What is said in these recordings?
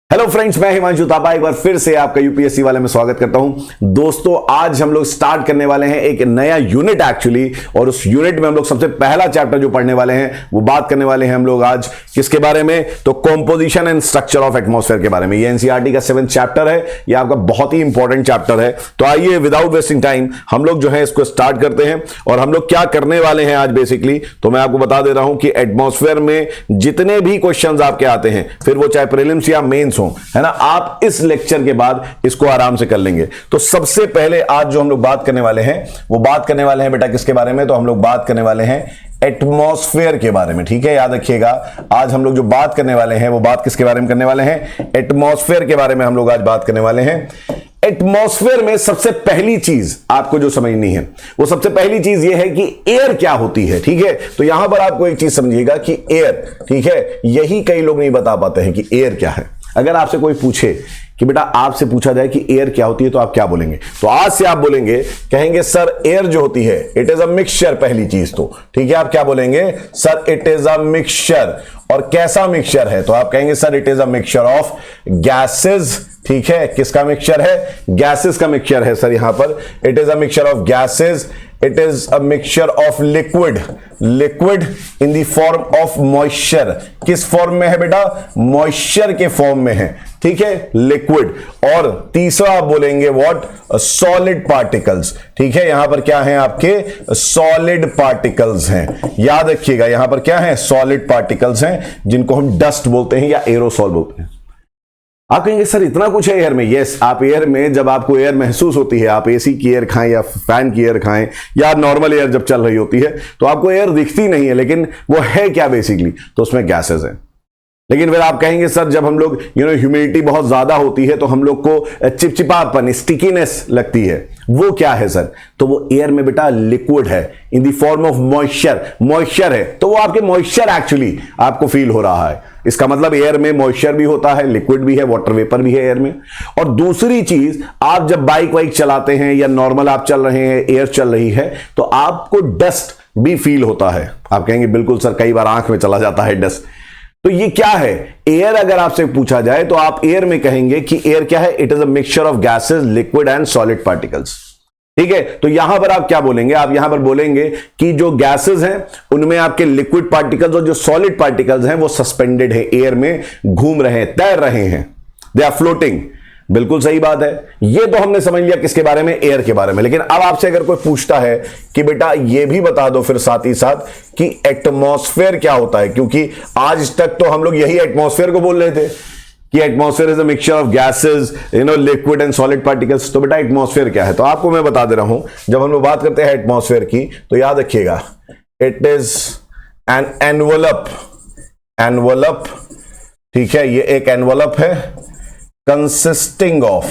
Hello friends, मैं हिमांशु थापा एक बार फिर से आपका यूपीएससी वाले में स्वागत करता हूं। दोस्तों, आज हम लोग स्टार्ट करने वाले हैं एक नया यूनिट एक्चुअली, और उस यूनिट में हम लोग सबसे पहला चैप्टर जो पढ़ने वाले हैं वो बात करने वाले हैं हम लोग आज किसके बारे में, तो composition and structure of atmosphere के बारे में। ये एनसीईआरटी का 7th चैप्टर है, ये आपका बहुत ही इंपॉर्टेंट चैप्टर है। तो आइए विदाउट वेस्टिंग टाइम हम लोग जो है इसको स्टार्ट करते हैं। और हम लोग क्या करने वाले हैं आज बेसिकली, तो मैं आपको बता दे रहा हूं कि एटमॉस्फेयर में जितने भी क्वेश्चंस आपके आते हैं, फिर वो चाहे प्रीलिम्स या मेंस हो, है ना, आप इस लेक्चर के बाद इसको आराम से कर लेंगे। तो सबसे पहले आज जो हम लोग बात करने वाले हैं वो बात करने वाले हैं बेटा किसके बारे में, तो हम लोग बात करने वाले हैं एटमॉस्फेयर के बारे में। ठीक है, याद रखिएगा, आज हम लोग जो बात करने वाले हैं वो बात किसके बारे में करने वाले हैं, एटमॉस्फेयर के बारे में हम लोग आज बात करने वाले हैं। एटमॉस्फेयर में सबसे पहली चीज आपको जो समझनी है वो सबसे पहली चीज ये है कि एयर क्या होती है। ठीक है, तो यहां पर आपको एक चीज समझिएगा कि एयर, ठीक है, यही कई लोग नहीं बता पाते हैं कि एयर क्या है। अगर आपसे कोई पूछे कि बेटा आपसे पूछा जाए कि एयर क्या होती है, तो आप क्या बोलेंगे, तो आज से आप बोलेंगे, कहेंगे सर एयर जो होती है इट इज अ मिक्सचर। पहली चीज तो ठीक है, आप क्या बोलेंगे, sir it is a mixture. और कैसा मिक्सचर है, तो आप कहेंगे sir it is a mixture of gases. ठीक है, किसका मिक्सचर है, गैसेस का मिक्सचर है सर। यहां पर it is a mixture of gases, it is a mixture of liquid, liquid in the form of moisture. किस फॉर्म में है बेटा, मॉइस्चर के फॉर्म में है। ठीक है, लिक्विड। और तीसरा आप बोलेंगे व्हाट, सॉलिड पार्टिकल्स। ठीक है, यहां पर क्या है आपके सॉलिड पार्टिकल्स हैं। याद रखिएगा यहां पर क्या है, सॉलिड पार्टिकल्स हैं जिनको हम डस्ट बोलते हैं या एरोसॉल बोलते हैं। आप कहेंगे सर इतना कुछ है एयर में। यस, आप एयर में जब आपको एयर महसूस होती है, आप एसी की एयर खाएं या फैन की एयर खाएं या नॉर्मल एयर जब चल रही होती है, तो आपको एयर दिखती नहीं है, लेकिन वो है क्या बेसिकली, तो उसमें गैसेस हैं। लेकिन फिर आप कहेंगे सर जब हम लोग ह्यूमिडिटी बहुत ज्यादा होती है तो हम लोग को चिपचिपापन, स्टिकीनेस लगती है, वो क्या है सर, तो वो एयर में बेटा लिक्विड है in the form of moisture. Moisture है तो वो आपके मॉइस्चर एक्चुअली आपको फील हो रहा है। इसका मतलब एयर में मॉइस्चर भी होता है, लिक्विड भी है, वाटर वेपर भी है एयर में। और दूसरी चीज, आप जब बाइक वाइक चलाते हैं या नॉर्मल आप चल रहे हैं, एयर चल रही है, तो आपको डस्ट भी फील होता है। आप कहेंगे बिल्कुल सर, कई बार आंख में चला जाता है डस्ट। तो ये क्या है एयर, अगर आपसे पूछा जाए तो आप एयर में कहेंगे कि एयर क्या है, it is a mixture of gases, liquid and solid particles. ठीक है, तो यहां पर आप क्या बोलेंगे, आप यहां पर बोलेंगे कि जो गैसेस हैं उनमें आपके लिक्विड पार्टिकल्स और जो सॉलिड पार्टिकल्स हैं वो सस्पेंडेड है, एयर में घूम रहे हैं, तैर रहे हैं, दे आर फ्लोटिंग। बिल्कुल सही बात है। ये तो हमने समझ लिया किसके बारे में, एयर के बारे में। लेकिन अब आपसे अगर कोई पूछता है कि बेटा ये भी बता दो फिर साथ ही साथ कि एटमॉस्फेयर क्या होता है, क्योंकि आज तक तो हम लोग यही एटमॉस्फेयर को बोल रहे थे कि atmosphere is a mixture of gases, liquid and solid particles. तो बेटा एटमॉस्फेयर क्या है, तो आपको मैं बता दे रहा हूं। जब हम लोग बात करते हैं एटमॉस्फेयर की तो याद रखिएगा it is an envelope. Envelope, ठीक है, ये एक एनवलप है consisting of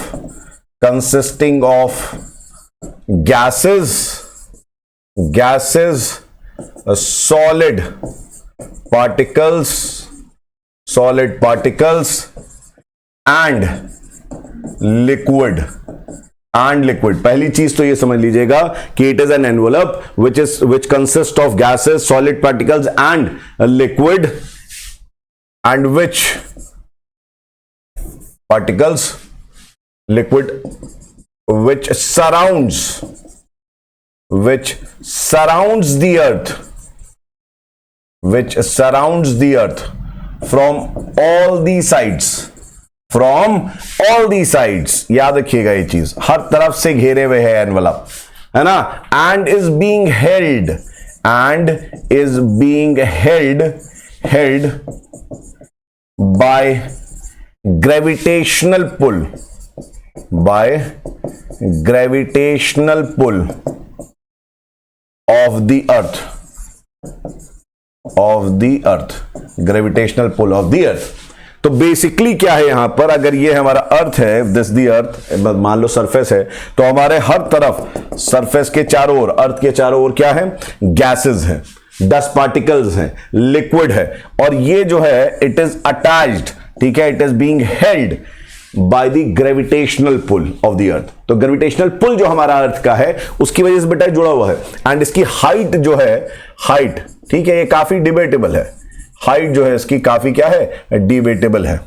gases, solid particles and liquid। पहली चीज तो ये समझ लीजिएगा कि it is an envelope which consists of gases, solid particles and liquid, and which particles, liquid, which surrounds the earth, from all the sides। याद रखिएगा ये चीज, हर तरफ से घेरे हुए है एनवलप, है ना। and is being held by gravitational pull of the earth, gravitational pull of the earth। तो बेसिकली क्या है यहां पर, अगर ये हमारा अर्थ है, दिस दी अर्थ, मान लो सरफेस है, तो हमारे हर तरफ सरफेस के चारों ओर, अर्थ के चारों ओर क्या है, गैसेस हैं, डस्ट पार्टिकल्स हैं, लिक्विड है। और ये जो है इट इज अटैच्ड, ठीक है, it is being held by the gravitational pull of the earth. तो ग्रेविटेशनल पुल जो हमारा अर्थ का है उसकी वजह से बेटा जुड़ा हुआ है। एंड इसकी हाइट जो है, हाइट, ठीक है, ये काफी डिबेटेबल है। हाइट जो है इसकी काफी क्या है, डिबेटेबल है।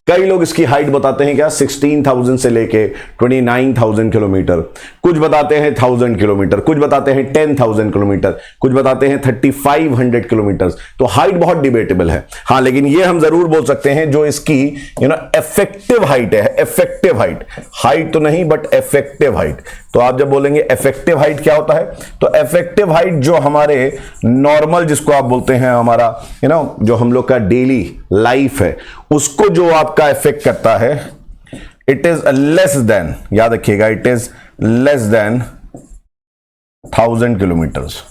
कई लोग इसकी हाइट बताते हैं क्या 16,000 से लेके 29,000 किलोमीटर, कुछ बताते हैं 1,000 किलोमीटर, कुछ बताते हैं 10,000 किलोमीटर, कुछ बताते हैं 3,500 किलोमीटर। तो हाइट बहुत डिबेटेबल है। हाँ, लेकिन ये हम जरूर बोल सकते हैं जो इसकी इफेक्टिव हाइट है, इफेक्टिव हाइट तो नहीं बट इफेक्टिव हाइट। तो आप जब बोलेंगे इफेक्टिव हाइट क्या होता है, तो इफेक्टिव हाइट जो हमारे नॉर्मल, जिसको आप बोलते हैं हमारा जो हम लोग का डेली लाइफ है, उसको जो आपका इफेक्ट करता है, इट इज लेस देन, याद रखिएगा, it is less than 1,000 kilometres.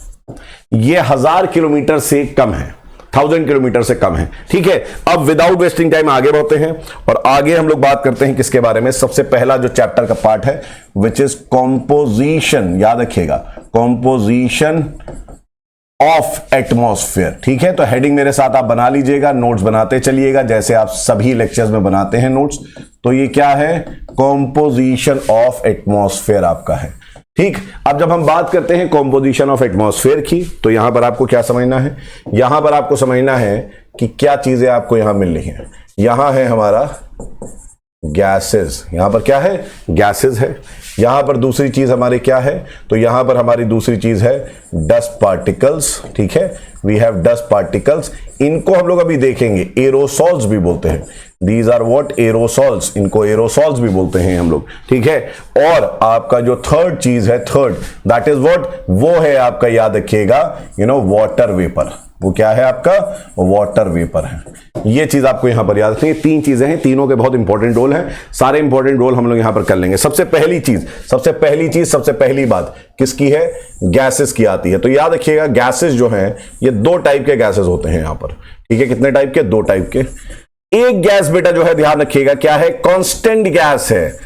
ये 1,000 किलोमीटर से कम है, 1,000 किलोमीटर से कम है। ठीक है, अब विदाउट वेस्टिंग टाइम आगे बढ़ते हैं और आगे हम लोग बात करते हैं किसके बारे में। सबसे पहला जो चैप्टर का पार्ट है विच इज कॉम्पोजिशन, याद रखिएगा, कॉम्पोजिशन ऑफ एटमॉस्फेयर। ठीक है, तो हेडिंग मेरे साथ आप बना लीजिएगा, नोट्स बनाते चलिएगा जैसे आप सभी लेक्चर्स में बनाते हैं नोट्स। तो ये क्या है, कॉम्पोजिशन ऑफ एटमॉस्फेयर आपका है। ठीक, अब जब हम बात करते हैं कॉम्पोजिशन ऑफ एटमॉस्फेयर की, तो यहां पर आपको क्या समझना है, यहां पर आपको समझना है कि क्या चीजें आपको यहां मिल रही हैं। यहां है हमारा गैसेस, यहां पर क्या है, गैसेस है। यहां पर दूसरी चीज हमारी क्या है, तो यहां पर हमारी दूसरी चीज है डस्ट पार्टिकल्स। ठीक है, वी हैव डस्ट पार्टिकल्स, इनको हम लोग अभी देखेंगे, एरोसॉल्स भी बोलते हैं। दीज आर व्हाट, एरोसॉल्स, इनको एरोसॉल्स भी बोलते हैं हम लोग। ठीक है, और आपका जो थर्ड चीज है, थर्ड, दैट इज व्हाट, वो है आपका, याद रखिएगा, वाटर वेपर। वो क्या है आपका, वाटर वेपर है। ये चीज आपको यहां पर याद रखनी है। तीन चीजें हैं, तीनों के बहुत इंपॉर्टेंट रोल हैं, सारे इंपॉर्टेंट रोल हम लोग यहां पर कर लेंगे। सबसे पहली चीज, सबसे पहली बात किसकी है, गैसेस की आती है। तो याद रखिएगा, गैसेस जो हैं ये दो टाइप के गैसेस होते हैं यहां पर। ठीक है, कितने टाइप के, दो टाइप के। एक गैस बेटा जो है, ध्यान रखिएगा, क्या है, कांस्टेंट गैस है।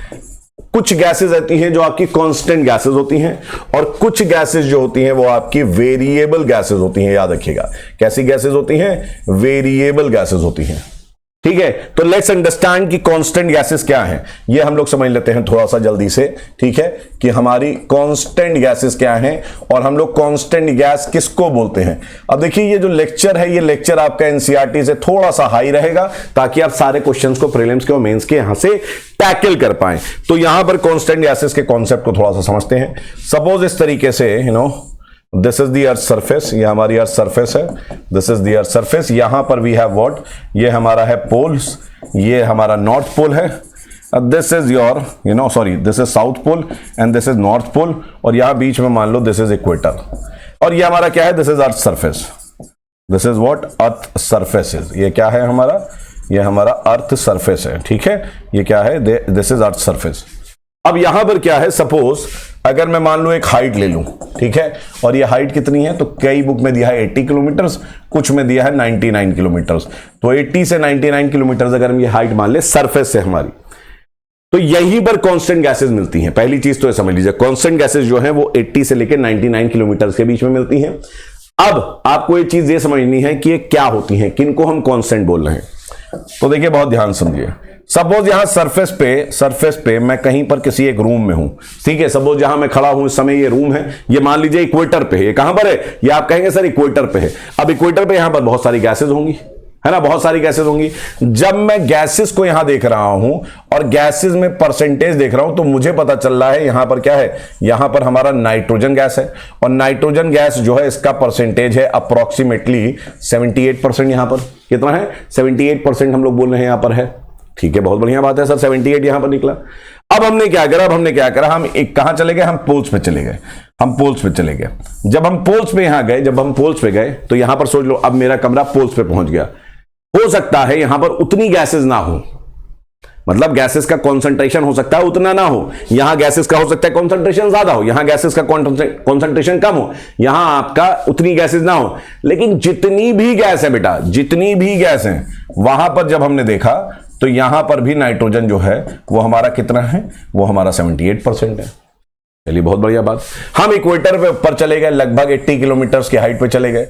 कुछ गैसेस रहती हैं जो आपकी कांस्टेंट गैसेस होती हैं, और कुछ गैसेस जो होती हैं वो आपकी वेरिएबल गैसेस होती हैं। याद रखिएगा, कैसी गैसेस होती हैं, वेरिएबल गैसेस होती हैं। ठीक है, तो लेट्स अंडरस्टैंड कि कांस्टेंट गैसेस क्या हैं, ये हम लोग समझ लेते हैं थोड़ा सा जल्दी से। ठीक है, कि हमारी कांस्टेंट गैसेस क्या हैं और हम लोग कांस्टेंट गैस किसको बोलते हैं। अब देखिए, ये जो लेक्चर है, ये लेक्चर आपका एनसीईआरटी से थोड़ा सा हाई रहेगा, ताकि आप सारे क्वेश्चंस को प्रीलिम्स के और मेंस के यहां से टैकल कर पाएं। तो यहां पर कांस्टेंट गैसेस के कॉन्सेप्ट को थोड़ा सा समझते हैं। सपोज इस तरीके से, this is the earth surface, ये हमारी अर्थ सरफेस है, this is the earth surface. यहां पर वी हैव व्हाट, ये हमारा है पोल्स, ये हमारा नॉर्थ पोल है, this is your this is south pole and this is north pole, और यहां बीच में मान लो दिस इज इक्वेटर, और ये हमारा क्या है, this is earth surface, this is what, earth surfaces. ये क्या है हमारा, ये हमारा अर्थ सरफेस है। ठीक है, ये क्या है, दिस इज अर्थ सरफेस। अब यहां पर क्या है, सपोज अगर मैं मान लूं एक हाइट ले लूं, ठीक है, और ये हाइट कितनी है, तो कई बुक में दिया है 80 किलोमीटर्स, कुछ में दिया है 99 किलोमीटर्स। तो 80 से 99 किलोमीटर्स अगर हम ये हाइट मान ले सरफेस से हमारी, तो यहीं पर कांस्टेंट गैसेस मिलती हैं। पहली चीज तो ये समझ लीजिए, कांस्टेंट गैसेस जो है वो 80 से लेकर 99 किलोमीटर के बीच में मिलती हैं। अब आपको ये चीज ये समझनी है कि ये क्या होती हैं, किनको हम कांस्टेंट बोल रहे हैं। तो देखिए, बहुत ध्यान समझिए। सपोज यहां सरफेस पे मैं कहीं पर किसी एक रूम में हूं, ठीक है, सपोज जहां मैं खड़ा हूं इस समय ये रूम है, ये मान लीजिए इक्वेटर पे है। ये कहां पर है, ये आप कहेंगे सर इक्वेटर पे है। अब इक्वेटर पे यहां पर बहुत सारी गैसेस होंगी, है ना, बहुत सारी गैसेस होंगी। जब मैं गैसेस को यहां देख रहा हूं और गैसेस में परसेंटेज देख रहा हूं, तो मुझे पता चल रहा है यहां पर क्या है, यहां पर हमारा नाइट्रोजन गैस है, और नाइट्रोजन गैस जो है इसका परसेंटेज है अप्रोक्सीमेटली 78%। यहां पर कितना है, 78% हम लोग बोल रहे हैं यहां पर है। ठीक है, बहुत बढ़िया बात है सर, 78 यहां पर निकला। अब हमने क्या करा, हम एक कहां चले गए, हम पोल्स पे चले गए, जब हम पोल्स पे गए, तो यहां पर सोच लो, अब मेरा कमरा पोल्स पे पहुंच गया। हो सकता है यहां पर उतनी गैसेस ना हो, मतलब गैसेस का कॉन्सेंट्रेशन हो सकता है उतना ना हो, यहां गैसेस का हो सकता है कॉन्सेंट्रेशन ज्यादा हो, यहां गैसेस का कॉन्सेंट्रेशन कम हो, यहां आपका उतनी गैसेस ना हो। लेकिन जितनी भी गैस है बेटा, जितनी भी गैस है, वहां पर जब हमने देखा तो यहां पर भी नाइट्रोजन जो है वो हमारा कितना है, वो हमारा 78% है। चलिए, बहुत बढ़िया बात। हम इक्वेटर पे ऊपर चले गए, लगभग 80 किलोमीटर की हाइट पे चले गए।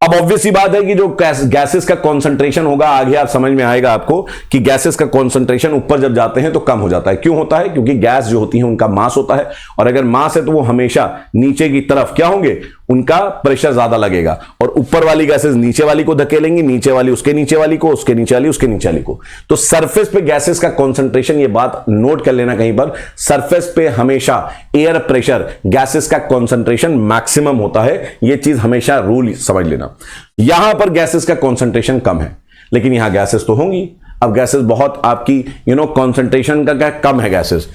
अब ऑब्वियस सी बात है कि जो गैसेस का कॉन्सेंट्रेशन होगा, आगे आप समझ में आएगा आपको कि गैसेस का कॉन्सेंट्रेशन ऊपर जब जाते हैं तो कम हो जाता है। क्यों होता है, क्योंकि गैस जो होती है उनका मास होता है, और अगर मास है तो वो हमेशा नीचे की तरफ क्या होंगे, उनका प्रेशर ज्यादा लगेगा, और ऊपर वाली गैसेस नीचे वाली को धकेलेंगी, नीचे वाली उसके नीचे वाली को, उसके नीचे वाली उसके नीचे वाली को। तो सरफेस पे गैसेस का कॉन्सेंट्रेशन, ये बात नोट कर लेना कहीं पर, सरफेस पे हमेशा एयर प्रेशर गैसेस का कॉन्सेंट्रेशन मैक्सिमम होता है। ये चीज हमेशा रूल समझ लेना। यहां पर गैसेस का कॉन्सेंट्रेशन कम है, लेकिन यहां गैसेस तो होंगी। अब गैसेस बहुत आपकी कॉन्सेंट्रेशन का क्या कम है, गैसेस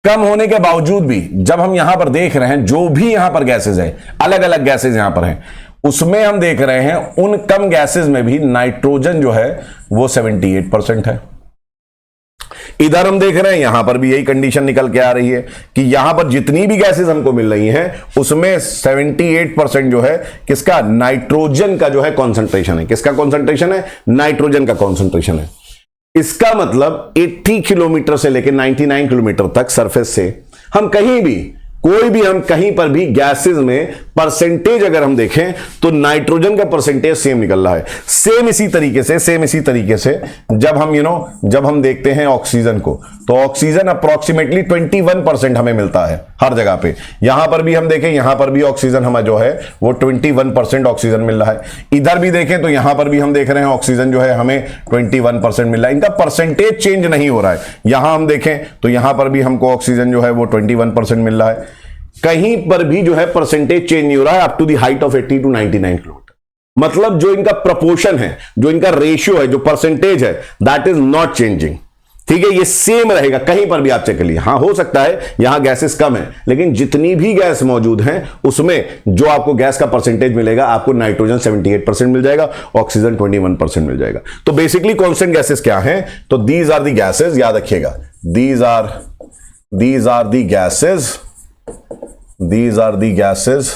कम होने के बावजूद भी जब हम यहां पर देख रहे हैं, जो भी यहां पर गैसेस है, अलग अलग गैसेस यहां पर हैं, उसमें हम देख रहे हैं उन कम गैसेस में भी नाइट्रोजन जो है वो 78% है। इधर हम देख रहे हैं यहां पर भी यही कंडीशन निकल के आ रही है कि यहां पर जितनी भी गैसेस हमको मिल रही हैं उसमें 78% जो है किसका, नाइट्रोजन का जो है कॉन्सेंट्रेशन है। किसका कॉन्सेंट्रेशन है, नाइट्रोजन का कॉन्सेंट्रेशन है। इसका मतलब 80 किलोमीटर से लेकर 99 किलोमीटर तक सरफेस से हम कहीं भी, कोई भी, हम कहीं पर भी गैसेस में परसेंटेज अगर हम देखें तो नाइट्रोजन का परसेंटेज सेम निकल रहा है। सेम इसी तरीके से जब हम जब हम देखते हैं ऑक्सीजन को, तो ऑक्सीजन अप्रोक्सीमेटली 21% हमें मिलता है हर जगह पे। यहां पर भी हम देखें, यहां पर भी ऑक्सीजन हमें जो है वो 21% ऑक्सीजन मिल रहा है। इधर भी देखें तो यहां पर भी हम देख रहे हैं ऑक्सीजन जो है हमें 21% मिल रहा है। इनका परसेंटेज चेंज नहीं हो रहा है। यहां हम देखें तो यहां पर भी हमको ऑक्सीजन जो है वो 21% मिल रहा है। कहीं पर भी जो है परसेंटेज चेंज नहीं हो रहा है up to the height of 80 to 99 kilometre. मतलब जो इनका प्रपोर्शन है, जो इनका रेशियो है, जो परसेंटेज है, दैट इज नॉट चेंजिंग। ठीक है, ये सेम रहेगा कहीं पर भी आप चेक कर लीजिए। हाँ, हो सकता है यहां गैसेस कम है, लेकिन जितनी भी गैस मौजूद हैं उसमें जो आपको गैस का परसेंटेज मिलेगा, आपको नाइट्रोजन 78% मिल जाएगा, ऑक्सीजन 21% मिल जाएगा। तो बेसिकली कांस्टेंट गैसेस क्या हैं, तो दीज आर दी गैसेस, याद रखिएगा, these are the gases, these are the gases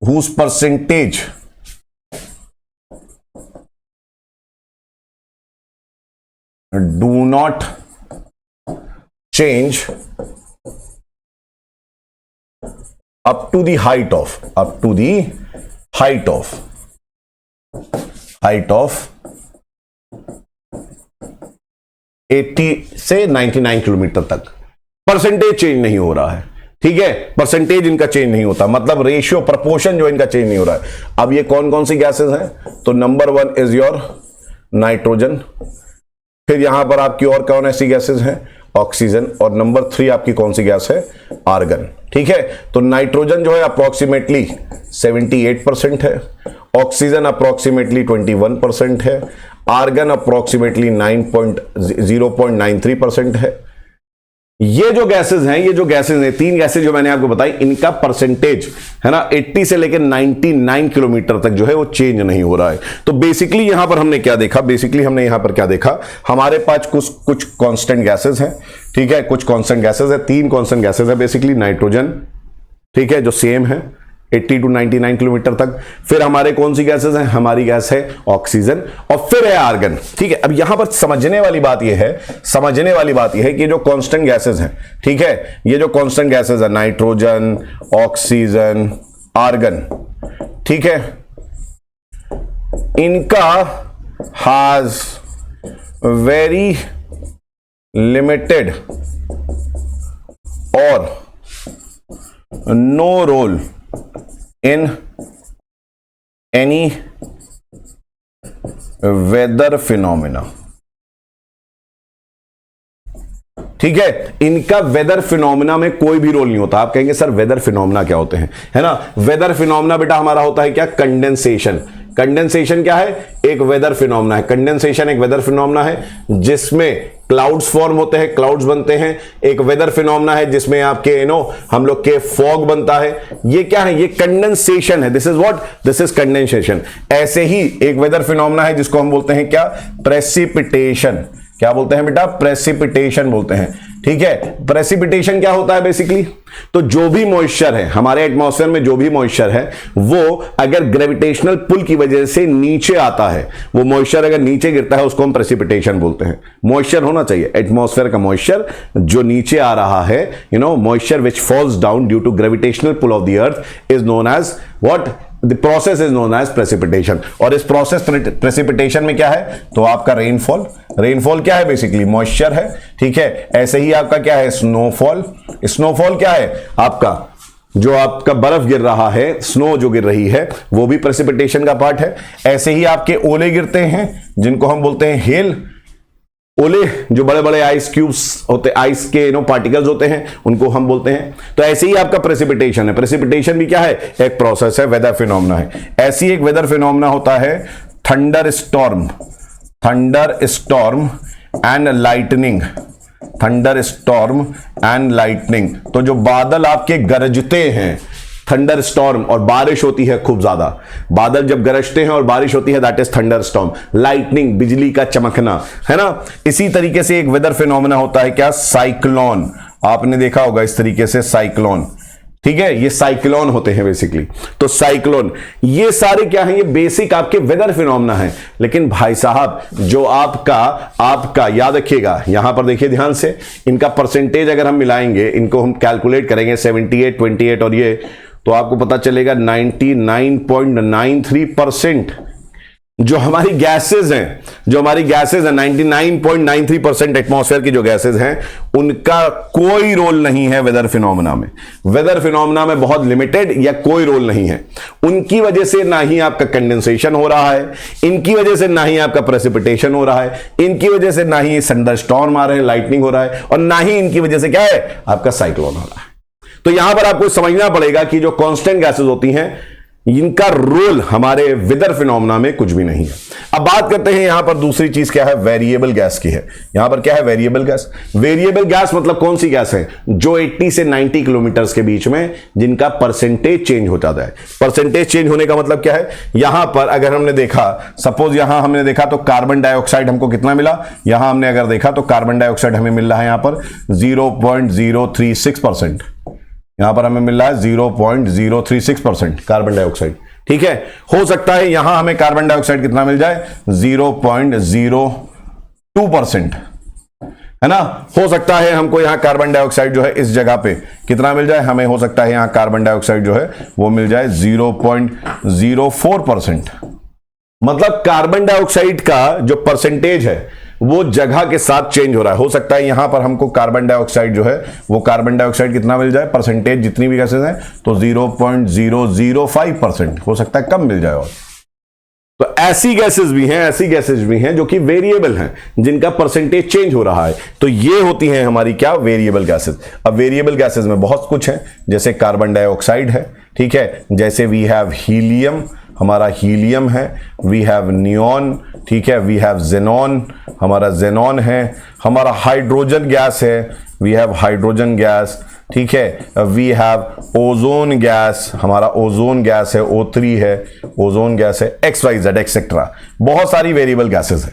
whose percentage do not change up to the height of 80 से 99 किलोमीटर तक परसेंटेज चेंज नहीं हो रहा है। ठीक है, परसेंटेज इनका चेंज नहीं होता, मतलब रेशियो, प्रपोर्शन जो इनका चेंज नहीं हो रहा है। अब ये कौन कौन सी गैसेस हैं, तो नंबर 1 इज योर नाइट्रोजन, फिर यहां पर आपकी और कौन ऐसी गैसेस हैं, ऑक्सीजन, और नंबर 3 आपकी कौन सी गैस है, आर्गन। ठीक है, तो नाइट्रोजन जो है अप्रोक्सीमेटली 78% है, ऑक्सीजन अप्रोक्सीमेटली 21% है, आर्गन अप्रोक्सीमेटली 0.93% है। ये जो गैसेस हैं, 3 गैसेस जो मैंने आपको बताई, इनका परसेंटेज है ना 80 से लेकर 99 किलोमीटर तक जो है वो चेंज नहीं हो रहा है। तो बेसिकली यहां पर हमने क्या देखा, हमारे पास कुछ कांस्टेंट गैसेस हैं। ठीक है, कुछ कांस्टेंट गैसेस है, 3 कांस्टेंट गैसेस है बेसिकली। नाइट्रोजन, ठीक है, जो सेम है 80 to 99 किलोमीटर तक। फिर हमारे कौन सी गैसेस हैं, हमारी गैस है ऑक्सीजन, और फिर है आर्गन। ठीक है, अब यहां पर समझने वाली बात यह है कि जो कांस्टेंट गैसेस हैं, ठीक है, ये जो कांस्टेंट गैसेस है, नाइट्रोजन, ऑक्सीजन, आर्गन, ठीक है, इनका हैज वेरी लिमिटेड और no role in any weather phenomena। ठीक है, इनका वेदर फिनोमिना में कोई भी रोल नहीं होता। आप कहेंगे सर वेदर फिनोमिना क्या होते हैं, है ना। वेदर फिनोमिना बेटा हमारा होता है क्या, कंडेंसेशन। कंडेंसेशन क्या है, एक वेदर फिनोमिना है। कंडेंसेशन एक वेदर फिनोमिना है जिसमें क्लाउड्स फॉर्म होते हैं, क्लाउड्स बनते हैं। एक वेदर फिनोमिना है जिसमें आपके हम लोग के फॉग बनता है। ये क्या है, ये कंडेंसेशन है। This is what, this is condensation. ऐसे ही एक वेदर फिनोमिना है जिसको हम बोलते हैं क्या, प्रेसिपिटेशन। क्या बोलते हैं बेटा, प्रेसिपिटेशन बोलते हैं। ठीक है, प्रेसिपिटेशन क्या होता है बेसिकली, तो जो भी मॉइस्चर है हमारे एटमॉस्फेयर में, जो भी मॉइस्चर है वो अगर ग्रेविटेशनल पुल की वजह से नीचे आता है, वो मॉइस्चर अगर नीचे गिरता है उसको हम प्रेसिपिटेशन बोलते हैं। मॉइस्चर होना चाहिए, एटमॉस्फेयर का मॉइस्चर जो नीचे आ रहा है, moisture which falls down due to gravitational pull of the earth is known as what, the process is known as precipitation. और इस प्रोसेस प्रेसिपिटेशन में क्या है, तो आपका रेनफॉल, रेनफॉल क्या है बेसिकली मॉइस्चर है, ठीक है। ऐसे ही आपका क्या है स्नोफॉल, स्नोफॉल क्या है आपका जो आपका बर्फ गिर रहा है, स्नो जो गिर रही है वो भी प्रेसिपिटेशन का पार्ट है। ऐसे ही आपके ओले गिरते हैं जिनको हम बोलते हैं हेल, ओले जो बड़े बड़े आइस क्यूब्स होते, आइस के पार्टिकल्स होते हैं उनको हम बोलते हैं। तो ऐसे ही आपका प्रेसिपिटेशन है, प्रेसिपिटेशन भी क्या है एक प्रोसेस है, वेदर फिनोमेना है। ऐसी एक वेदर फिनोमेना होता है thunder storm, thunder storm and lightning, thunder storm and lightning. तो जो बादल आपके गरजते हैं, थंडर स्टॉर्म, और बारिश होती है खूब ज्यादा, बादल जब गरजते हैं और बारिश होती है that is thunder storm. Lightning बिजली का चमकना, है ना। इसी तरीके से एक वेदर फिनोमेना होता है क्या साइक्लोन, आपने देखा होगा इस तरीके से साइक्लोन, ठीक है, ये साइक्लोन होते हैं बेसिकली। तो साइक्लोन ये सारे क्या हैं, ये बेसिक आपके वेदर फिनोमेना है। लेकिन भाई साहब जो आपका याद रखिएगा, यहां पर देखिए ध्यान से, इनका परसेंटेज अगर हम मिलाएंगे, इनको हम कैलकुलेट करेंगे 78, 28 और ये, तो आपको पता चलेगा 99.93% जो हमारी गैसेज हैं, जो हमारी गैसेज हैं 99.93% एटमॉस्फेयर की जो गैसेज हैं उनका कोई रोल नहीं है वेदर फिनोमेना में। वेदर फिनोमेना में बहुत लिमिटेड या कोई रोल नहीं है। उनकी वजह से ना ही आपका कंडेंसेशन हो रहा है, इनकी वजह से ना ही आपका प्रेसिपिटेशन हो रहा है, इनकी वजह से ना ही थंडरस्टॉर्म आ रहे हैं, लाइटनिंग हो रहा है, और ना ही इनकी वजह से क्या है आपका साइक्लोन हो रहा है। तो यहां पर आपको समझना पड़ेगा कि जो कांस्टेंट गैसेज होती हैं इनका रोल हमारे वेदर फिनोमेना में कुछ भी नहीं है। अब बात करते हैं यहां पर दूसरी चीज क्या है, वेरिएबल गैस की है। यहां पर क्या है वेरिएबल गैस, वेरिएबल गैस मतलब कौन सी गैस है जो 80 से 90 किलोमीटर के बीच में जिनका परसेंटेज चेंज हो जाता है। परसेंटेज चेंज होने का मतलब क्या है, यहां पर अगर हमने देखा, सपोज यहां हमने देखा तो कार्बन डाइऑक्साइड हमको कितना मिला, यहां हमने अगर देखा तो कार्बन डाइऑक्साइड हमें मिल रहा है यहां पर 0.036%, यहां पर हमें मिल रहा है 0.036% कार्बन डाइऑक्साइड, ठीक है। हो सकता है यहां हमें कार्बन डाइऑक्साइड कितना मिल जाए 0.02%, है ना। हो सकता है हमको यहां कार्बन डाइऑक्साइड जो है इस जगह पे कितना मिल जाए, हमें हो सकता है यहां कार्बन डाइऑक्साइड जो है वो मिल जाए 0.04%। मतलब कार्बन डाइऑक्साइड का जो परसेंटेज है वो जगह के साथ चेंज हो रहा है। हो सकता है यहां पर हमको कार्बन डाइऑक्साइड जो है वो कार्बन डाइऑक्साइड कितना मिल जाए, परसेंटेज जितनी भी गैसेज हैं तो 0.005%, हो सकता है कम मिल जाए। और तो ऐसी गैसेज भी हैं, ऐसी गैसेज भी हैं जो कि वेरिएबल हैं, जिनका परसेंटेज चेंज हो रहा है। तो ये होती हैं हमारी क्या वेरिएबल गैसेज। अब वेरिएबल गैसेज में बहुत कुछ है, जैसे कार्बन डाइऑक्साइड है, ठीक है, जैसे वी हैव हीलियम, हमारा हीलियम है, वी हैव नियॉन, ठीक है, वी हैव जेनॉन, हमारा जेनॉन है, हमारा हाइड्रोजन गैस है, वी हैव हाइड्रोजन गैस, ठीक है, वी हैव ओजोन गैस, हमारा ओजोन गैस है, O3 है, ओजोन गैस है, XYZ एक्सेट्रा। बहुत सारी वेरिएबल गैसेस है,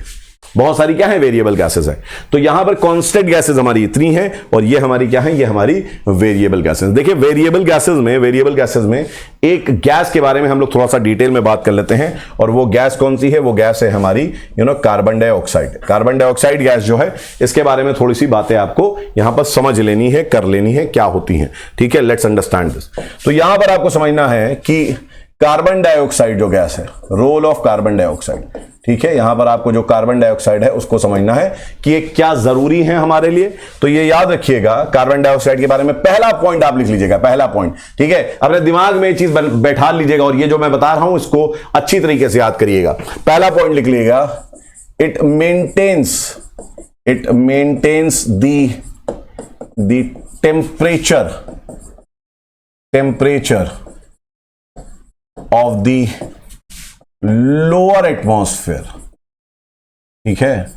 बहुत सारी क्या है वेरिएबल गैसेस है। तो यहां पर कांस्टेंट गैसेस हमारी इतनी हैं और ये हमारी क्या है, ये हमारी वेरिएबल गैसेस। देखिए वेरिएबल गैसेस में एक गैस के बारे में हम लोग थोड़ा सा डिटेल में बात कर लेते हैं, और वो गैस कौन सी है, वो गैस है हमारी carbon dioxide. Carbon dioxide gas जो है इसके बारे में थोड़ी सी बातें आपको यहां पर समझ लेनी है, कर लेनी है, क्या होती है, ठीक है। Let's understand this. तो यहां पर आपको समझना है कि कार्बन डाइऑक्साइड जो गैस है, रोल ऑफ कार्बन डाइऑक्साइड, ठीक है। यहां पर आपको जो कार्बन डाइऑक्साइड है उसको समझना है कि ये क्या जरूरी है हमारे लिए। तो ये याद रखिएगा कार्बन डाइऑक्साइड के बारे में पहला पॉइंट आप लिख लीजिएगा, पहला पॉइंट, ठीक है। अपने दिमाग में ये चीज बैठा लीजिएगा और ये जो मैं बता रहा हूं इसको अच्छी तरीके से याद करिएगा। पहला पॉइंट लिख लीजिएगा, it maintains the temperature of the lower atmosphere, ठीक है।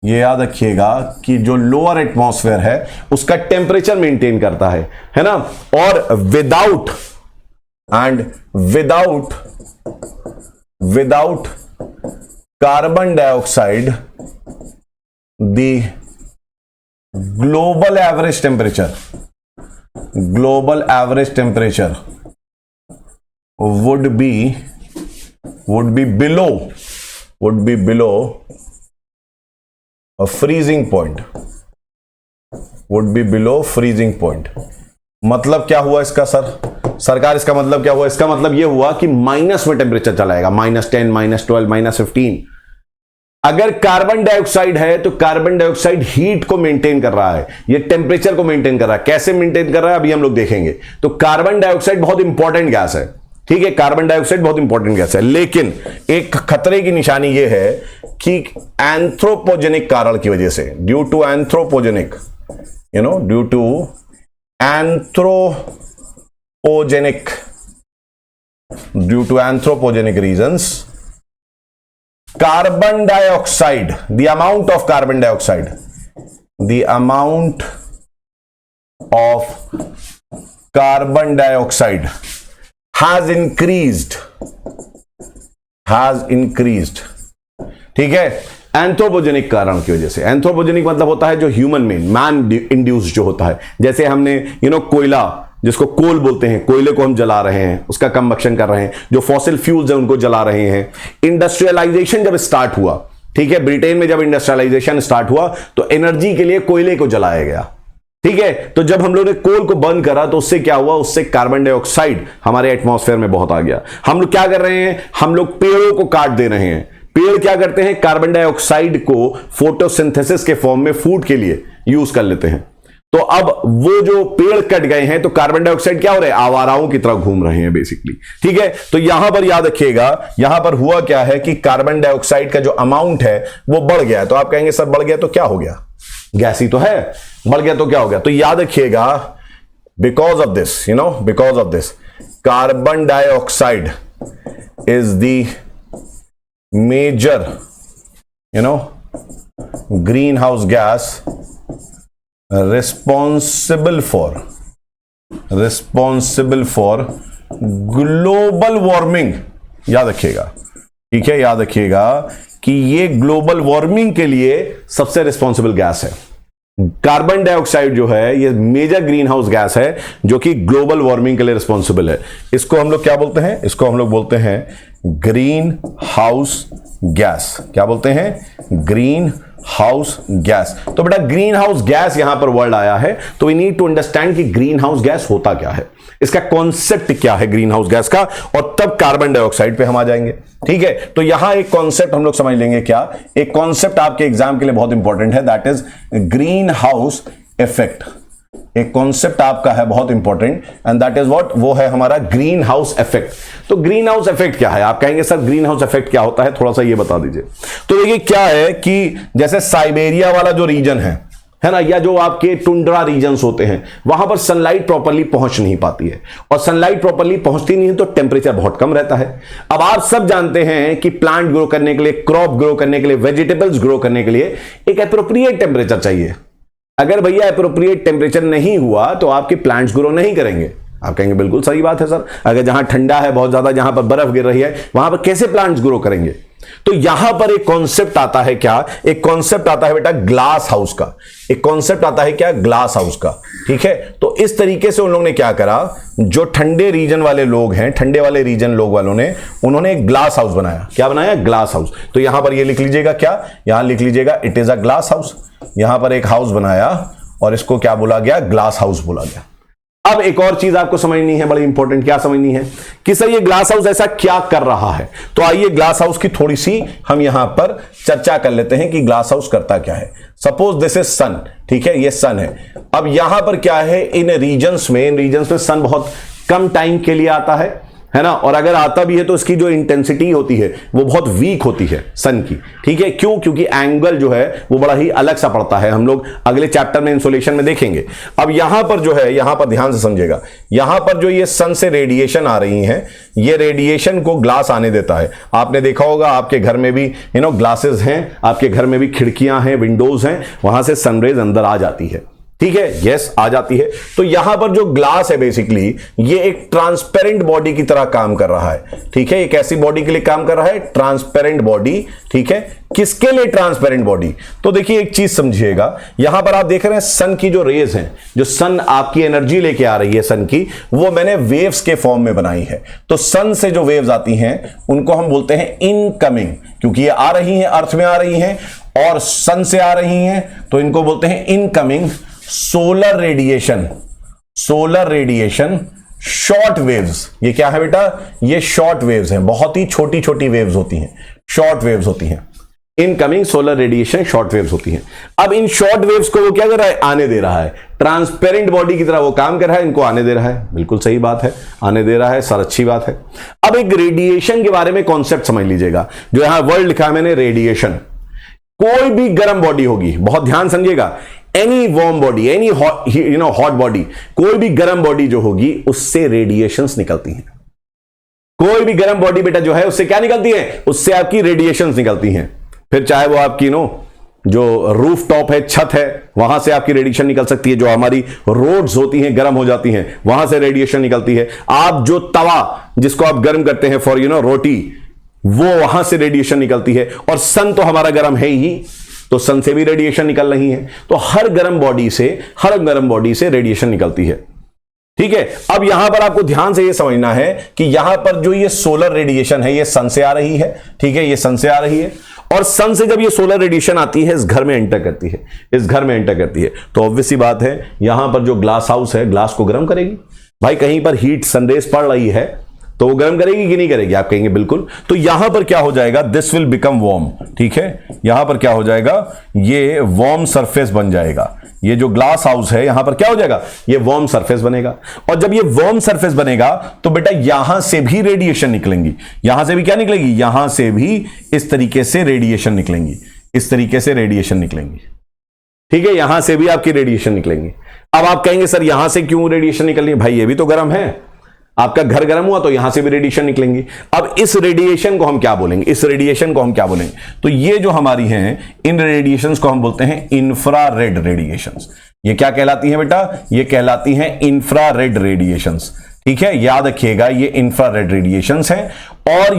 ये याद रखिएगा कि जो लोअर एटमॉस्फेयर है उसका टेम्परेचर मेंटेन करता है ना। और without carbon dioxide the global average temperature would be below a freezing point, मतलब क्या हुआ इसका सर, सरकार, इसका मतलब क्या हुआ? इसका मतलब यह हुआ कि माइनस में टेम्परेचर चला जाएगा, -10, -12, -15। अगर कार्बन डाइऑक्साइड है तो कार्बन डाइऑक्साइड हीट को मेंटेन कर रहा है, ये टेम्परेचर को मेंटेन कर रहा है। कैसे मेंटेन कर रहा है अभी हम लोग देखेंगे। तो कार्बन डाइऑक्साइड बहुत इंपॉर्टेंट गैस है, ठीक है, कार्बन डाइऑक्साइड बहुत इंपॉर्टेंट गैस है। लेकिन एक खतरे की निशानी यह है कि एंथ्रोपोजेनिक कारण की वजह से, due to anthropogenic, due to anthropogenic reasons, carbon dioxide, the amount of carbon dioxide has increased, ठीक है, एंथ्रोपोजेनिक कारण की वजह से। एंथ्रोपोजेनिक मतलब होता है जो ह्यूमन में, मैन इंड्यूस्ड जो होता है। जैसे हमने कोयला, जिसको कोल बोलते हैं, कोयले को हम जला रहे हैं, उसका कंबक्शन कर रहे हैं, जो फॉसिल फ्यूल्स हैं उनको जला रहे हैं। इंडस्ट्रियलाइजेशन जब स्टार्ट हुआ, ठीक है, ब्रिटेन में जब इंडस्ट्रियलाइजेशन स्टार्ट हुआ तो एनर्जी के लिए कोयले को जलाया गया, ठीक है। तो जब हम लोग ने कोल को बर्न करा तो उससे क्या हुआ? उससे कार्बन डाइऑक्साइड हमारे एटमॉस्फेयर में बहुत आ गया। हम लोग क्या कर रहे हैं? हम लोग पेड़ों को काट दे रहे हैं। पेड़ क्या करते हैं? कार्बन डाइऑक्साइड को फोटोसिंथेसिस के फॉर्म में फूड के लिए यूज कर लेते हैं। तो अब वो जो पेड़ कट गए हैं तो कार्बन डाइऑक्साइड क्या हो रहा है? आवाराओं की तरह घूम रहे हैं बेसिकली, ठीक है। तो यहां पर याद रखिएगा, यहां पर हुआ क्या है कि कार्बन डाइऑक्साइड का जो अमाउंट है वो बढ़ गया है। तो आप कहेंगे सर बढ़ गया तो क्या हो गया? गैस ही तो है, बढ़ गया तो क्या हो गया? तो याद रखिएगा, because of this carbon dioxide is the major greenhouse gas responsible for global warming. याद रखिएगा, ठीक है, याद रखिएगा कि ये ग्लोबल वार्मिंग के लिए सबसे रिस्पॉन्सिबल गैस है। कार्बन डाइऑक्साइड जो है ये मेजर ग्रीन हाउस गैस है जो कि ग्लोबल वार्मिंग के लिए रिस्पॉन्सिबल है। इसको हम लोग क्या बोलते हैं? इसको हम लोग बोलते हैं ग्रीन हाउस गैस। क्या बोलते हैं? Green house gas. तो बेटा ग्रीन हाउस गैस यहां पर वर्ड आया है, तो वी नीड टू अंडरस्टैंड कि ग्रीन हाउस गैस होता क्या है, इसका कॉन्सेप्ट क्या है ग्रीन हाउस गैस का, और तब कार्बन डाइऑक्साइड पे हम आ जाएंगे, ठीक है। तो यहां एक कॉन्सेप्ट हम लोग समझ लेंगे। क्या? एक कॉन्सेप्ट आपके एग्जाम के लिए बहुत इंपॉर्टेंट है, that is green house effect. एक कॉन्सेप्ट आपका है बहुत important, and that is what? वो है हमारा ग्रीन हाउस इफेक्ट। तो ग्रीन हाउस इफेक्ट क्या है? आप कहेंगे सर ग्रीन हाउस इफेक्ट क्या होता है, थोड़ा सा ये बता दीजिए। तो देखिए क्या है कि जैसे साइबेरिया वाला जो रीजन है ना, या जो आपके टुंड्रा रीजन्स होते हैं, वहां पर सनलाइट प्रॉपर्ली पहुंच नहीं पाती है, और सनलाइट प्रॉपर्ली पहुंचती नहीं है तो टेम्परेचर बहुत कम रहता है। अब आप सब जानते हैं कि प्लांट ग्रो करने के लिए, क्रॉप ग्रो करने के लिए, वेजिटेबल्स ग्रो करने के लिए एक एप्रोप्रिएट टेम्परेचर चाहिए। अगर भैया एप्रोप्रिएट टेम्परेचर नहीं हुआ तो आपके प्लांट्स ग्रो नहीं करेंगे। आप कहेंगे बिल्कुल सही बात है सर, अगर जहां ठंडा है बहुत ज्यादा, जहां पर बर्फ गिर रही है, वहां पर कैसे प्लांट्स ग्रो करेंगे? तो यहां पर एक कॉन्सेप्ट आता है। क्या? एक कॉन्सेप्ट आता है बेटा ग्लास हाउस का। एक कॉन्सेप्ट आता है क्या? ग्लास हाउस का, ठीक है। तो इस तरीके से उन लोगों ने क्या करा, जो ठंडे रीजन वाले लोग हैं, ठंडे वाले रीजन लोग वालों ने, उन्होंने एक ग्लास हाउस बनाया। क्या बनाया? Glass house. तो यहां पर ये लिख लीजिएगा, क्या यहां लिख लीजिएगा, it is a glass house. यहां पर एक हाउस बनाया और इसको क्या बोला गया? ग्लास हाउस बोला गया। अब एक और चीज आपको समझनी है, बड़ी इंपॉर्टेंट। क्या समझनी है? कि सर ये ग्लास हाउस ऐसा क्या कर रहा है। तो आइए ग्लास हाउस की थोड़ी सी हम यहां पर चर्चा कर लेते हैं कि ग्लास हाउस करता क्या है। सपोज दिस इज सन, ठीक है, ये सन है। अब यहां पर क्या है, इन रीजन्स में सन बहुत कम टाइम के लिए आता है ना, और अगर आता भी है तो इसकी जो इंटेंसिटी होती है वो बहुत वीक होती है सन की, ठीक है। क्यों? क्योंकि एंगल जो है वो बड़ा ही अलग सा पड़ता है। हम लोग अगले चैप्टर में इंसोलेशन में देखेंगे। अब यहां पर जो है, यहां पर ध्यान से समझिएगा, यहां पर जो ये सन से रेडिएशन आ रही है, ये रेडिएशन को ग्लास आने देता है। आपने देखा होगा आपके घर में भी ग्लासेस हैं, आपके घर में भी खिड़कियां हैं, विंडोज हैं, वहां से सनरेज अंदर आ जाती है, ठीक है, यस आ जाती है। तो यहां पर जो ग्लास है बेसिकली ये एक ट्रांसपेरेंट बॉडी की तरह काम कर रहा है, ठीक है। एक ऐसी बॉडी के लिए काम कर रहा है, ट्रांसपेरेंट बॉडी, ठीक है। किसके लिए ट्रांसपेरेंट बॉडी? तो देखिए एक चीज समझिएगा, यहां पर आप देख रहे हैं सन की जो रेज हैं, जो सन आपकी एनर्जी लेके आ रही है सन की, वो मैंने वेव्स के फॉर्म में बनाई है। तो सन से जो वेव्स आती हैं उनको हम बोलते हैं इनकमिंग, क्योंकि ये आ रही हैं, अर्थ में आ रही हैं और सन से आ रही हैं, तो इनको बोलते हैं incoming solar radiation. Solar radiation short waves. ये क्या है बेटा? ये शॉर्ट वेव्स हैं, बहुत ही छोटी छोटी वेव्स होती हैं, शॉर्ट वेव्स होती हैं। Incoming solar radiation short waves होती हैं। अब इन शॉर्ट वेव्स को वो क्या कर रहा है? आने दे रहा है। ट्रांसपेरेंट बॉडी की तरह वो काम कर रहा है, इनको आने दे रहा है। बिल्कुल सही बात है, आने दे रहा है सर, अच्छी बात है। अब एक रेडिएशन के बारे में कॉन्सेप्ट समझ लीजिएगा, जो यहां वर्ड लिखा है मैंने, रेडिएशन। कोई भी गर्म बॉडी होगी, बहुत ध्यान समझिएगा, any warm body, any hot body, कोई भी गर्म बॉडी जो होगी उससे रेडिएशंस निकलती हैं। कोई भी गर्म बॉडी बेटा जो है उससे क्या निकलती है? उससे आपकी रेडिएशंस निकलती हैं। फिर चाहे वो आपकी जो रूफ टॉप है, छत है, वहां से आपकी रेडिएशन निकल सकती है। जो हमारी रोड्स होती हैं गर्म हो जाती हैं, वहां से रेडिएशन निकलती है। आप जो तवा जिसको आप गर्म करते हैं फॉर रोटी, वो वहां से रेडिएशन निकलती है। और सन तो हमारा गर्म है ही, तो सन से भी रेडिएशन निकल रही है। तो हर गर्म बॉडी से रेडिएशन निकलती है। ठीक है, अब यहां पर आपको ध्यान से यह समझना है कि यहां पर जो ये सोलर रेडिएशन है ये सन से आ रही है। ठीक है, ये सन से आ रही है, और सन से जब ये सोलर रेडिएशन आती है, इस घर में एंटर करती है, इस घर में एंटर करती है, तो ऑब्वियस सी बात है यहां पर जो ग्लास हाउस है, ग्लास को गर्म करेगी। भाई कहीं पर हीट सनरेज पड़ रही है तो वो गर्म करेगी कि नहीं करेगी? आप कहेंगे बिल्कुल। तो यहां पर क्या हो जाएगा? This will become warm. ठीक है, यहां पर क्या हो जाएगा? ये वार्म सरफेस बन जाएगा। ये जो ग्लास हाउस है यहां पर क्या हो जाएगा? ये वार्म सरफेस बनेगा। और जब ये वार्म सरफेस बनेगा तो बेटा यहां से भी रेडिएशन निकलेंगी। यहां से भी क्या निकलेगी? यहां से भी इस तरीके से रेडिएशन निकलेंगी, इस तरीके से रेडिएशन निकलेंगी। ठीक है, यहां से भी आपकी रेडिएशन निकलेंगी। अब आप कहेंगे सर यहां से क्यों रेडिएशन निकल रही है? भाई ये भी तो गर्म है, आपका घर गर्म हुआ तो यहां से भी रेडिएशन निकलेंगी। अब इस रेडिएशन को हम क्या बोलेंगे? इस रेडिएशन को हम क्या बोलेंगे? तो ये जो हमारी हैं, इन रेडिएशंस को हम बोलते हैं इंफ्रारेड रेडिएशंस। ये क्या कहलाती हैं बेटा? ये कहलाती हैं इंफ्रारेड रेडिएशंस। ठीक है, याद रखिएगा ये इंफ्रारेड रेडिएशंस हैं। और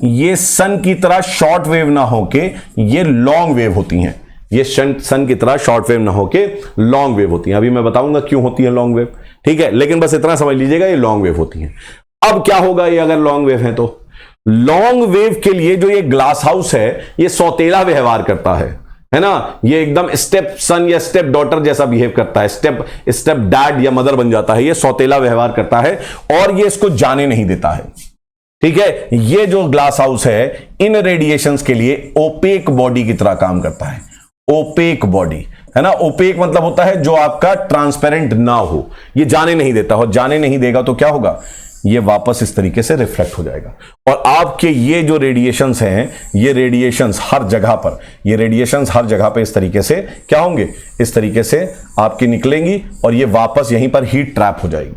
ये सन की तरह शॉर्ट वेव ना होके ये लॉन्ग वेव होती हैं। ये सन की तरह शॉर्ट वेव ना होके लॉन्ग वेव होती हैं। अभी मैं बताऊंगा क्यों होती है लॉन्ग वेव। ठीक है, लेकिन बस इतना समझ लीजिएगा ये लॉन्ग वेव होती हैं। अब क्या होगा ये अगर लॉन्ग वेव है तो? लॉन्ग वेव के लिए जो ये ग्लास हाउस है ये सौतेला व्यवहार करता है ना? ये एकदम स्टेप सन या स्टेप डॉटर जैसा बिहेव करता है, स्टेप डैड या मदर बन जाता है। ये सौतेला व्यवहार करता है और ये इसको जाने नहीं देता है। ठीक है, ये जो ग्लास हाउस है इन रेडिएशंस के लिए ओपेक बॉडी की तरह काम करता है। ओपेक बॉडी है ना? ओपेक मतलब होता है जो आपका ट्रांसपेरेंट ना हो, ये जाने नहीं देता हो। जाने नहीं देगा तो क्या होगा? ये वापस इस तरीके से रिफ्लेक्ट हो जाएगा। और आपके ये जो रेडिएशंस हैं, ये रेडिएशंस हर जगह पर, ये रेडिएशंस हर जगह पे इस तरीके से क्या होंगे? इस तरीके से आपकी निकलेंगी और ये वापस यहीं पर हीट ट्रैप हो जाएगी।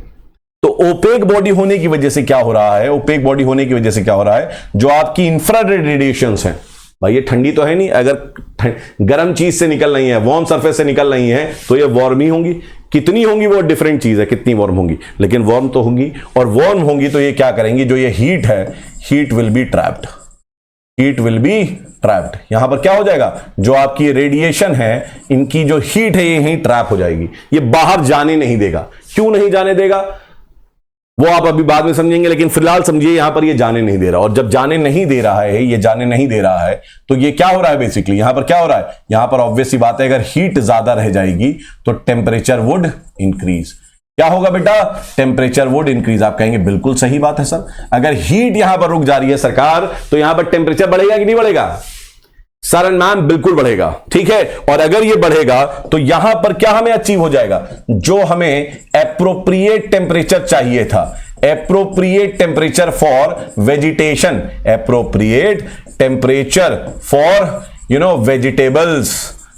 तो ओपेक बॉडी होने की वजह से क्या हो रहा है? ओपेक बॉडी होने की वजह से क्या हो रहा है? जो आपकी इंफ्रारेड रेडिएशंस हैं, भाई ये ठंडी तो है नहीं, अगर गर्म चीज से निकल रही है, वार्म सरफेस से निकल रही है, तो ये वार्म ही होंगी। कितनी होंगी वो डिफरेंट चीज है, कितनी वार्म होंगी, लेकिन वार्म तो होंगी। और वार्म होंगी तो ये क्या करेंगी? जो ये हीट है, heat will be trapped, heat will be trapped. यहां पर क्या हो जाएगा? जो आपकी रेडिएशन है, इनकी जो हीट है ये यहीं ट्रैप हो जाएगी। ये बाहर जाने नहीं देगा। क्यों नहीं जाने देगा वो आप अभी बाद में समझेंगे, लेकिन फिलहाल समझिए यहां पर ये जाने नहीं दे रहा। और जब जाने नहीं दे रहा है, ये जाने नहीं दे रहा है, तो ये क्या हो रहा है? बेसिकली यहां पर क्या हो रहा है? यहां पर ऑब्वियस सी बात है, अगर हीट ज्यादा रह जाएगी तो टेम्परेचर वुड इंक्रीज। क्या होगा बेटा? Temperature would increase. आप कहेंगे बिल्कुल सही बात है सर, अगर हीट यहां पर रुक जा रही है सरकार, तो यहां पर टेम्परेचर बढ़ेगा कि नहीं बढ़ेगा? सर एंड मैम बिल्कुल बढ़ेगा। ठीक है, और अगर ये बढ़ेगा तो यहां पर क्या हमें अचीव हो जाएगा? जो हमें एप्रोप्रिएट टेम्परेचर चाहिए था, appropriate temperature for vegetation, appropriate temperature for vegetables.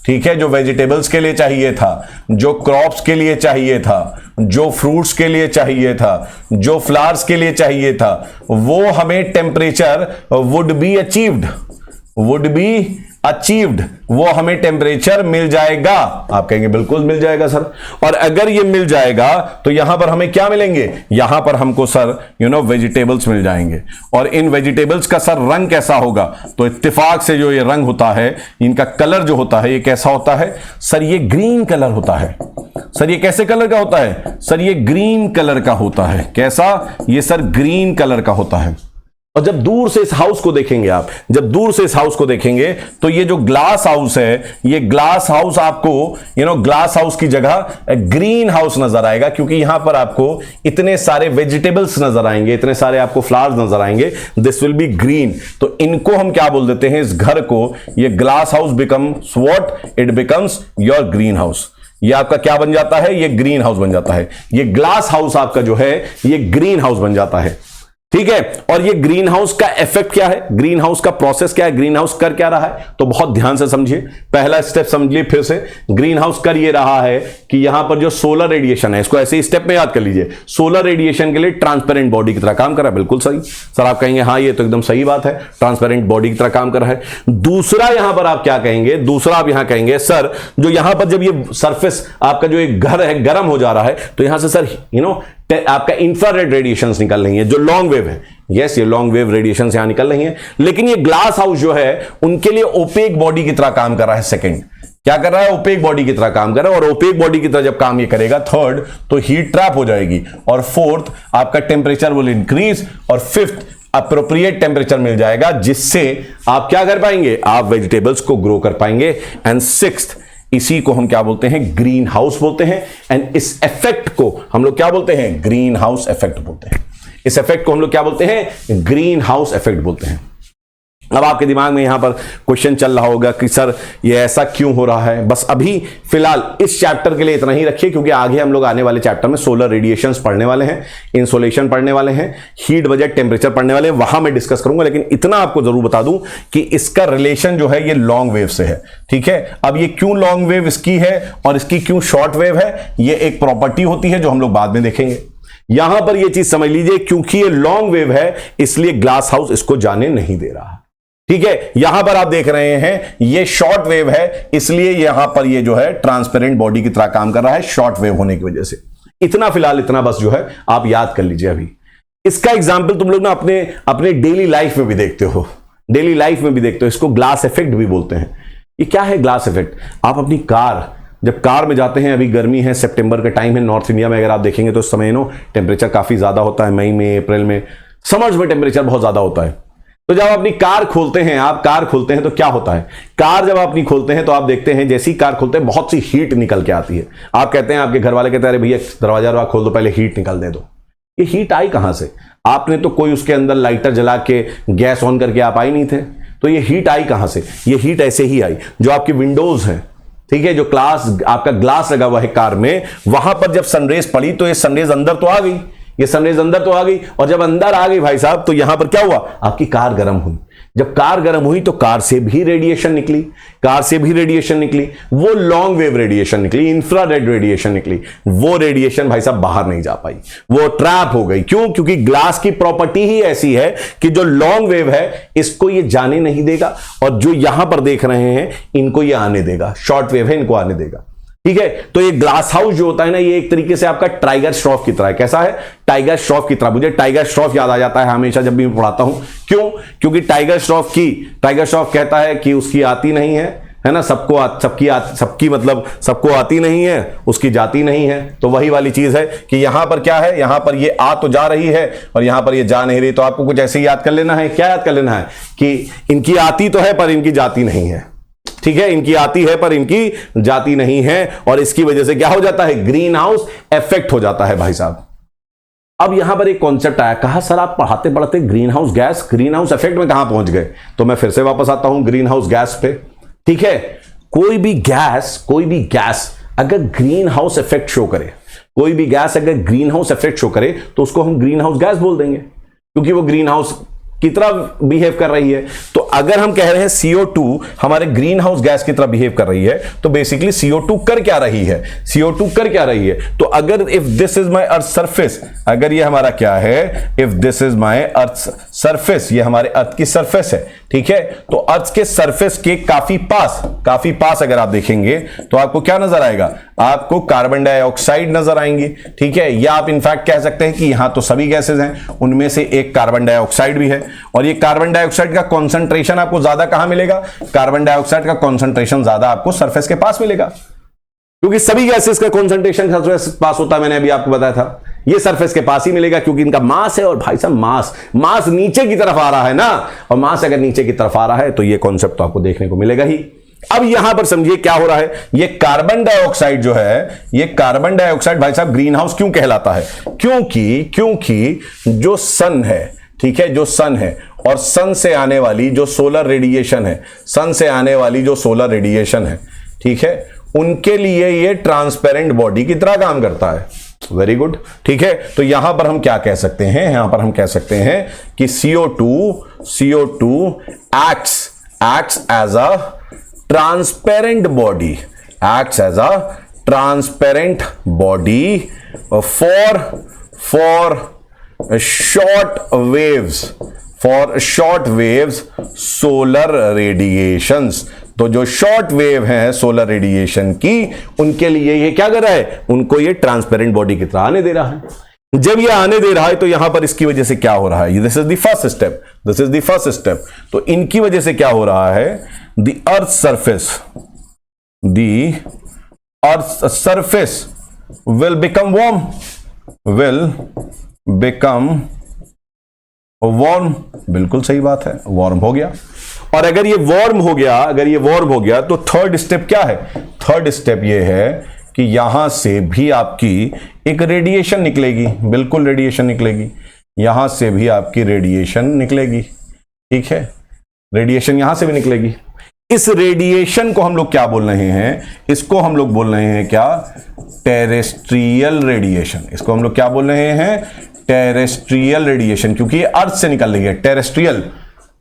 ठीक है, जो वेजिटेबल्स के लिए चाहिए था, जो क्रॉप्स के लिए चाहिए था, जो फ्रूट्स के लिए चाहिए था, जो फ्लावर्स के लिए चाहिए था, वो हमें temperature would be achieved, would be achieved, वो हमें टेम्परेचर मिल जाएगा। आप कहेंगे बिल्कुल मिल जाएगा सर। और अगर ये मिल जाएगा तो यहां पर हमें क्या मिलेंगे? यहां पर हमको सर वेजिटेबल्स मिल जाएंगे। और इन वेजिटेबल्स का सर रंग कैसा होगा? तो इत्तेफाक से जो ये रंग होता है, इनका कलर जो होता है, ये कैसा होता है सर? ये ग्रीन कलर होता है। सर ये कैसे कलर का होता है? सर ये ग्रीन कलर का होता है। कैसा? ये सर ग्रीन कलर का होता है। और जब दूर से इस हाउस को देखेंगे आप, जब दूर से इस हाउस को देखेंगे तो ये जो ग्लास हाउस है, ये ग्लास हाउस आपको ग्लास हाउस की जगह ग्रीन हाउस नजर आएगा, क्योंकि यहां पर आपको इतने सारे वेजिटेबल्स नजर आएंगे, इतने सारे आपको फ्लावर्स नजर आएंगे, दिस विल बी ग्रीन। तो इनको हम क्या बोल देते हैं, इस घर को, ये glass house becomes what, it becomes your green house. ये आपका क्या बन जाता है, ये ग्रीन हाउस बन जाता है। ये ग्लास हाउस आपका जो है ये ग्रीन हाउस बन जाता है, ठीक है। और ये ग्रीन हाउस का इफेक्ट क्या है, ग्रीन हाउस का प्रोसेस क्या है, ग्रीन हाउस कर क्या रहा है, तो बहुत ध्यान से समझिए। पहला स्टेप समझिए फिर से, ग्रीन हाउस कर ये रहा है कि यहां पर जो सोलर रेडिएशन है, इसको ऐसे ही स्टेप में याद कर लीजिए, सोलर रेडिएशन के लिए ट्रांसपेरेंट बॉडी की तरह काम कर रहा है। बिल्कुल सही सर, आप कहेंगे हाँ ये तो एकदम सही बात है, ट्रांसपेरेंट बॉडी की तरह काम कर रहा है। दूसरा यहां पर आप क्या कहेंगे, दूसरा आप यहां कहेंगे सर जो यहां पर जब ये सरफेस आपका जो एक घर है गर्म हो जा रहा है, तो यहां से सर आपका इंफ्रारेड रेडिएशंस निकल रही हैं, जो लॉन्ग वेव है, यस ये लॉन्ग वेव रेडिएशंस यहां निकल रही हैं। लेकिन ये ग्लास हाउस जो है उनके लिए ओपेक बॉडी की तरह काम कर रहा है। सेकंड क्या कर रहा है, ओपेक बॉडी की तरह काम कर रहा है। और ओपेक बॉडी की तरह जब काम ये करेगा, थर्ड तो हीट ट्रैप हो जाएगी, और फोर्थ आपका टेम्परेचर विल इंक्रीज, और फिफ्थ अप्रोप्रिएट टेम्परेचर मिल जाएगा, जिससे आप क्या कर पाएंगे, आप वेजिटेबल्स को ग्रो कर पाएंगे। एंड सिक्स्थ, इसी को हम क्या बोलते हैं, ग्रीन हाउस बोलते हैं। एंड इस इफेक्ट को हम लोग क्या बोलते हैं, ग्रीन हाउस इफेक्ट बोलते हैं। इस इफेक्ट को हम लोग क्या बोलते हैं, ग्रीन हाउस इफेक्ट बोलते हैं। अब आपके दिमाग में यहां पर क्वेश्चन चल रहा होगा कि सर ये ऐसा क्यों हो रहा है। बस अभी फिलहाल इस चैप्टर के लिए इतना ही रखिए, क्योंकि आगे हम लोग आने वाले चैप्टर में सोलर रेडिएशंस पढ़ने वाले हैं, इंसोलेशन पढ़ने वाले हैं, हीट बजट टेम्परेचर पढ़ने वाले हैं, वहां मैं डिस्कस करूंगा। लेकिन इतना आपको जरूर बता दूं कि इसका रिलेशन जो है ये लॉन्ग वेव से है, ठीक है। अब ये क्यों लॉन्ग वेव इसकी है और इसकी क्यों शॉर्ट वेव है, ये एक प्रॉपर्टी होती है जो हम लोग बाद में देखेंगे। यहां पर ये चीज समझ लीजिए, क्योंकि ये लॉन्ग वेव है इसलिए ग्लास हाउस इसको जाने नहीं दे रहा, ठीक है। यहां पर आप देख रहे हैं ये शॉर्ट वेव है, इसलिए यहां पर ये जो है ट्रांसपेरेंट बॉडी की तरह काम कर रहा है, शॉर्ट वेव होने की वजह से। इतना फिलहाल इतना बस जो है आप याद कर लीजिए। अभी इसका एग्जाम्पल तुम लोग ना अपने डेली लाइफ में भी देखते हो, डेली लाइफ में भी देखते हो। इसको ग्लास इफेक्ट भी बोलते हैं। ये क्या है ग्लास इफेक्ट, आप अपनी कार, जब कार में जाते हैं, अभी गर्मी है, सितंबर का टाइम है, नॉर्थ इंडिया में अगर आप देखेंगे तो इस समय टेम्परेचर काफी ज्यादा होता है, मई में, अप्रैल में, समर्स में टेम्परेचर बहुत ज्यादा होता है। तो जब अपनी कार खोलते हैं, आप कार खोलते हैं तो क्या होता है, कार जब आप अपनी खोलते हैं तो आप देखते हैं जैसी कार खोलते हैं बहुत सी हीट निकल के आती है। आप कहते हैं, आपके घर वाले कहते हैं अरे भैया दरवाजा खोल दो, पहले हीट निकल दे दो। ये हीट आई कहां से, आपने तो कोई उसके अंदर लाइटर जला के गैस ऑन करके आप आई नहीं थे, तो ये हीट आई कहां से, ये हीट ऐसे ही आई। जो आपकी विंडोज है, ठीक है, जो आपका ग्लास लगा हुआ है कार में, वहां पर जब सनरेज पड़ी तो ये सनरेज अंदर तो आ गई, ये सनरेज अंदर तो आ गई, और जब अंदर आ गई भाई साहब तो यहां पर क्या हुआ, आपकी कार गर्म हुई। जब कार गर्म हुई तो कार से भी रेडिएशन निकली, कार से भी रेडिएशन निकली, वो लॉन्ग वेव रेडिएशन निकली, इंफ्रारेड रेडिएशन निकली। वो रेडिएशन भाई साहब बाहर नहीं जा पाई, वो ट्रैप हो गई। क्यों, क्योंकि ग्लास की प्रॉपर्टी ही ऐसी है कि जो लॉन्ग वेव है इसको ये जाने नहीं देगा, और जो यहां पर देख रहे हैं इनको ये आने देगा, शॉर्ट वेव है इनको आने देगा, ठीक है। तो ये ग्लास हाउस जो होता है ना, ये एक तरीके से आपका टाइगर श्रॉफ की तरह है। कैसा है, टाइगर श्रॉफ की तरह। मुझे टाइगर श्रॉफ याद आ जाता है हमेशा जब भी मैं पढ़ाता हूं। क्यों, क्योंकि टाइगर श्रॉफ कहता है कि उसकी आती नहीं है ना, सबकी मतलब सबको आती नहीं है, उसकी जाती नहीं है। तो वही वाली चीज है कि यहां पर क्या है, यहां पर ये आ तो जा रही है और यहां पर ये जा नहीं रही। तो आपको कुछ ऐसे ही याद कर लेना है, क्या याद कर लेना है कि इनकी आती तो है पर इनकी जाती नहीं है, ठीक है। इनकी आती है पर इनकी जाती नहीं है, और इसकी वजह से क्या हो जाता है, ग्रीन हाउस इफेक्ट हो जाता है भाई साहब। अब यहां पर एक कॉन्सेप्ट आया, कहा सर आप पढ़ाते पढ़ाते green house gas, green house effect में कहां पहुंच गए। तो मैं फिर से वापस आता हूं ग्रीन हाउस गैस पे, ठीक है। कोई भी गैस अगर ग्रीन हाउस इफेक्ट शो करे, कोई भी गैस अगर ग्रीन हाउस इफेक्ट शो करे तो उसको हम ग्रीन हाउस गैस बोल देंगे, क्योंकि वो ग्रीन हाउस की तरह बिहेव कर रही है। तो अगर हम कह रहे हैं CO2 हमारे ग्रीन हाउस गैस की तरह बिहेव कर रही है, तो बेसिकली CO2 कर क्या रही है, CO2 कर क्या रही है। तो अगर if this is my earth surface, अगर ये हमारा क्या है, if this is my earth surface, ये हमारे अर्थ की सरफेस है, ठीक है। तो अर्थ के सरफेस के काफी पास अगर आप देखेंगे तो आपको क्या नजर आएगा, आपको कार्बन डाइऑक्साइड नजर आएंगी, ठीक है। या आप इनफैक्ट कह सकते हैं कि यहां तो सभी गैसेज हैं, उनमें से एक कार्बन डाइऑक्साइड भी है। और ये कार्बन डाइऑक्साइड का कॉन्सेंट्रेशन आपको ज्यादा कहां मिलेगा, कार्बन डाइऑक्साइड का कॉन्सेंट्रेशन ज्यादा आपको सरफेस के पास मिलेगा, क्योंकि सभी गैसेस का कॉन्सेंट्रेशन सरफेस के पास होता है, मैंने अभी आपको बताया था। ये सरफेस के पास ही मिलेगा क्योंकि इनका मास है। और भाई साहब मास नीचे की तरफ आ रहा है ना, और मास अगर नीचे की तरफ आ रहा है तो ये कॉन्सेप्ट तो आपको देखने को मिलेगा ही। अब यहां पर समझिए क्या हो रहा है, ये कार्बन डाइऑक्साइड जो है, ये कार्बन डाइऑक्साइड भाई साहब ग्रीन हाउस क्यों कहलाता है? क्योंकि जो सन है, ठीक है, जो सन है और सन से आने वाली जो सोलर रेडिएशन है, सन से आने वाली जो सोलर रेडिएशन है, ठीक है, उनके लिए ये ट्रांसपेरेंट बॉडी की तरह काम करता है। वेरी गुड, ठीक है। तो यहां पर हम क्या कह सकते हैं, यहां पर हम कह सकते हैं कि CO2 acts as a transparent body, acts as a transparent body for short waves solar radiations। तो जो शॉर्ट वेव है सोलर रेडिएशन की, उनके लिए ये क्या कर रहा है, उनको ये ट्रांसपेरेंट बॉडी की तरह आने दे रहा है। जब ये आने दे रहा है तो यहां पर इसकी वजह से क्या हो रहा है, this is the first step, तो इनकी वजह से क्या हो रहा है, the earth surface will become warm, बिल्कुल सही बात है, वार्म हो गया। और अगर ये वार्म हो गया तो थर्ड स्टेप क्या है, थर्ड स्टेप ये है कि यहां से भी आपकी एक रेडिएशन निकलेगी, बिल्कुल रेडिएशन निकलेगी, यहां से भी आपकी रेडिएशन निकलेगी, ठीक है, रेडिएशन यहां से भी निकलेगी। इस रेडिएशन को हम लोग क्या बोल रहे हैं, इसको हम लोग बोल रहे हैं क्या, टेरेस्ट्रियल रेडिएशन। इसको हम लोग क्या बोल रहे हैं, टेरेस्ट्रियल रेडिएशन, क्योंकि ये अर्थ से निकल रही है, टेरेस्ट्रियल,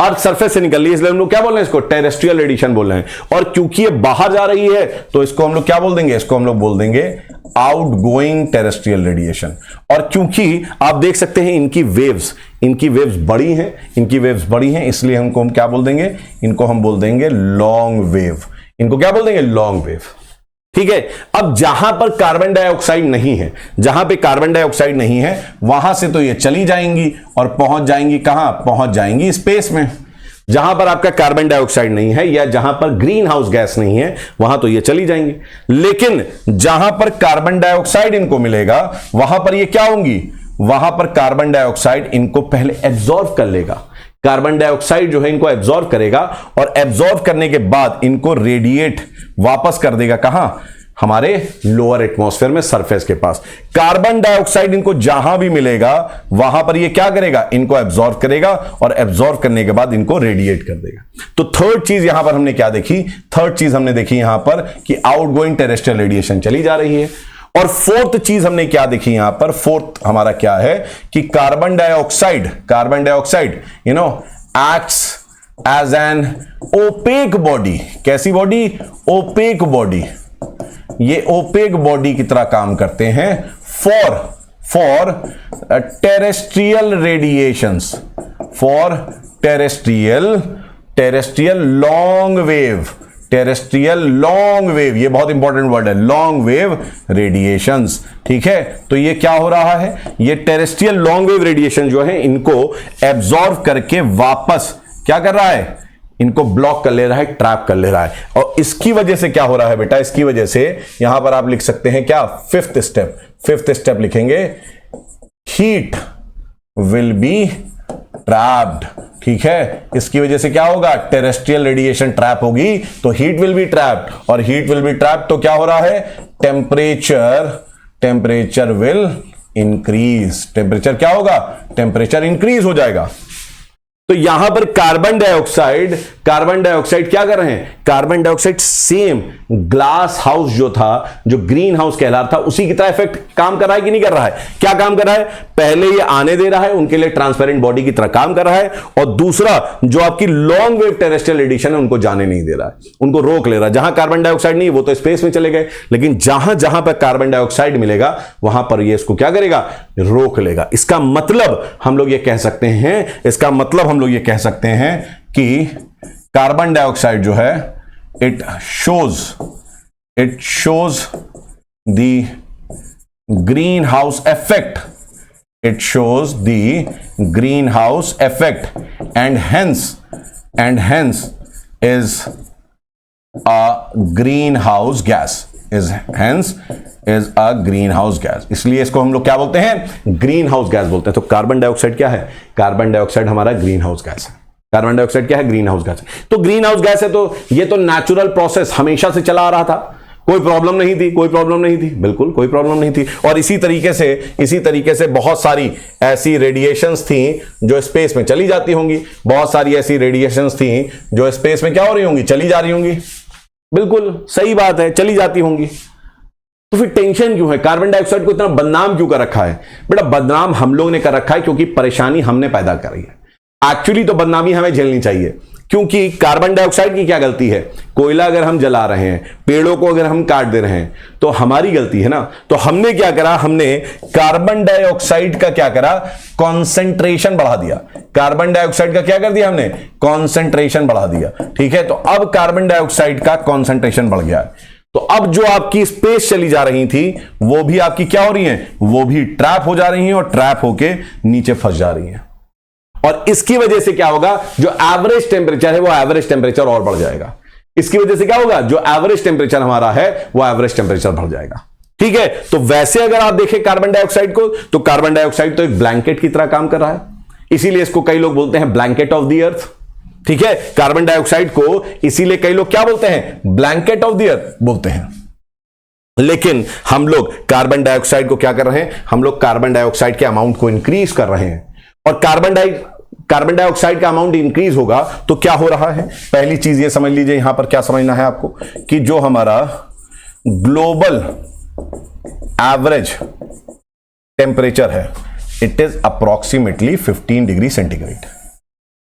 अर्थ सरफेस से निकल रही है, इसलिए हम लोग क्या बोल रहे हैं, इसको टेरेस्ट्रियल रेडिएशन बोल रहे हैं। और क्योंकि ये बाहर जा रही है तो इसको हम लोग क्या बोल देंगे, इसको हम लोग बोल देंगे आउटगोइंग टेरेस्ट्रियल रेडिएशन। और क्योंकि आप देख सकते हैं इनकी वेव्स बड़ी हैं, इसलिए हमको हम क्या बोल देंगे, इनको हम बोल देंगे लॉन्ग वेव, इनको क्या बोल देंगे, लॉन्ग वेव, ठीक है। अब जहां पर कार्बन डाइऑक्साइड नहीं है, वहां से तो ये चली जाएंगी और पहुंच जाएंगी कहां, पहुंच जाएंगी स्पेस में। जहां पर आपका कार्बन डाइऑक्साइड नहीं है या जहां पर ग्रीन हाउस गैस नहीं है, वहां तो ये चली जाएंगी। लेकिन जहां पर कार्बन डाइऑक्साइड इनको मिलेगा, वहां पर ये क्या होंगी, वहां पर कार्बन डाइऑक्साइड इनको पहले एब्जॉर्ब कर लेगा, कार्बन डाइऑक्साइड जो है इनको एब्जॉर्ब करेगा और एब्जॉर्ब करने के बाद इनको रेडिएट वापस कर देगा कहां, हमारे लोअर एटमॉस्फेयर में, सरफेस के पास। कार्बन डाइऑक्साइड इनको जहां भी मिलेगा वहां पर ये क्या करेगा, इनको एब्जॉर्ब करेगा और एब्जॉर्ब करने के बाद इनको रेडिएट कर देगा। तो थर्ड चीज यहां पर हमने क्या देखी, थर्ड चीज हमने देखी यहां पर कि आउटगोइंग टेरेस्ट्रियल रेडिएशन चली जा रही है। और फोर्थ चीज हमने क्या देखी यहां पर, फोर्थ हमारा क्या है कि carbon dioxide acts as an opaque body. कैसी बॉडी, ओपेक बॉडी। ये ओपेक बॉडी की तरह काम करते हैं for terrestrial radiations, for terrestrial long wave, terrestrial long wave, ये बहुत इंपॉर्टेंट वर्ड है, लॉन्ग वेव रेडिएशंस, ठीक है। तो ये क्या हो रहा है, ये टेरेस्ट्रियल लॉन्ग वेव रेडिएशन जो है इनको एब्जॉर्ब करके वापस क्या कर रहा है, इनको ब्लॉक कर ले रहा है, ट्रैप कर ले रहा है। और इसकी वजह से क्या हो रहा है बेटा, इसकी वजह से यहां पर आप लिख सकते हैं क्या, फिफ्थ स्टेप लिखेंगे, हीट विल बी ट्रैप्ड, ठीक है। इसकी वजह से क्या होगा, टेरेस्ट्रियल रेडिएशन ट्रैप होगी तो हीट विल बी ट्रैप्ड, और हीट विल बी ट्रैप्ड तो क्या हो रहा है, टेम्परेचर विल इंक्रीज, टेम्परेचर क्या होगा, टेम्परेचर इंक्रीज हो जाएगा। तो यहां पर कार्बन डाइऑक्साइड क्या कर रहे हैं, carbon dioxide same glass house जो था, जो ग्रीन हाउस कहला रहा था, उसी की तरह इफेक्ट काम कर रहा है कि नहीं कर रहा है, क्या काम कर रहा है, पहले ये आने दे रहा है, उनके लिए ट्रांसपेरेंट बॉडी की तरह काम कर रहा है, और दूसरा जो आपकी लॉन्ग वेव टेरेस्ट्रियल रेडिएशन है उनको जाने नहीं दे रहा है, उनको रोक ले रहा है। जहां कार्बन डाइऑक्साइड नहीं, वो तो स्पेस में चले गए, लेकिन जहां जहां पर कार्बन डाइऑक्साइड मिलेगा वहां पर ये इसको क्या करेगा, रोक लेगा। इसका मतलब हम लोग ये कह सकते हैं कि कार्बन डाइऑक्साइड जो है it shows the green house effect, and hence is a green house gas, is a green house gas, इसलिए इसको हम लोग क्या बोलते हैं, ग्रीन हाउस गैस बोलते हैं। तो कार्बन डाइऑक्साइड क्या है, कार्बन डाइऑक्साइड हमारा ग्रीन हाउस गैस है। कार्बन डाइऑक्साइड क्या है, ग्रीन हाउस गैस। तो ग्रीन हाउस गैस है, तो ये तो नेचुरल प्रोसेस हमेशा से चला आ रहा था, कोई प्रॉब्लम नहीं थी, कोई प्रॉब्लम नहीं थी, बिल्कुल कोई प्रॉब्लम नहीं थी। और इसी तरीके से बहुत सारी ऐसी रेडिएशंस थी जो स्पेस में चली जाती होंगी, बहुत सारी ऐसी रेडिएशंस थी जो स्पेस में क्या हो रही होंगी, चली जा रही होंगी। बिल्कुल सही बात है, चली जाती होंगी। तो फिर टेंशन क्यों है, कार्बन डाइऑक्साइड को इतना बदनाम क्यों कर रखा है? बेटा बदनाम हम लोग ने कर रखा है क्योंकि परेशानी हमने पैदा करी है। एक्चुअली तो बदनामी हमें झेलनी चाहिए, क्योंकि कार्बन डाइऑक्साइड की क्या गलती है, कोयला अगर हम जला रहे हैं, पेड़ों को अगर हम काट दे रहे हैं, तो हमारी गलती है ना। तो हमने क्या करा, हमने कार्बन डाइऑक्साइड का क्या करा, कॉन्सेंट्रेशन बढ़ा दिया। कार्बन डाइऑक्साइड का क्या कर दिया हमने, कॉन्सेंट्रेशन बढ़ा दिया। ठीक है, तो अब कार्बन डाइऑक्साइड का कॉन्सेंट्रेशन बढ़ गया है। तो अब जो आपकी स्पेस चली जा रही थी वो भी आपकी क्या हो रही है, वो भी ट्रैप हो जा रही है और ट्रैप होके नीचे फंस जा रही है। और इसकी वजह से क्या होगा, जो एवरेज टेम्परेचर है वो एवरेज टेम्परेचर और बढ़ जाएगा। इसकी वजह से क्या होगा, जो एवरेज टेम्परेचर हमारा है वो एवरेज टेम्परेचर बढ़ जाएगा। ठीक है, तो वैसे अगर आप देखें कार्बन डाइऑक्साइड को, तो कार्बन डाइऑक्साइड तो एक ब्लैंकेट की तरह काम कर रहा है, इसीलिए इसको कई लोग बोलते हैं ब्लैंकेट ऑफ द अर्थ। ठीक है, कार्बन डाइऑक्साइड को इसीलिए कई लोग क्या बोलते हैं, ब्लैंकेट ऑफ द अर्थ बोलते हैं। लेकिन हम लोग कार्बन डाइऑक्साइड को क्या कर रहे हैं, हम लोग कार्बन डाइऑक्साइड के अमाउंट को इंक्रीज कर रहे हैं। और कार्बन डाइऑक्साइड का अमाउंट इंक्रीज होगा तो क्या हो रहा है, पहली चीज ये समझ लीजिए, यहां पर क्या समझना है आपको, कि जो हमारा ग्लोबल एवरेज टेम्परेचर है it is approximately 15 degree centigrade.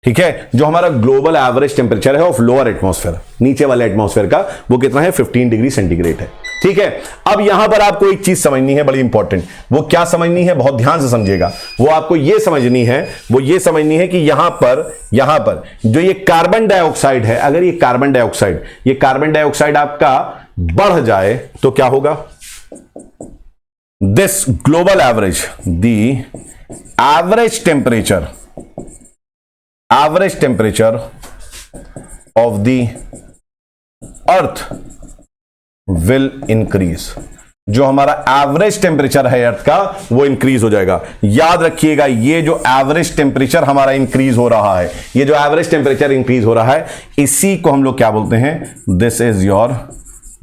ठीक है, जो हमारा ग्लोबल एवरेज टेम्परेचर है ऑफ लोअर एटमॉस्फेयर, नीचे वाले एटमॉस्फेयर का, वो कितना है, 15 डिग्री सेंटीग्रेड है। ठीक है, अब यहां पर आपको एक चीज समझनी है बड़ी इंपॉर्टेंट, वो क्या समझनी है, बहुत ध्यान से समझिएगा। वो आपको ये समझनी है कि यहां पर जो ये कार्बन डाइऑक्साइड है, अगर ये कार्बन डाइऑक्साइड आपका बढ़ जाए तो क्या होगा, this global average, the average temperature of the earth will increase. जो हमारा एवरेज टेम्परेचर है अर्थ का वो इंक्रीज हो जाएगा। याद रखिएगा, ये जो एवरेज टेम्परेचर हमारा इंक्रीज हो रहा है, ये जो एवरेज टेम्परेचर इंक्रीज हो रहा है, इसी को हम लोग क्या बोलते हैं, this is your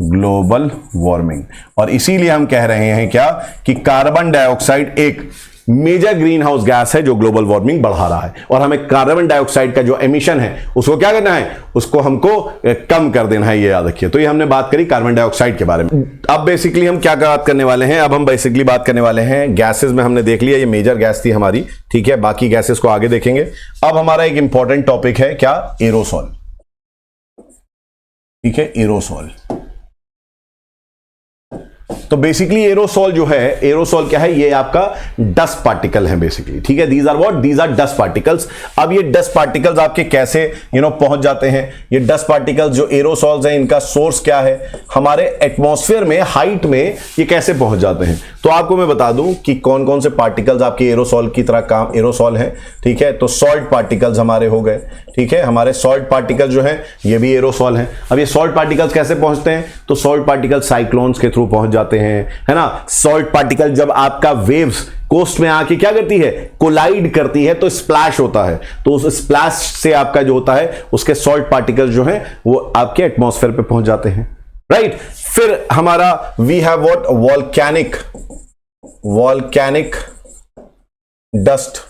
global warming. और इसीलिए हम कह रहे हैं क्या, कि कार्बन डाइऑक्साइड एक मेजर ग्रीन हाउस गैस है जो ग्लोबल वार्मिंग बढ़ा रहा है। और हमें कार्बन डाइऑक्साइड का जो एमिशन है उसको क्या करना है, उसको हमको कम कर देना है, ये याद रखिए। तो ये हमने बात करी कार्बन डाइऑक्साइड के बारे में। अब बेसिकली हम क्या बात करने वाले हैं, अब हम बेसिकली बात करने वाले हैं गैसेस में। हमने देख लिया ये मेजर गैस थी हमारी, ठीक है, बाकी गैसेस को आगे देखेंगे। अब हमारा एक इंपॉर्टेंट टॉपिक है क्या, एरोसॉल। ठीक है, एरोसॉल। तो बेसिकली एरोसॉल जो है, एरोसॉल क्या है, ये आपका डस्ट पार्टिकल है बेसिकली। ठीक है, these are what, these are dust particles. अब ये डस्ट पार्टिकल्स आपके कैसे पहुंच जाते हैं, ये डस्ट पार्टिकल्स जो एरोसॉल्स हैं, इनका सोर्स क्या है, हमारे एटमॉस्फेयर में हाइट में ये कैसे पहुंच जाते हैं। तो आपको मैं बता दूं कि कौन कौन से पार्टिकल्स आपके एरोसॉल की तरह काम, एरोसॉल है। ठीक है, तो सॉल्ट पार्टिकल्स हमारे हो गए। ठीक है, हमारे सॉल्ट पार्टिकल जो है ये भी एरोसॉल हैं। अब ये सॉल्ट पार्टिकल्स कैसे पहुंचते हैं, तो सॉल्ट पार्टिकल साइक्लोन्स के थ्रू पहुंच जाते हैं, है ना। सॉल्ट पार्टिकल जब आपका वेव्स कोस्ट में आके क्या करती है, कोलाइड करती है, तो स्प्लैश होता है। तो उस स्प्लैश से आपका जो होता है, उसके सॉल्ट पार्टिकल जो हैं वो आपके एटमॉस्फेयर पे पहुंच जाते हैं, राइट। फिर हमारा we have what, volcanic dust.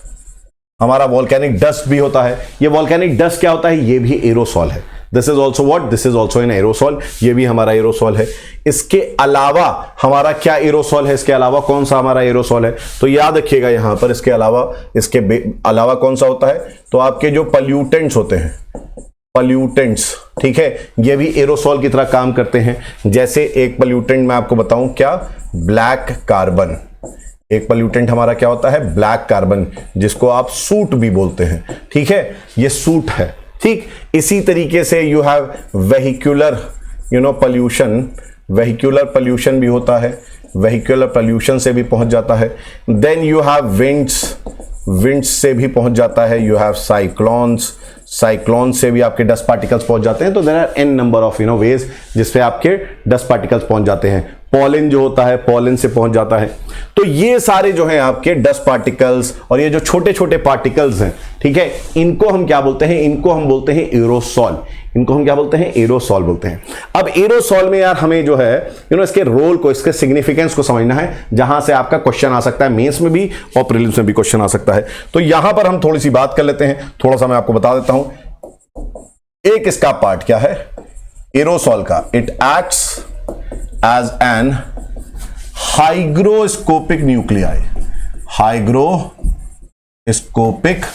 हमारा वॉल्केनिक डस्ट भी होता है। ये वॉल्केनिक डस्ट क्या होता है, ये भी एरोसॉल है। This is also what, this is also an aerosol, ये भी हमारा एरोसॉल है। इसके अलावा हमारा क्या एरोसॉल है, इसके अलावा कौन सा हमारा एरोसॉल है, तो याद रखिएगा यहां पर इसके अलावा कौन सा होता है, तो आपके जो पल्यूटेंट्स होते हैं, पल्यूटेंट्स, ठीक है, ये भी एरोसॉल की तरह काम करते हैं। जैसे एक पल्यूटेंट मैं आपको बताऊं क्या, ब्लैक कार्बन। एक पल्यूटेंट हमारा क्या होता है, ब्लैक कार्बन, जिसको आप सूट भी बोलते हैं। ठीक है, ये सूट है। ठीक, इसी तरीके से you have vehicular pollution, vehicular pollution भी होता है, वेहिकुलर पॉल्यूशन से भी पहुंच जाता है। Then you have winds, winds से भी पहुंच जाता है। यू हैव साइक्लोन्स, साइक्लोन से भी आपके डस्ट पार्टिकल्स पहुंच जाते हैं। तो there are an number of ways जिसपे आपके डस्ट पार्टिकल्स पहुंच जाते हैं। पॉलन जो होता है, पॉलन से पहुंच जाता है। तो ये सारे जो हैं आपके डस्ट पार्टिकल्स और ये जो छोटे छोटे पार्टिकल्स हैं, ठीक है, इनको हम क्या बोलते हैं? इनको हम बोलते हैं एरोसॉल। इनको हम क्या बोलते हैं? एरोसॉल बोलते हैं। अब एरोसॉल में यार हमें जो है इसके रोल को, इसके सिग्निफिकेंस को समझना है, जहां से आपका क्वेश्चन आ सकता है, मेंस में भी और प्रीलिम्स में भी क्वेश्चन आ सकता है। तो यहां पर हम थोड़ी सी बात कर लेते हैं, थोड़ा सा मैं आपको बता देता हूं। एक इसका पार्ट क्या है एरोसॉल का? It acts as an hygroscopic nuclei। Hygroscopic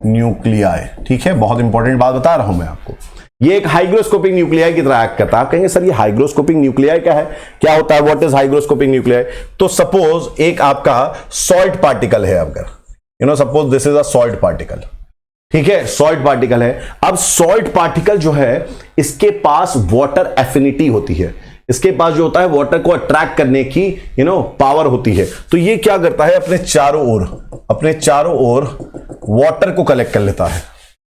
nuclei, ठीक है, बहुत इंपॉर्टेंट बात बता रहा हूं मैं आपको। ये एक हाइग्रोस्कोपिक न्यूक्लियाई की तरह एक्ट करता है। आप कहेंगे सर ये हाइग्रोस्कोपिक न्यूक्लियाई क्या है, क्या होता है, व्हाट इज हाइग्रोस्कोपिक न्यूक्लियाई? तो सपोज एक आपका सॉल्ट पार्टिकल है, अगर suppose this is a salt particle, ठीक है, सॉल्ट पार्टिकल है। अब सॉल्ट पार्टिकल जो है इसके पास वाटर एफिनिटी होती है, इसके पास जो होता है वाटर को अट्रैक्ट करने की पावर होती है। तो ये क्या करता है, अपने चारों ओर वाटर को कलेक्ट कर लेता है।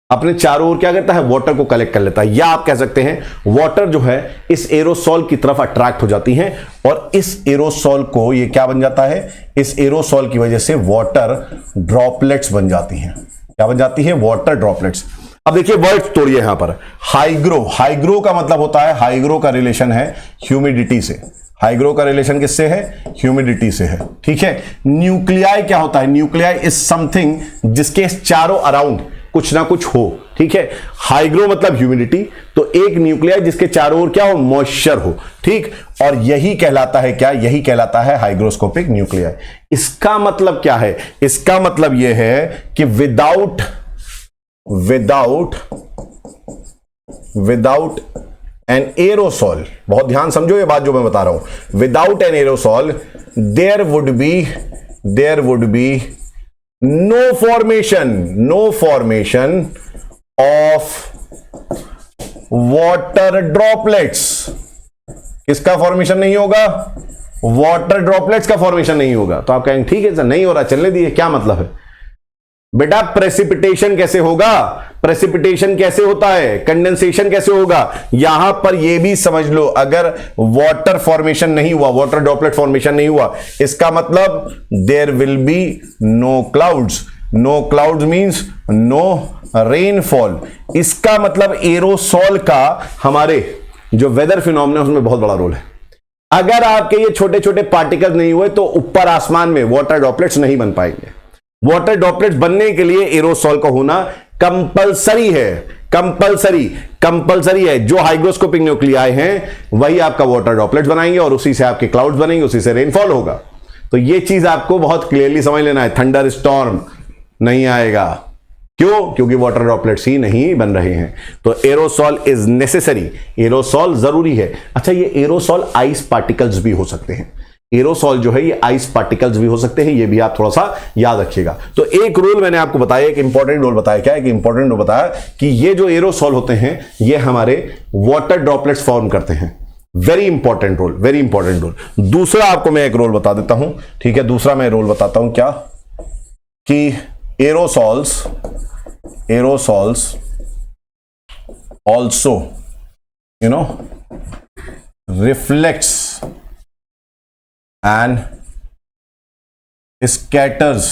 अपने चारों ओर क्या करता है? वाटर को कलेक्ट कर लेता है। या आप कह सकते हैं वाटर जो है इस एरोसॉल की तरफ अट्रैक्ट हो जाती है और इस एरोसॉल को ये क्या बन जाता है? इस एरोसॉल की वजह से वाटर ड्रॉपलेट्स बन जाती हैं। क्या बन जाती है? Water droplets. अब देखिए वर्ड तोड़िए यहां पर। हाइग्रो का मतलब होता है, हाइग्रो का रिलेशन है ह्यूमिडिटी से। हाइग्रो का रिलेशन किससे है? ह्यूमिडिटी से है, ठीक है। न्यूक्लियाई क्या होता है? न्यूक्लियाई इज समथिंग जिसके चारों अराउंड कुछ ना कुछ हो, ठीक है। हाइग्रो मतलब ह्यूमिडिटी, तो एक न्यूक्लियाई जिसके चारों ओर क्या हो? मॉइस्चर हो, ठीक। और यही कहलाता है क्या? यही कहलाता है हाइग्रोस्कोपिक न्यूक्लियाई। इसका मतलब क्या है? इसका मतलब यह है कि विदाउट एन एरोसॉल, बहुत ध्यान समझो ये बात जो मैं बता रहा हूं, without an aerosol there would be no formation of water droplets. किसका फॉर्मेशन नहीं होगा? वाटर ड्रॉपलेट्स का फॉर्मेशन नहीं होगा। तो आप कहेंगे ठीक है सर नहीं हो रहा, चलने दिए, क्या मतलब है? बेटा प्रेसिपिटेशन कैसे होगा? प्रेसिपिटेशन कैसे होता है? कंडेंसेशन कैसे होगा? यहां पर यह भी समझ लो, अगर वाटर फॉर्मेशन नहीं हुआ, वाटर ड्रॉपलेट फॉर्मेशन नहीं हुआ, इसका मतलब there will be no clouds. No clouds means no rainfall. इसका मतलब एरोसॉल का हमारे जो वेदर फिनोमेना उसमें बहुत बड़ा रोल है। अगर आपके ये छोटे छोटे पार्टिकल्स नहीं हुए तो ऊपर आसमान में वाटर ड्रॉपलेट्स नहीं बन पाएंगे। वाटर ड्रॉपलेट्स बनने के लिए एरोसॉल का होना कंपलसरी है, कंपलसरी है। जो हाइग्रोस्कोपिक न्यूक्लियाई हैं वही आपका वाटर ड्रॉपलेट्स बनाएंगे और उसी से आपके क्लाउड्स बनेंगे, उसी से रेनफॉल होगा। तो ये चीज आपको बहुत क्लियरली समझ लेना है। थंडर स्टॉर्म नहीं आएगा, क्यों? क्योंकि वाटर ड्रॉपलेट्स ही नहीं बन रहे हैं। तो एरोसॉल इज नेसेसरी, एरोसॉल जरूरी है। अच्छा, ये एरोसॉल आइस पार्टिकल्स भी हो सकते हैं। एरोसॉल जो है ये आइस पार्टिकल्स भी हो सकते हैं, ये भी आप थोड़ा सा याद रखिएगा। तो एक रूल मैंने आपको बताया, एक इंपॉर्टेंट रूल बताया। क्या है कि इंपॉर्टेंट रूल बताया कि ये जो एरोसॉल होते हैं ये हमारे वाटर ड्रॉपलेट्स फॉर्म करते हैं। Very important role, very important role. दूसरा आपको मैं एक रोल बता देता हूं, ठीक है। दूसरा मैं रोल बताता हूं, क्या कि aerosols also reflects and scatters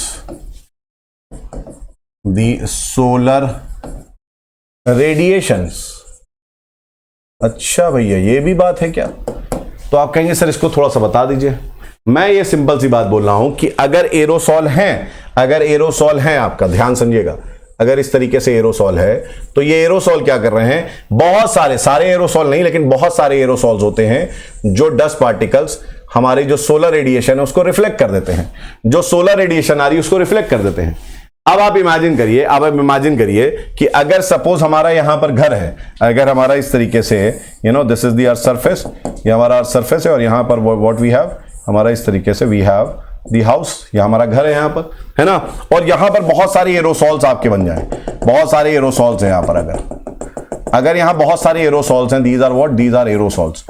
the solar radiations। अच्छा भैया ये भी बात है क्या? तो आप कहेंगे सर इसको थोड़ा सा बता दीजिए। मैं ये सिंपल सी बात बोल रहा हूं कि अगर एरोसॉल हैं आपका ध्यान समझिएगा, अगर इस तरीके से एरोसॉल है तो ये एरोसॉल क्या कर रहे हैं? बहुत सारे एरोसॉल नहीं लेकिन बहुत सारे एरोसॉल्स होते हैं जो डस्ट पार्टिकल्स हमारे जो सोलर रेडिएशन है उसको रिफ्लेक्ट कर देते हैं। जो सोलर रेडिएशन आ रही है उसको रिफ्लेक्ट कर देते हैं। अब आप इमेजिन करिए कि अगर सपोज हमारा यहां पर घर है, अगर हमारा इस तरीके से this is the earth surface, ये हमारा अर्थ सरफेस है और यहां पर व्हाट वी हैव, हमारा इस तरीके से वी हैव द हाउस, ये हमारा घर है यहां पर, है ना। और यहां पर बहुत सारे एरोसॉल्स आपके बन जाए, बहुत सारे एरोसॉल्स हैं यहां पर। अगर यहां बहुत सारे एरोसॉल्स हैं, दीज आर एरोसॉल्स।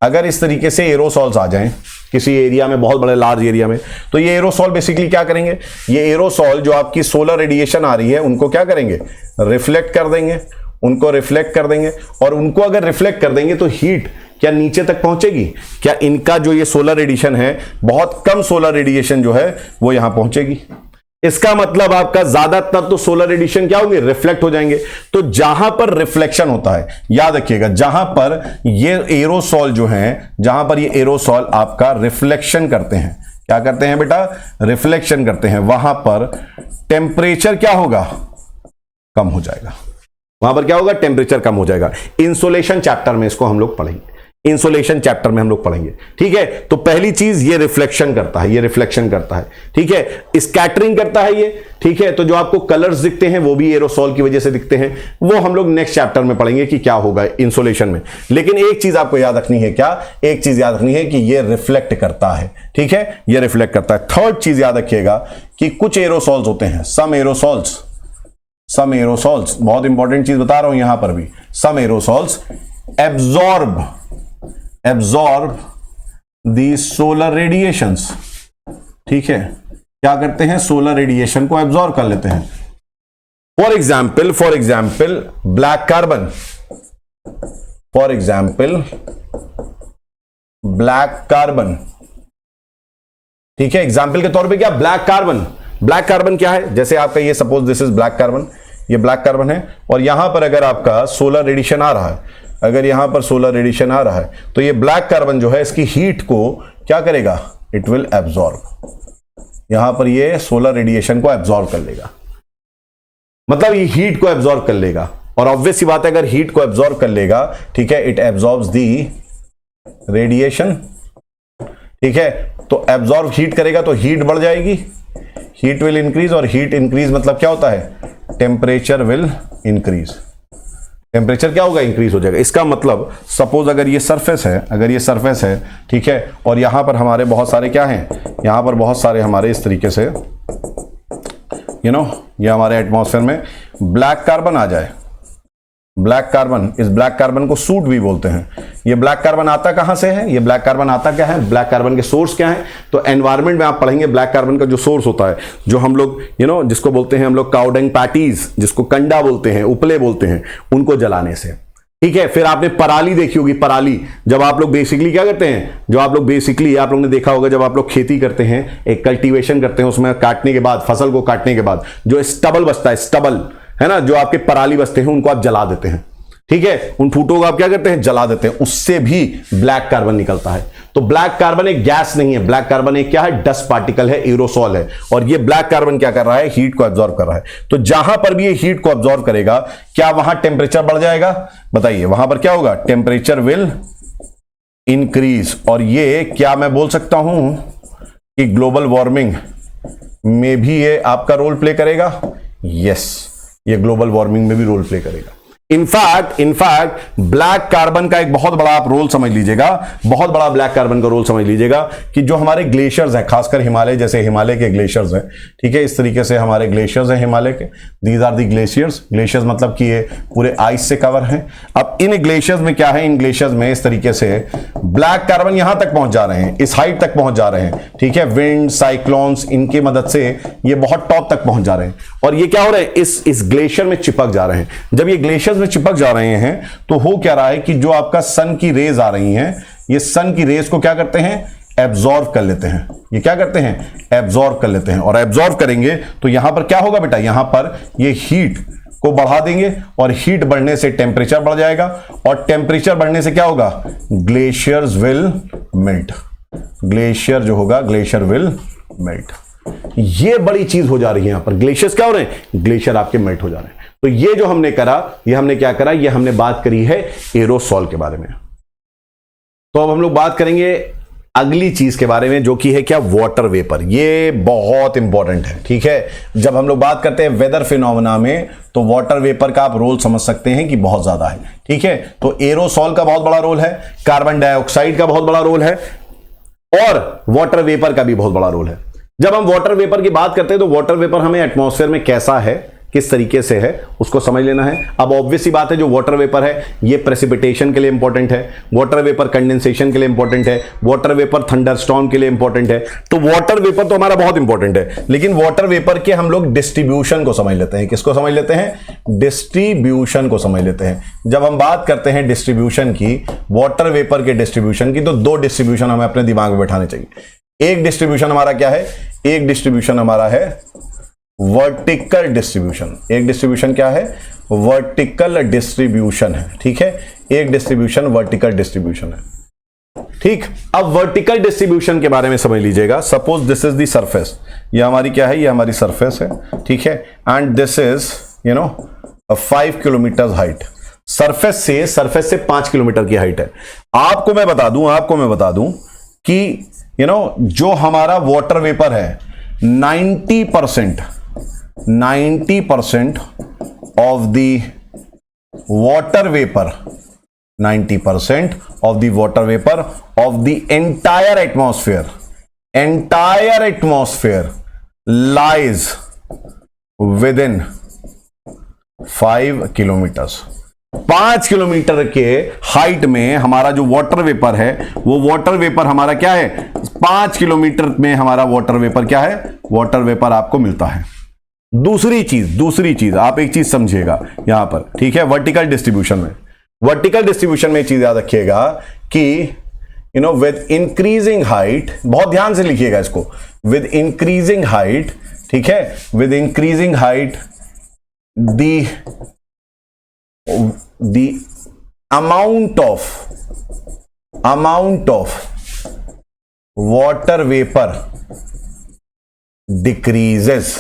अगर इस तरीके से एरोसॉल्स आ जाएं, किसी एरिया में, बहुत बड़े लार्ज एरिया में। तो ये एरोसॉल बेसिकली क्या करेंगे, ये एरोसॉल जो आपकी सोलर रेडिएशन आ रही है उनको क्या करेंगे, रिफ्लेक्ट कर देंगे, उनको रिफ्लेक्ट कर देंगे। और उनको अगर रिफ्लेक्ट कर देंगे तो हीट क्या नीचे तक पहुंचेगी, क्या इनका जो ये सोलर रेडिएशन है, बहुत कम सोलर रेडिएशन जो है वो यहां पहुंचेगी। इसका मतलब आपका ज्यादातर तो सोलर रेडिएशन क्या होंगे, रिफ्लेक्ट हो जाएंगे। तो जहां पर रिफ्लेक्शन होता है, याद रखिएगा, जहां पर ये एरोसॉल जो है, जहां पर ये एरोसॉल आपका रिफ्लेक्शन करते हैं, क्या करते हैं बेटा, रिफ्लेक्शन करते हैं, वहां पर टेम्परेचर क्या होगा, कम हो जाएगा। वहां पर क्या होगा, टेम्परेचर कम हो जाएगा। इंसोलेशन चैप्टर में इसको हम लोग पढ़ेंगे, इंसोलेशन चैप्टर में हम लोग पढ़ेंगे, ठीक है। तो पहली चीज ये रिफ्लेक्शन करता है, ये रिफ्लेक्शन करता है, ठीक है। स्कैटरिंग करता है ये, ठीक है। तो जो आपको कलर्स दिखते हैं वो भी एरोसॉल की वजह से दिखते हैं, वो हम लोग नेक्स्ट चैप्टर में पढ़ेंगे कि क्या होगा इंसोलेशन में। लेकिन एक चीज आपको याद रखनी है, क्या, एक चीज याद रखनी है कि ये रिफ्लेक्ट करता है, ठीक है, ये रिफ्लेक्ट करता है। थर्ड चीज याद रखिएगा कि कुछ एरोसॉल्स होते हैं, सम एरोसॉल्स, बहुत इंपॉर्टेंट चीज बता रहा हूं यहां पर भी, some aerosols absorb the solar radiations, ठीक है, क्या करते हैं, सोलर रेडिएशन को एब्जॉर्ब कर लेते हैं। फॉर एग्जाम्पल ब्लैक कार्बन, ठीक है। एग्जाम्पल के तौर पे क्या, ब्लैक कार्बन क्या है, जैसे आपका ये suppose this is black carbon, ये ब्लैक कार्बन है, और यहां पर अगर आपका सोलर रेडिएशन आ रहा है, अगर यहां पर सोलर रेडिएशन आ रहा है, तो ये ब्लैक कार्बन जो है इसकी हीट को क्या करेगा, इट विल एब्जॉर्ब, यहां पर ये सोलर रेडिएशन को एब्जॉर्ब कर लेगा, मतलब ये हीट को एब्जॉर्ब कर लेगा। और ऑब्वियस सी बात है, अगर हीट को एब्जॉर्ब कर लेगा, ठीक है, इट एब्जॉर्ब्स दी रेडिएशन, ठीक है। तो एब्जॉर्ब हीट करेगा तो हीट बढ़ जाएगी, हीट विल इंक्रीज, और हीट इंक्रीज मतलब क्या होता है, टेम्परेचर विल इंक्रीज, टेम्परेचर क्या होगा, इंक्रीज हो जाएगा। इसका मतलब सपोज अगर ये सरफेस है, ठीक है, और यहां पर हमारे बहुत सारे क्या हैं, यहां पर बहुत सारे हमारे इस तरीके से ये हमारे एटमॉस्फेयर में ब्लैक कार्बन आ जाए, ब्लैक कार्बन, इस ब्लैक कार्बन को सूट भी बोलते हैं। ये ब्लैक कार्बन आता कहां से है, ये ब्लैक कार्बन आता क्या है, ब्लैक कार्बन के सोर्स क्या है, तो एनवायरनमेंट में आप पढ़ेंगे ब्लैक कार्बन का जो सोर्स होता है, जो हम लोग जिसको बोलते हैं हम लोग काउडंग पैटीज, जिसको कंडा बोलते हैं, उपले बोलते हैं, उनको जलाने से, ठीक है। फिर आपने पराली देखी होगी, पराली जब आप लोग बेसिकली क्या करते हैं, आप लोग ने देखा होगा, जब आप लोग खेती करते हैं, एक कल्टीवेशन करते हैं, उसमें काटने के बाद, फसल को काटने के बाद जो स्टबल बचता है, स्टबल है ना, जो आपके पराली बचते हैं, उनको आप जला देते हैं, ठीक है, उन फूटों को आप क्या करते हैं, जला देते हैं, उससे भी ब्लैक कार्बन निकलता है। तो ब्लैक कार्बन एक गैस नहीं है, ब्लैक कार्बन एक क्या है, डस्ट पार्टिकल है, एरोसॉल है, और ये ब्लैक कार्बन क्या कर रहा है, हीट को एब्जॉर्ब कर रहा है। तो जहां पर भी ये हीट को एब्जॉर्ब करेगा, क्या वहां टेम्परेचर बढ़ जाएगा, बताइए, वहां पर क्या होगा, टेम्परेचर विल इंक्रीज। और ये क्या मैं बोल सकता हूं कि ग्लोबल वार्मिंग में भी ये आपका रोल प्ले करेगा, यस, ये ग्लोबल वार्मिंग में भी रोल प्ले करेगा। इनफैक्ट ब्लैक कार्बन का एक बहुत बड़ा आप रोल समझ लीजिएगा, बहुत बड़ा ब्लैक कार्बन का रोल समझ लीजिएगा कि जो हमारे ग्लेशियर्स हैं, खासकर हिमालय, जैसे हिमालय के ग्लेशियर्स हैं, ठीक है, इस तरीके से हमारे ग्लेशियर्स हैं हिमालय के, दीज आर दी ग्लेशियर्स मतलब कि ये पूरे आइस से कवर हैं। अब इन ग्लेशियर्स में क्या है, इन ग्लेशियर्स में इस तरीके से ब्लैक कार्बन यहां तक पहुंच जा रहे हैं, इस हाइट तक पहुंच जा रहे हैं, ठीक है, विंड, साइक्लोन्स, इनकी मदद से ये बहुत टॉप तक पहुंच जा रहे हैं, और ये क्या हो रहा है, इस ग्लेशियर में चिपक जा रहे हैं। जब ये ग्लेशियर्स में चिपक जा रहे हैं तो हो क्या रहा है कि जो आपका सन की रेज आ रही हैं, ये सन की रेज को क्या करते हैं, एब्जॉर्ब कर लेते हैं, ये क्या करते हैं, एब्जॉर्ब कर लेते हैं। और एब्जॉर्ब करेंगे तो यहां पर क्या होगा बेटा, यहां पर ये हीट को बढ़ा देंगे, और हीट बढ़ने से टेम्परेचर बढ़ जाएगा, और टेम्परेचर बढ़ने से क्या होगा, ग्लेशियर्स विल मेल्ट, ग्लेशियर जो होगा, ग्लेशियर विल मेल्ट। ये बड़ी चीज हो जा रही है यहां पर, ग्लेशियर्स क्या हो रहे हैं, ग्लेशियर आपके मेल्ट हो जा रहे हैं। तो ये जो हमने करा, ये हमने क्या करा, ये हमने बात करी है एरोसॉल के बारे में। तो अब हम लोग बात करेंगे अगली चीज के बारे में, जो कि है क्या, वाटर वेपर। ये बहुत इंपॉर्टेंट है, ठीक है। जब हम लोग बात करते हैं वेदर फिनोमेना में, तो वाटर वेपर का आप रोल समझ सकते हैं कि बहुत ज्यादा है, ठीक है। तो एरोसॉल का बहुत बड़ा रोल है, कार्बन डाइऑक्साइड का बहुत बड़ा रोल है, और वाटर वेपर का भी बहुत बड़ा रोल है। जब हम वाटर वेपर की बात करते हैं तो वाटर वेपर हमें एटमॉस्फेयर में कैसा है, किस तरीके से है उसको समझ लेना है। अब ऑब्वियस सी बात है, जो वाटर वेपर है ये प्रेसिपिटेशन के लिए इंपॉर्टेंट है, वाटर वेपर कंडेंसेशन के लिए इंपॉर्टेंट है, वाटर वेपर थंडरस्टॉर्म के लिए इंपॉर्टेंट है। तो वाटर वेपर तो हमारा बहुत इंपॉर्टेंट है, लेकिन वाटर वेपर के हम लोग डिस्ट्रीब्यूशन को समझ लेते हैं। किसको समझ लेते हैं? डिस्ट्रीब्यूशन को समझ लेते हैं। जब हम बात करते हैं डिस्ट्रीब्यूशन की, वाटर वेपर के डिस्ट्रीब्यूशन की, तो दो डिस्ट्रीब्यूशन हमें अपने दिमाग में बैठाने चाहिए। एक डिस्ट्रीब्यूशन हमारा क्या है? एक डिस्ट्रीब्यूशन हमारा है वर्टिकल डिस्ट्रीब्यूशन। एक डिस्ट्रीब्यूशन क्या है? वर्टिकल डिस्ट्रीब्यूशन है, ठीक है। एक डिस्ट्रीब्यूशन वर्टिकल डिस्ट्रीब्यूशन है, ठीक। अब वर्टिकल डिस्ट्रीब्यूशन के बारे में समझ लीजिएगा। Suppose this is the surface, ये हमारी क्या है? ये हमारी सरफेस है, ठीक है। And this is 5 kilometre height. Surface से 5 किलोमीटर की हाइट है। आपको मैं बता दूं कि जो हमारा वाटर वेपर है 90% of the water vapour, 90% of the water vapour of the entire atmosphere lies with in 5 kilometres. 5 kilometre के हाइट में हमारा जो वाटर वेपर है, वो वाटर वेपर हमारा क्या है? 5 किलोमीटर में हमारा वाटर वेपर क्या है? वाटर वेपर आपको मिलता है। दूसरी चीज आप एक चीज समझिएगा यहां पर, ठीक है। वर्टिकल डिस्ट्रीब्यूशन में चीज याद रखिएगा कि विद इंक्रीजिंग हाइट, बहुत ध्यान से लिखिएगा इसको, विद इंक्रीजिंग हाइट, ठीक है, with increasing height the amount of water vapor decreases।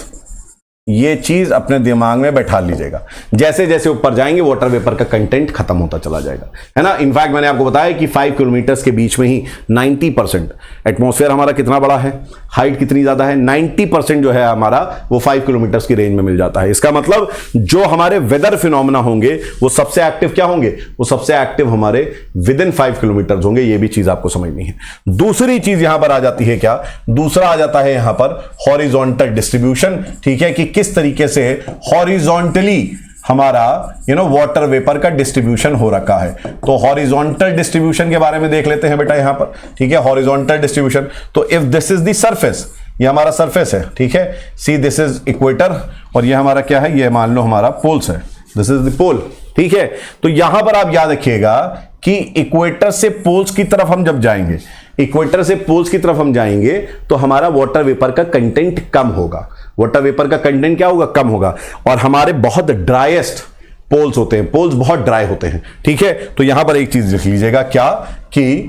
ये चीज अपने दिमाग में बैठा लीजिएगा। जैसे जैसे ऊपर जाएंगे वाटर वेपर का कंटेंट खत्म होता चला जाएगा, है ना। इनफैक्ट मैंने आपको बताया कि 5 किलोमीटर के बीच में ही 90% एटमॉस्फेयर हमारा कितना बड़ा है, हाइट कितनी ज्यादा है, 90% जो है हमारा वो 5 किलोमीटर की रेंज में मिल जाता है। इसका मतलब जो हमारे वेदर फिनोमेना होंगे वो सबसे एक्टिव क्या होंगे? वो सबसे एक्टिव हमारे विद इन 5 किलोमीटर होंगे। ये भी चीज आपको समझनी है। दूसरी चीज यहां पर आ जाती है क्या? दूसरा आ जाता है यहां पर हॉरिजॉन्टल डिस्ट्रीब्यूशन, ठीक है, कि किस तरीके से हॉरिजॉन्टली हमारा वाटर वेपर का डिस्ट्रीब्यूशन हो रखा है। तो हॉरिजॉन्टल डिस्ट्रीब्यूशन के बारे में देख लेते हैं बेटा यहां पर, ठीक है। हॉरिजॉन्टल डिस्ट्रीब्यूशन, तो if this is the surface, ये हमारा सरफेस है, ठीक है। सी दिस इज इक्वेटर और ये हमारा क्या है? ये मान लो हमारा पोल्स है, दिस इज द पोल, ठीक है। तो यहां पर आप याद रखिएगा कि इक्वेटर से पोल्स की तरफ हम जब जाएंगे, इक्वेटर से पोल्स की तरफ हम जाएंगे तो हमारा वाटर वेपर का कंटेंट कम होगा। वाटर वेपर का कंटेंट क्या होगा? कम होगा। और हमारे बहुत ड्राइएस्ट पोल्स होते हैं, पोल्स बहुत ड्राई होते हैं, ठीक है। तो यहां पर एक चीज लिख लीजिएगा क्या? कि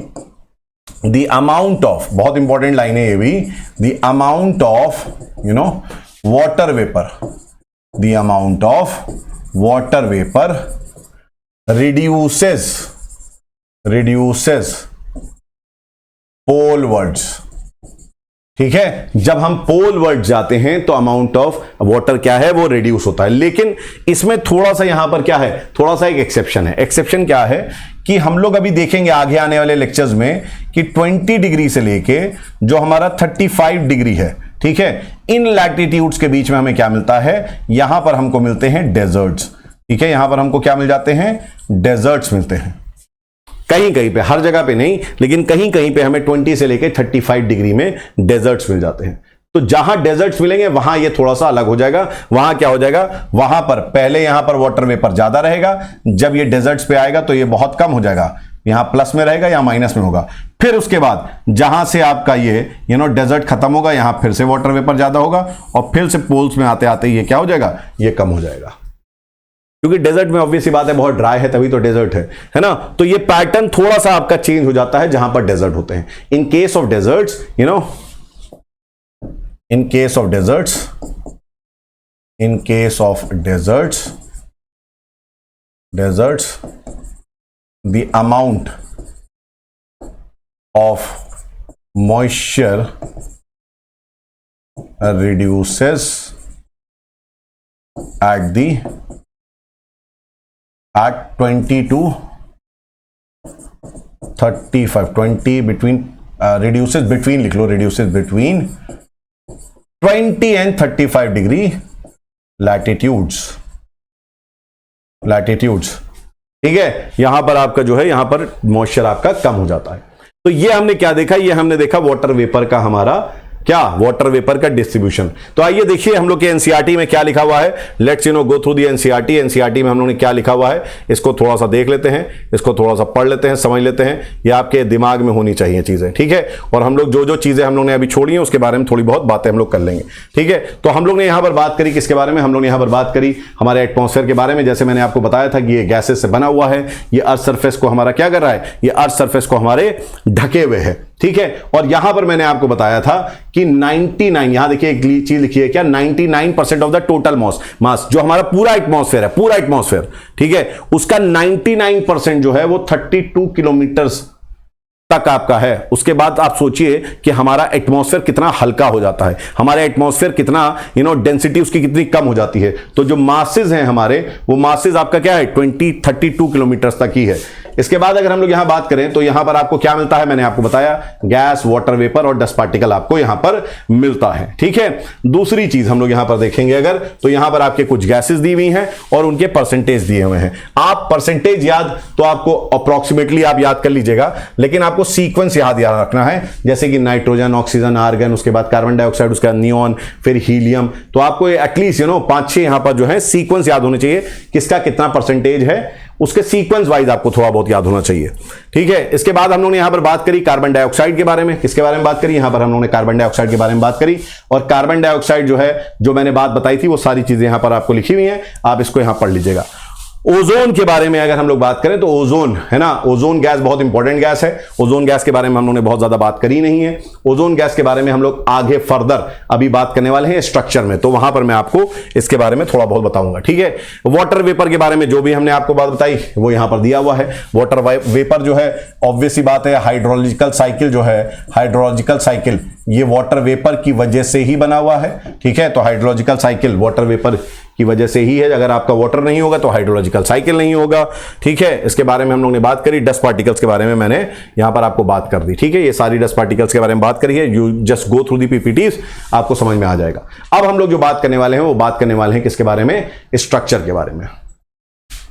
द अमाउंट ऑफ, बहुत इंपॉर्टेंट लाइन है ये भी, the amount of water vapour, the amount of water vapour reduces पोलवर्ड्स, ठीक है। जब हम पोलवर्ड जाते हैं तो अमाउंट ऑफ वाटर क्या है? वो रिड्यूस होता है। लेकिन इसमें थोड़ा सा यहां पर क्या है? थोड़ा सा एक एक्सेप्शन है। एक्सेप्शन क्या है? कि हम लोग अभी देखेंगे आगे आने वाले लेक्चर्स में कि 20 डिग्री से लेके जो हमारा 35 डिग्री है, ठीक है, इन लैटिट्यूड्स के बीच में हमें क्या मिलता है? यहां पर हमको मिलते हैं डेजर्ट्स, ठीक है। यहां पर हमको क्या मिल जाते हैं? डेजर्ट्स मिलते हैं। कहीं कहीं पे, हर जगह पे नहीं, लेकिन कहीं कहीं पे हमें 20 से लेके 35 डिग्री में डेजर्ट्स मिल जाते हैं। तो जहां डेजर्ट्स मिलेंगे वहां ये थोड़ा सा अलग हो जाएगा। वहां क्या हो जाएगा? वहां पर पहले यहां पर वाटर वेपर ज्यादा रहेगा, जब ये डेजर्ट्स पे आएगा तो ये बहुत कम हो जाएगा, यहां प्लस में रहेगा या माइनस में होगा। फिर उसके बाद जहां से आपका ये डेजर्ट खत्म होगा, यहां फिर से वाटर वेपर ज्यादा होगा और फिर से पोल्स में आते आते ये क्या हो जाएगा? ये कम हो जाएगा। क्योंकि डेजर्ट में ऑब्वियस सी बात है बहुत ड्राई है, तभी तो डेजर्ट है ना। तो ये पैटर्न थोड़ा सा आपका चेंज हो जाता है जहां पर डेजर्ट होते हैं। In case of desserts, in case of deserts, the amount of moisture reduces at 20 to 35, 20 between, reduces between, लिख लो, reduces between 20 and 35 degree latitudes, ठीक है, यहां पर आपका जो है, यहां पर मॉइस्चर आपका कम हो जाता है। तो ये हमने क्या देखा, ये हमने देखा वाटर वेपर का हमारा क्या, वाटर वेपर का डिस्ट्रीब्यूशन। तो आइए देखिए हम लोग के एनसीईआरटी में क्या लिखा हुआ है। Let's go through the NCERT. NCERT में हम लोगों ने क्या लिखा हुआ है, इसको थोड़ा सा देख लेते हैं, इसको थोड़ा सा पढ़ लेते हैं, समझ लेते हैं। ये आपके दिमाग में होनी चाहिए चीजें, ठीक है। और हम लोग जो जो चीजें हम लोग ने अभी छोड़ी हैं उसके बारे में थोड़ी बहुत बातें हम लोग कर लेंगे, ठीक है। तो हम लोग ने यहां पर बात करी किसके बारे में, हम लोग ने यहां पर बात करी हमारे एटमॉस्फेयर के बारे में। जैसे मैंने आपको बताया था कि ये गैसेस से बना हुआ है, ये अर्थ सरफेस को हमारा क्या कर रहा है, ये अर्थ सरफेस को हमारे ढके हुए है, ठीक है। और यहां पर मैंने आपको बताया था कि 99, यहां देखिए एक चीज लिखी है क्या, 99% ऑफ द टोटल मास जो हमारा पूरा एटमॉस्फेयर है, पूरा एटमॉस्फेयर, ठीक है, उसका 99% जो है वो 32 किलोमीटर तक आपका है। उसके बाद आप सोचिए कि हमारा एटमॉस्फेयर कितना हल्का हो जाता है, हमारा एटमॉस्फेयर कितना डेंसिटी उसकी कितनी कम हो जाती है। तो जो मासेस हैं हमारे, वो मासेस आपका क्या है, 32 किलोमीटर तक ही है। इसके बाद अगर हम लोग यहां बात करें तो यहां पर आपको क्या मिलता है, मैंने आपको बताया गैस, वाटर वेपर और डस्ट पार्टिकल आपको यहां पर मिलता है, ठीक है। दूसरी चीज हम लोग यहां पर देखेंगे अगर, तो यहां पर आपके कुछ गैसेस दी हुई हैं और उनके परसेंटेज दिए हुए हैं। आप परसेंटेज याद तो आपको अप्रोक्सीमेटली आप याद कर लीजिएगा, लेकिन आपको सीक्वेंस याद रखना है, जैसे कि नाइट्रोजन, ऑक्सीजन, आर्गन, उसके बाद कार्बन डाइऑक्साइड, उसके बाद नियॉन, फिर हीलियम। तो आपको एटलीस्ट 5-6 यहां पर जो है सीक्वेंस याद होने चाहिए, किसका कितना परसेंटेज है, उसके सीक्वेंस वाइज आपको थोड़ा बहुत याद होना चाहिए, ठीक है। इसके बाद हम लोगों ने यहां पर बात करी कार्बन डाइऑक्साइड के बारे में। किसके बारे में बात करी, यहां पर हम लोगों ने कार्बन डाइऑक्साइड के बारे में बात करी। और कार्बन डाइऑक्साइड जो है, जो मैंने बात बताई थी, वो सारी चीजें यहां पर आपको लिखी हुई हैं, आप इसको यहां पढ़ लीजिएगा। ओजोन के बारे में अगर हम लोग बात करें तो ओजोन है ना, ओजोन गैस बहुत इंपॉर्टेंट गैस है। ओजोन गैस के बारे में हम लोगों ने बहुत ज्यादा बात करी नहीं है। ओजोन गैस के बारे में हम लोग आगे फर्दर अभी बात करने वाले हैं स्ट्रक्चर में, तो वहां पर मैं आपको इसके बारे में थोड़ा बहुत बताऊंगा, ठीक है। वाटर वेपर के बारे में जो भी हमने आपको बात बताई वो यहां पर दिया हुआ है। वाटर वेपर जो है, ऑब्वियस सी बात है, हाइड्रोलॉजिकल साइकिल जो है, हाइड्रोलॉजिकल साइकिल ये वाटर वेपर की वजह से ही बना हुआ है, ठीक है। तो हाइड्रोलॉजिकल साइकिल वाटर वेपर की वजह से ही है। अगर आपका वाटर नहीं होगा तो हाइड्रोलॉजिकल साइकिल नहीं होगा, ठीक है। इसके बारे में हम लोग ने बात करी। डस्ट पार्टिकल्स के बारे में मैंने यहां पर आपको बात कर दी, ठीक है। ये सारी डस्ट पार्टिकल्स के बारे में बात करी है, you just go through the PPTs, आपको समझ में आ जाएगा। अब हम लोग जो बात करने वाले हैं वो बात करने वाले हैं किसके बारे में, स्ट्रक्चर के बारे में।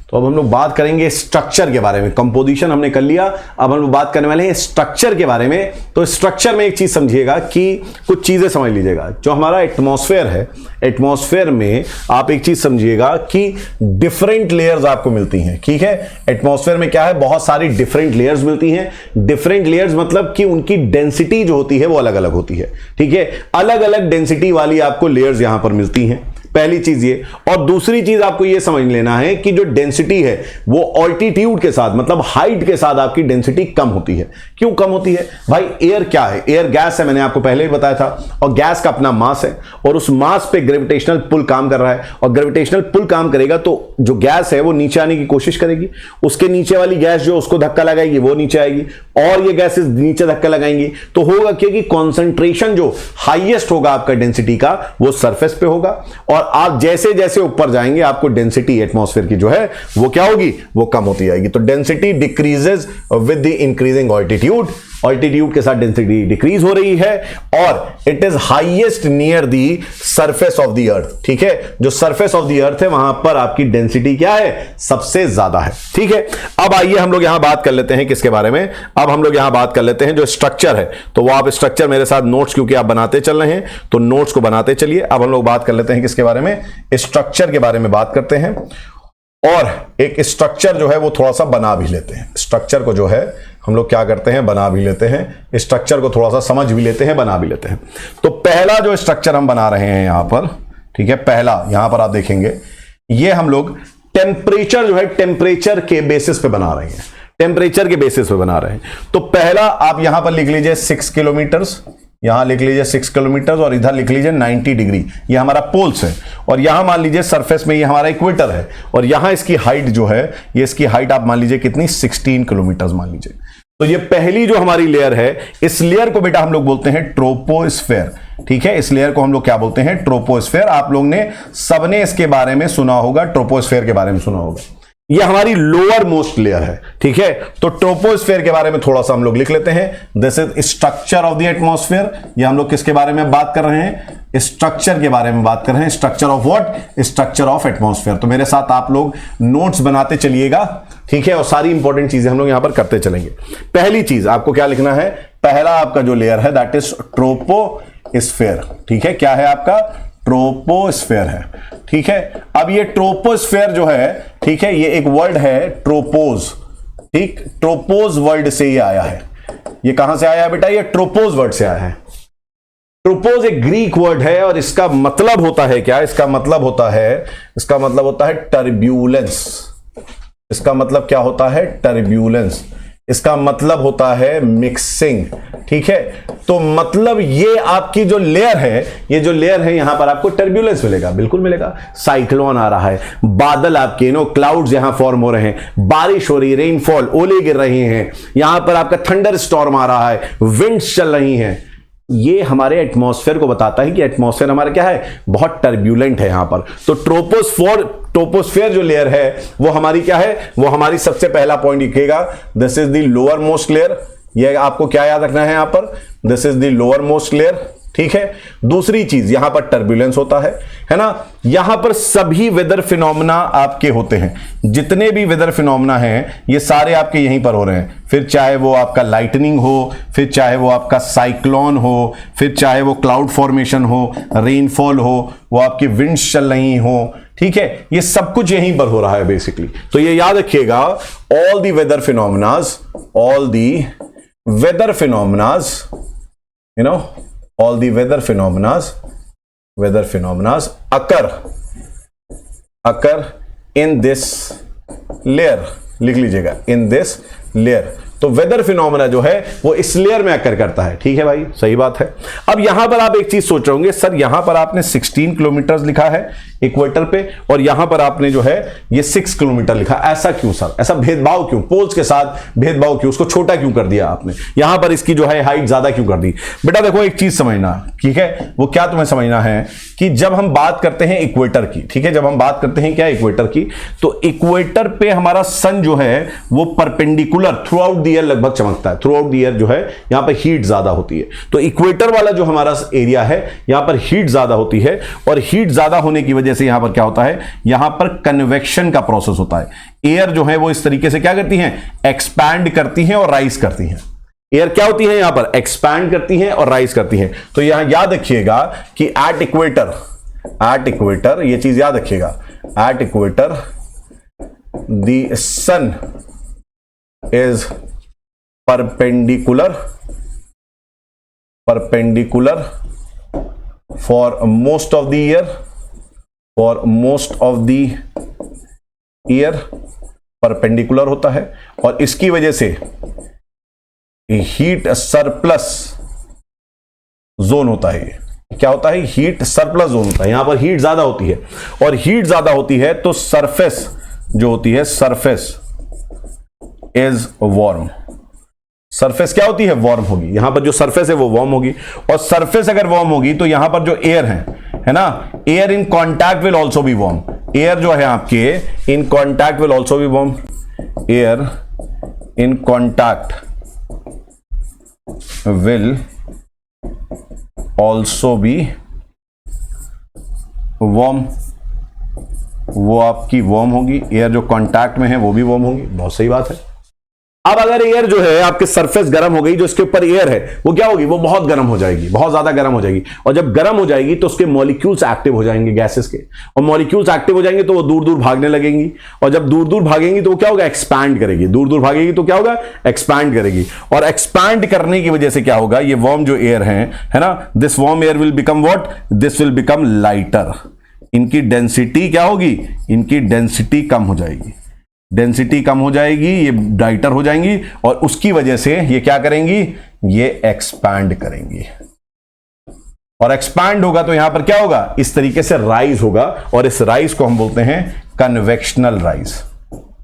तो अब हम लोग बात करेंगे स्ट्रक्चर के बारे में। कंपोजिशन हमने कर लिया, अब हम लोग बात करने वाले हैं स्ट्रक्चर के बारे में। तो स्ट्रक्चर में एक चीज समझिएगा कि कुछ चीजें समझ लीजिएगा। जो हमारा एटमॉस्फेयर है, एटमॉस्फेयर में आप एक चीज समझिएगा कि डिफरेंट लेयर्स आपको मिलती हैं, ठीक है। एटमॉस्फेयर में क्या है, बहुत सारी डिफरेंट लेयर्स मिलती हैं। डिफरेंट लेयर्स मतलब कि उनकी डेंसिटी जो होती है वो अलग अलग होती है, ठीक है। अलग अलग डेंसिटी वाली आपको लेयर्स यहां पर मिलती हैं, पहली चीज ये। और दूसरी चीज आपको ये समझ लेना है कि जो डेंसिटी है वो ऑल्टीट्यूड के साथ, मतलब हाइट के साथ आपकी डेंसिटी कम होती है। क्यों कम होती है भाई, एयर क्या है, एयर गैस है, मैंने आपको पहले ही बताया था। और गैस का अपना मास है और उस मास पे ग्रेविटेशनल पुल काम कर रहा है, और ग्रेविटेशनल पुल काम करेगा तो जो गैस है वो नीचे आने की कोशिश करेगी। उसके नीचे वाली गैस जो उसको धक्का लगाएगी वो नीचे आएगी, और ये गैसेस नीचे धक्का लगाएंगी। तो होगा क्या कि कॉन्सेंट्रेशन जो हाईएस्ट होगा आपका डेंसिटी का वो सरफेस पे होगा, और आप जैसे जैसे ऊपर जाएंगे आपको डेंसिटी एटमॉस्फेयर की जो है वो क्या होगी, वो कम होती जाएगी। तो density decreases with the increasing altitude, altitude के साथ डेंसिटी डिक्रीज हो रही है, और it is highest near the surface of the अर्थ, ठीक है। जो सरफेस ऑफ द अर्थ है वहां पर आपकी डेंसिटी क्या है, सबसे ज्यादा है, ठीक है। अब आइए हम लोग यहां बात कर लेते हैं किसके बारे में, अब हम लोग यहां बात कर लेते हैं जो स्ट्रक्चर है। तो वो आप स्ट्रक्चर मेरे साथ नोट्स, क्योंकि आप बनाते चल रहे हैं तो नोट्स को बनाते चलिए। अब हम लोग बात कर लेते हैं किसके बारे में, स्ट्रक्चर के बारे में बात करते हैं, और एक स्ट्रक्चर जो है वो थोड़ा सा बना भी लेते हैं। स्ट्रक्चर को जो है हम लोग क्या करते हैं, बना भी लेते हैं। स्ट्रक्चर को थोड़ा सा समझ भी लेते हैं, बना भी लेते हैं। तो पहला जो स्ट्रक्चर हम बना रहे हैं यहां पर, ठीक है, पहला यहां पर आप देखेंगे ये हम लोग टेम्परेचर जो है, टेम्परेचर के बेसिस पे बना रहे हैं, टेम्परेचर के बेसिस पे बना रहे हैं। तो पहला आप यहां पर लिख लीजिए 6 किलोमीटर्स, यहां लिख लीजिए 6 किलोमीटर, और इधर लिख लीजिए 90 डिग्री, ये हमारा पोल्स है। और यहां मान लीजिए सरफेस में ये हमारा इक्वेटर है, और यहां इसकी हाइट जो है, ये इसकी हाइट आप मान लीजिए कितनी, 16 किलोमीटर मान लीजिए। तो ये पहली जो हमारी लेयर है, इस लेयर को बेटा हम लोग बोलते हैं ट्रोपोस्फेयर, ठीक है। इस लेयर को हम लोग क्या बोलते हैं, ट्रोपोस्फेयर। आप लोग ने सबने इसके बारे में सुना होगा, ट्रोपोस्फेयर के बारे में सुना होगा। ये हमारी लोअर मोस्ट लेयर है, ठीक है। तो ट्रोपोस्फेयर के बारे में थोड़ा सा हम लोग लिख लेते हैं। This is structure of the atmosphere. ये हम लोग किसके बारे में बात कर रहे हैं, स्ट्रक्चर के बारे में बात कर रहे हैं। Structure of what? Structure of atmosphere. तो मेरे साथ आप लोग नोट्स बनाते चलिएगा, ठीक है, और सारी इंपॉर्टेंट चीजें हम लोग यहां पर करते चलेंगे। पहली चीज आपको क्या लिखना है, पहला आपका जो लेयर है दैट इज ट्रोपोस्फेयर, ठीक है। क्या है आपका? ट्रोपोस्फेयर है, ठीक है। अब ये ट्रोपोस्फेयर जो है, ठीक है, ये एक वर्ड है ट्रोपोज, ठीक, ट्रोपोज वर्ड से ये आया है। ये कहां से आया है बेटा? ये ट्रोपोज वर्ड से आया है। ट्रोपोज एक ग्रीक वर्ड है और इसका मतलब होता है क्या? इसका मतलब होता है टर्ब्यूलेंस। इसका मतलब क्या होता है? टर्ब्यूलेंस। इसका मतलब होता है मिक्सिंग, ठीक है। तो मतलब ये आपकी जो लेयर है, ये जो लेयर है, यहां पर आपको टर्ब्यूलेंस मिलेगा, बिल्कुल मिलेगा। साइक्लोन आ रहा है, बादल आपके क्लाउड्स यहां फॉर्म हो रहे हैं, बारिश हो रही है, रेनफॉल, ओले गिर रहे हैं, यहां पर आपका थंडर स्टॉर्म आ रहा है, विंड्स चल रही हैं। ये हमारे एटमॉस्फेयर को बताता है कि एटमॉस्फेयर हमारा क्या है? बहुत टर्ब्यूलेंट है यहां पर। तो ट्रोपोस्फेयर जो लेयर है वो हमारी क्या है? वो हमारी सबसे पहला पॉइंट लिखिएगा, this is the lower most layer. ये आपको क्या याद रखना है यहां पर? This is the lower most layer, ठीक है। दूसरी चीज, यहां पर टर्ब्यूलेंस होता है ना। यहां पर सभी वेदर फिनोमेना आपके होते हैं, जितने भी वेदर फिनोमेना हैं ये सारे आपके यहीं पर हो रहे हैं। फिर चाहे वो आपका लाइटनिंग हो, फिर चाहे वो आपका साइक्लोन हो, फिर चाहे वो क्लाउड फॉर्मेशन हो, रेनफॉल हो, वो आपकी विंड्स चल रही हो, ठीक है, ये सब कुछ यहीं पर हो रहा है बेसिकली। तो ये याद रखिएगा, all the weather phenomenas, all the weather phenomenas, you know, all the weather phenomena occur in this layer। लिख लीजिएगा, in this layer। तो वेदर फिनोमेना जो है वो इस लेयर में अकर करता है, ठीक है भाई, सही बात है। अब यहां पर आप एक चीज सोच रहे होंगे, सर यहां पर आपने 16 किलोमीटर लिखा है इक्वेटर पे और यहां पर आपने जो है ये 6 किलोमीटर लिखा, ऐसा क्यों सर? ऐसा भेदभाव क्यों? पोल्स के साथ भेदभाव क्यों? उसको छोटा क्यों कर दिया आपने? यहां पर इसकी जो है हाइट ज्यादा क्यों कर दी? बेटा देखो एक चीज समझना, ठीक है, वो क्या तुम्हें समझना है कि जब हम बात करते हैं इक्वेटर की, ठीक है, जब हम बात करते हैं क्या इक्वेटर की, तो इक्वेटर पे हमारा सन जो है वो perpendicular through out the year लगभग चमकता है। थ्रू आउट द ईयर जो है यहां पर हीट ज्यादा होती है। तो इक्वेटर वाला जो हमारा एरिया है यहां पर हीट ज्यादा होती है और हीट ज्यादा होने की वजह से यहां पर क्या होता है? यहां पर कन्वेक्शन का प्रोसेस होता है। एयर जो है वो इस तरीके से क्या करती हैं? एक्सपैंड करती हैं और राइज करती हैं। एयर क्या होती है यहां पर? एक्सपैंड करती हैं और राइज करती हैं। तो यहां याद रखिएगा कि एट इक्वेटर ये चीज याद रखिएगा, at equator the sun is perpendicular for most of the year, perpendicular होता है और इसकी वजह से हीट सरप्लस जोन होता है। क्या होता है? हीट सरप्लस जोन होता है। यहां पर हीट ज्यादा होती है और हीट ज्यादा होती है तो सरफेस जो होती है, सरफेस इज वार्म। सरफेस क्या होती है? वार्म होगी। यहां पर जो सरफेस है वो वार्म होगी और सरफेस अगर वार्म होगी तो यहां पर जो एयर है ना, air in contact will also be warm. Air जो है आपके in contact will also be warm. Air in contact will also be warm. वो आपकी वार्म होगी, एयर जो कांटेक्ट में है वो भी वार्म होगी। बहुत सही बात है। अब अगर एयर जो है आपके सरफेस गर्म हो गई, जो इसके ऊपर एयर है वो क्या होगी? वो बहुत गर्म हो जाएगी, बहुत ज्यादा गर्म हो जाएगी। और जब गर्म हो जाएगी तो उसके मॉलिक्यूल्स एक्टिव हो जाएंगे गैसेस के, और मॉलिक्यूल्स एक्टिव हो जाएंगे तो वो दूर दूर भागने लगेंगी और जब दूर दूर भागेंगी तो वो क्या होगा? एक्सपैंड करेगी। दूर दूर भागेगी तो क्या होगा? एक्सपैंड करेगी। और एक्सपैंड करने की वजह से क्या होगा? ये वार्म जो एयर है ना, this warm air will become what? This will become lighter. इनकी डेंसिटी क्या होगी? इनकी डेंसिटी कम हो जाएगी। डेंसिटी कम हो जाएगी, ये लाइटर हो जाएंगी और उसकी वजह से ये क्या करेंगी? ये एक्सपैंड करेंगी। और एक्सपैंड होगा तो यहां पर क्या होगा? इस तरीके से राइज होगा और इस राइज को हम बोलते हैं कन्वेक्शनल राइज।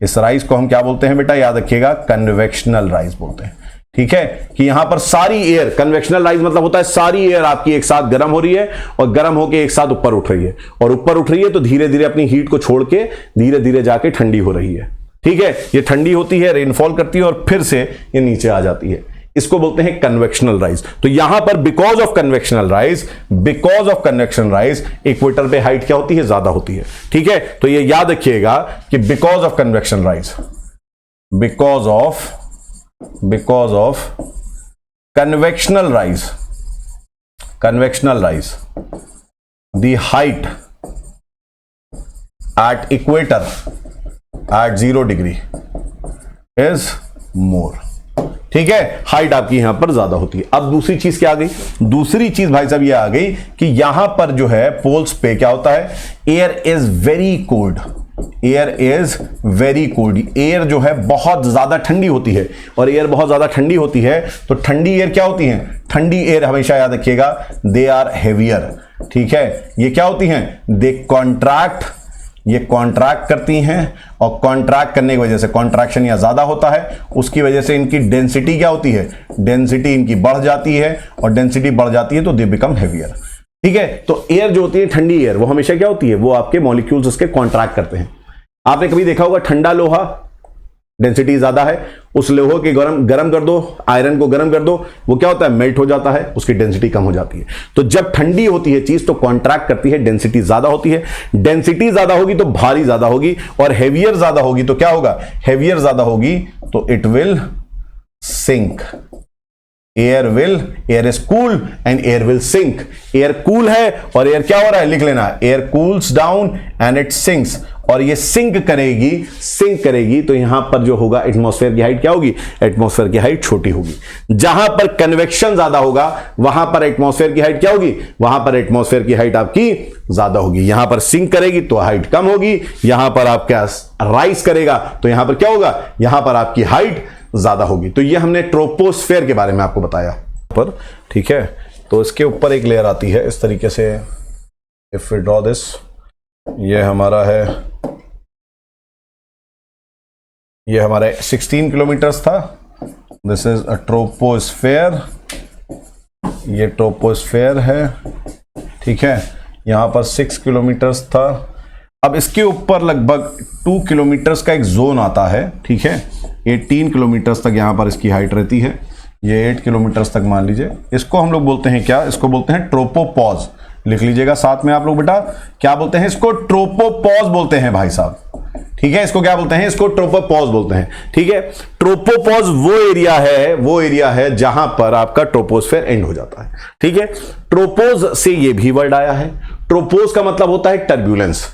इस राइज को हम क्या बोलते हैं बेटा? याद रखिएगा, कन्वेक्शनल राइज बोलते हैं। ठीक है, कि यहां पर सारी एयर, कन्वेक्शनल राइज मतलब होता है सारी एयर आपकी एक साथ गर्म हो रही है और गर्म होकर एक साथ ऊपर उठ रही है, और ऊपर उठ रही है तो धीरे धीरे अपनी हीट को छोड़ के धीरे धीरे जाके ठंडी हो रही है। ठीक है, ये ठंडी होती है, रेनफॉल करती है और फिर से ये नीचे आ जाती है। इसको बोलते हैं कन्वेक्शनल राइज। तो यहां पर because of convectional rise equator पे हाइट क्या होती है, ज्यादा होती है। ठीक है, तो ये याद रखिएगा कि because of convection rise, because of convectional rise the height at equator eight 0 degree is more. ठीक है, हाइट आपकी यहां पर ज्यादा होती है। अब दूसरी चीज क्या आ गई, दूसरी चीज भाई साहब ये आ गई कि यहां पर जो है पोल्स पे क्या होता है, air is very cold, air जो है बहुत ज्यादा ठंडी होती है, और एयर बहुत ज्यादा ठंडी होती है तो ठंडी एयर क्या होती है, ठंडी एयर हमेशा याद रखिएगा दे आर हेवियर। ठीक है, ये क्या होती हैं, दे कॉन्ट्रैक्ट, ये कॉन्ट्रैक्ट करती हैं, और कॉन्ट्रैक्ट करने की वजह से कॉन्ट्रैक्शन या ज्यादा होता है, उसकी वजह से इनकी डेंसिटी क्या होती है, डेंसिटी इनकी बढ़ जाती है, और डेंसिटी बढ़ जाती है तो दे बिकम हेवियर। ठीक है, तो एयर जो होती है ठंडी एयर वो हमेशा क्या होती है, वो आपके मॉलिक्यूल्स उसके कॉन्ट्रैक्ट करते हैं। आपने कभी देखा होगा ठंडा लोहा डेंसिटी ज्यादा है, उस लोहे के गरम कर दो, आयरन को गरम कर दो, वो क्या होता है, मेल्ट हो जाता है, उसकी डेंसिटी कम हो जाती है। तो जब ठंडी होती है चीज तो कॉन्ट्रैक्ट करती है, डेंसिटी ज्यादा होती है, डेंसिटी ज्यादा होगी तो भारी ज्यादा होगी, और हेवियर ज्यादा होगी तो क्या होगा, हेवियर ज्यादा होगी तो it will sink. Air is cool and air will sink. Air cool है और एयर क्या हो रहा है, लिख लेना, air cools down and it sinks, और ये सिंक करेगी तो यहां पर जो होगा एटमॉस्फेयर की हाइट क्या होगी, एटमॉस्फेयर की हाइट छोटी होगी। जहां पर कन्वेक्शन ज्यादा होगा वहां पर एटमॉस्फेयर की हाइट क्या होगी, वहां पर एटमॉस्फेयर की हाइट आपकी ज्यादा होगी। यहां पर सिंक करेगी तो हाइट कम होगी, यहां पर आप क्या राइज करेगा तो यहां पर क्या होगा, यहां पर आपकी हाइट ज्यादा होगी। तो ये हमने ट्रोपोस्फेयर के बारे में आपको बताया पर। ठीक है, तो इसके ऊपर एक लेयर आती है इस तरीके से, इफ वी ड्रॉ दिस, ये हमारा है, ये हमारे 16 किलोमीटर्स था, दिस इज अ ट्रोपोस्फेयर, ये ट्रोपोस्फेयर है। ठीक है, यहां पर 6 किलोमीटर्स था। अब इसके ऊपर लगभग 2 किलोमीटर्स का एक जोन आता है। ठीक है, 18 किलोमीटर्स तक यहां पर इसकी हाइट रहती है, ये 8 किलोमीटर्स तक मान लीजिए। इसको हम लोग बोलते हैं क्या, इसको बोलते हैं ट्रोपोपॉज। लिख लीजिएगा साथ में आप लोग बेटा, क्या बोलते हैं इसको, ट्रोपोपॉज बोलते हैं भाई साहब। ठीक है, इसको क्या बोलते हैं, इसको ट्रोपोपॉज बोलते हैं। ठीक है, ट्रोपोपॉज वो एरिया है जहां पर आपका ट्रोपोस्फेयर एंड हो जाता है। ठीक है, ट्रोपोज से ये भी वर्ड आया है। ट्रोपोज का मतलब होता है टर्ब्यूलेंस।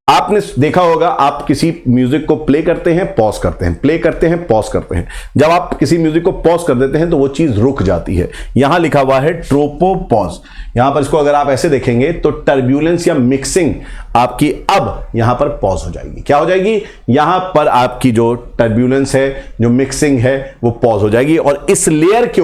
आपने देखा होगा, आप किसी म्यूजिक को प्ले करते हैं, पॉज करते हैं, प्ले करते हैं, पॉज करते हैं। जब आप किसी म्यूजिक को पॉज कर देते हैं तो वो चीज रुक जाती है। यहां लिखा हुआ है ट्रोपोपॉज। यहां पर इसको अगर आप ऐसे देखेंगे तो टर्ब्यूलेंस या मिक्सिंग आपकी अब यहां पर पॉज हो जाएगी। क्या हो जाएगी, यहां पर आपकी जो टर्ब्यूलेंस है, जो मिक्सिंग है, वो पॉज हो जाएगी, और इस लेयर के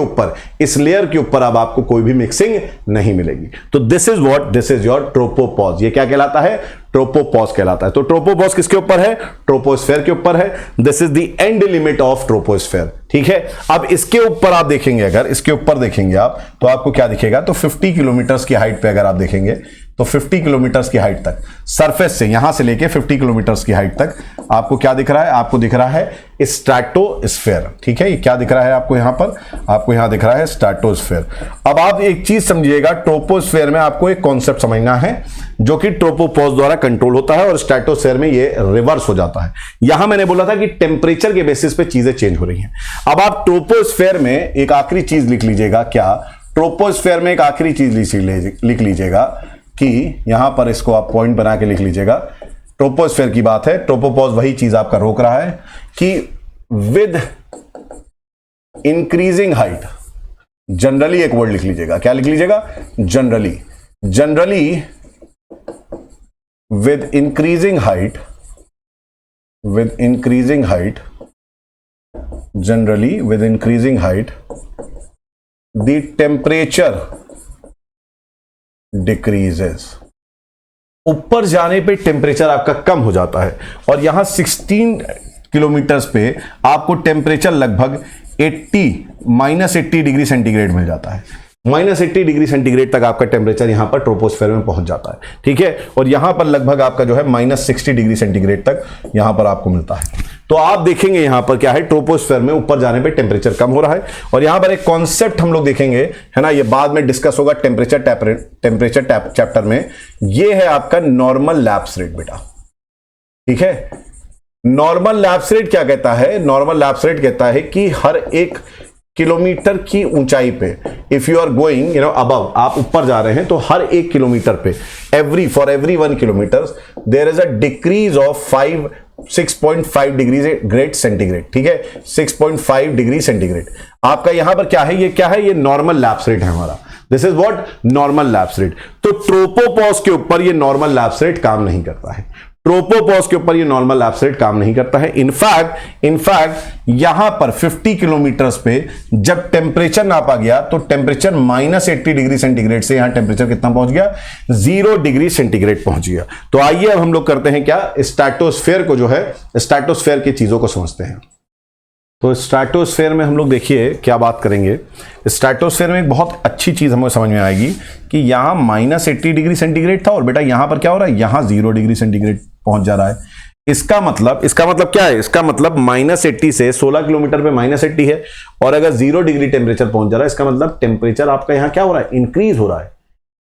ऊपर अब आपको कोई भी मिक्सिंग नहीं मिलेगी। तो दिस इज योर ट्रोपोपॉज। ये क्या कहलाता है, ट्रोपोपॉज कहलाता है। तो ट्रोपोपॉज किसके ऊपर है, ट्रोपोस्फेयर के ऊपर है। This is the end limit of troposphere. ठीक है, अब इसके ऊपर आप देखेंगे, अगर इसके ऊपर देखेंगे आप तो आपको क्या दिखेगा, तो 50 किलोमीटर्स की हाइट पे अगर आप देखेंगे तो 50 किलोमीटर्स की हाइट तक, सरफेस से यहां से लेके 50 किलोमीटर्स की हाइट तक आपको क्या दिख रहा है, आपको दिख रहा है स्ट्रैटोस्फेयर। ठीक है, ये क्या दिख रहा है आपको यहां पर, आपको यहां दिख रहा है स्ट्रैटोस्फेयर। अब आप एक चीज समझिएगा, ट्रोपोस्फेयर में आपको एक कॉन्सेप्ट समझना है जो कि ट्रोपोपॉज द्वारा कंट्रोल होता है, और स्ट्रैटोस्फेयर में ये रिवर्स हो जाता है। यहां मैंने बोला था कि टेम्परेचर के बेसिस पे चीजें चेंज हो रही हैं। अब आप ट्रोपोस्फेयर में एक आखिरी चीज लिख लीजिएगा, क्या, ट्रोपोस्फेयर में एक आखिरी चीज लिख लीजिएगा कि यहां पर इसको आप पॉइंट बना के लिख लीजिएगा, ट्रोपोस्फेयर की बात है। ट्रोपोपॉज वही चीज आपका रोक रहा है कि विद इंक्रीजिंग हाइट, जनरली एक वर्ड लिख लीजिएगा, क्या लिख लीजिएगा, generally with increasing height, generally with increasing height, the temperature decreases। ऊपर जाने पे टेम्परेचर आपका कम हो जाता है, और यहां 16 किलोमीटर्स पे आपको टेम्परेचर लगभग -80 डिग्री सेंटीग्रेड मिल जाता है। -80 डिग्री सेंटीग्रेड तक आपका टेम्परेचर यहां पर ट्रोपोस्फेयर में पहुंच जाता है, ठीक है। और यहां पर लगभग आपका जो है -60 डिग्री सेंटीग्रेड तक यहां पर आपको मिलता है। तो आप देखेंगे यहां पर क्या है, ट्रोपोस्फेयर में ऊपर जाने पे टेम्परेचर कम हो रहा है। और यहां पर एक कॉन्सेप्ट हम लोग देखेंगे, है ना, ये बाद में डिस्कस होगा टेम्परेचर चैप्टर में। ये है आपका नॉर्मल लैप्स रेट बेटा, ठीक है। नॉर्मल लैप्स रेट क्या कहता है? नॉर्मल लैप्स रेट कहता है कि हर 1 किलोमीटर की ऊंचाई पे, if you are going above, आप ऊपर जा रहे हैं, तो हर 1 किलोमीटर पे for every 1 kilometre there is a decrease of 6.5 degree grade centigrade, ठीक है, 6.5 डिग्री सेंटीग्रेड। आपका यहां पर क्या है, ये क्या है, ये नॉर्मल लैप्स रेट है हमारा। This is what, normal lapse rate. तो ट्रोपोपॉज के ऊपर ये नॉर्मल लैप्स रेट काम नहीं करता है। ट्रोपोपॉज के ऊपर ये नॉर्मल लैप्स रेट काम नहीं करता है। इनफैक्ट यहां पर 50 किलोमीटर्स पे जब टेम्परेचर नापा गया तो टेम्परेचर -80 डिग्री सेंटीग्रेड से यहां टेम्परेचर कितना पहुंच गया, 0 डिग्री सेंटीग्रेड पहुंच गया। तो आइए अब हम लोग करते हैं क्या, स्ट्रेटोस्फेयर को जो है, स्ट्रेटोस्फेयर की चीजों को समझते हैं। तो स्ट्रेटोस्फेयर में हम लोग देखिए क्या बात करेंगे। स्ट्रेटोस्फेयर में एक बहुत अच्छी चीज हमें समझ में आएगी कि यहां -80 डिग्री सेंटीग्रेड था और बेटा यहां पर क्या हो रहा है, यहां 0 डिग्री सेंटीग्रेड पहुंच जा रहा है। इसका मतलब क्या है, इसका मतलब -80 से 16 किलोमीटर पे -80 है, और अगर 0 डिग्री टेम्परेचर पहुंच जा रहा है, इसका मतलब टेम्परेचर आपका यहां क्या हो रहा है, इंक्रीज हो रहा है।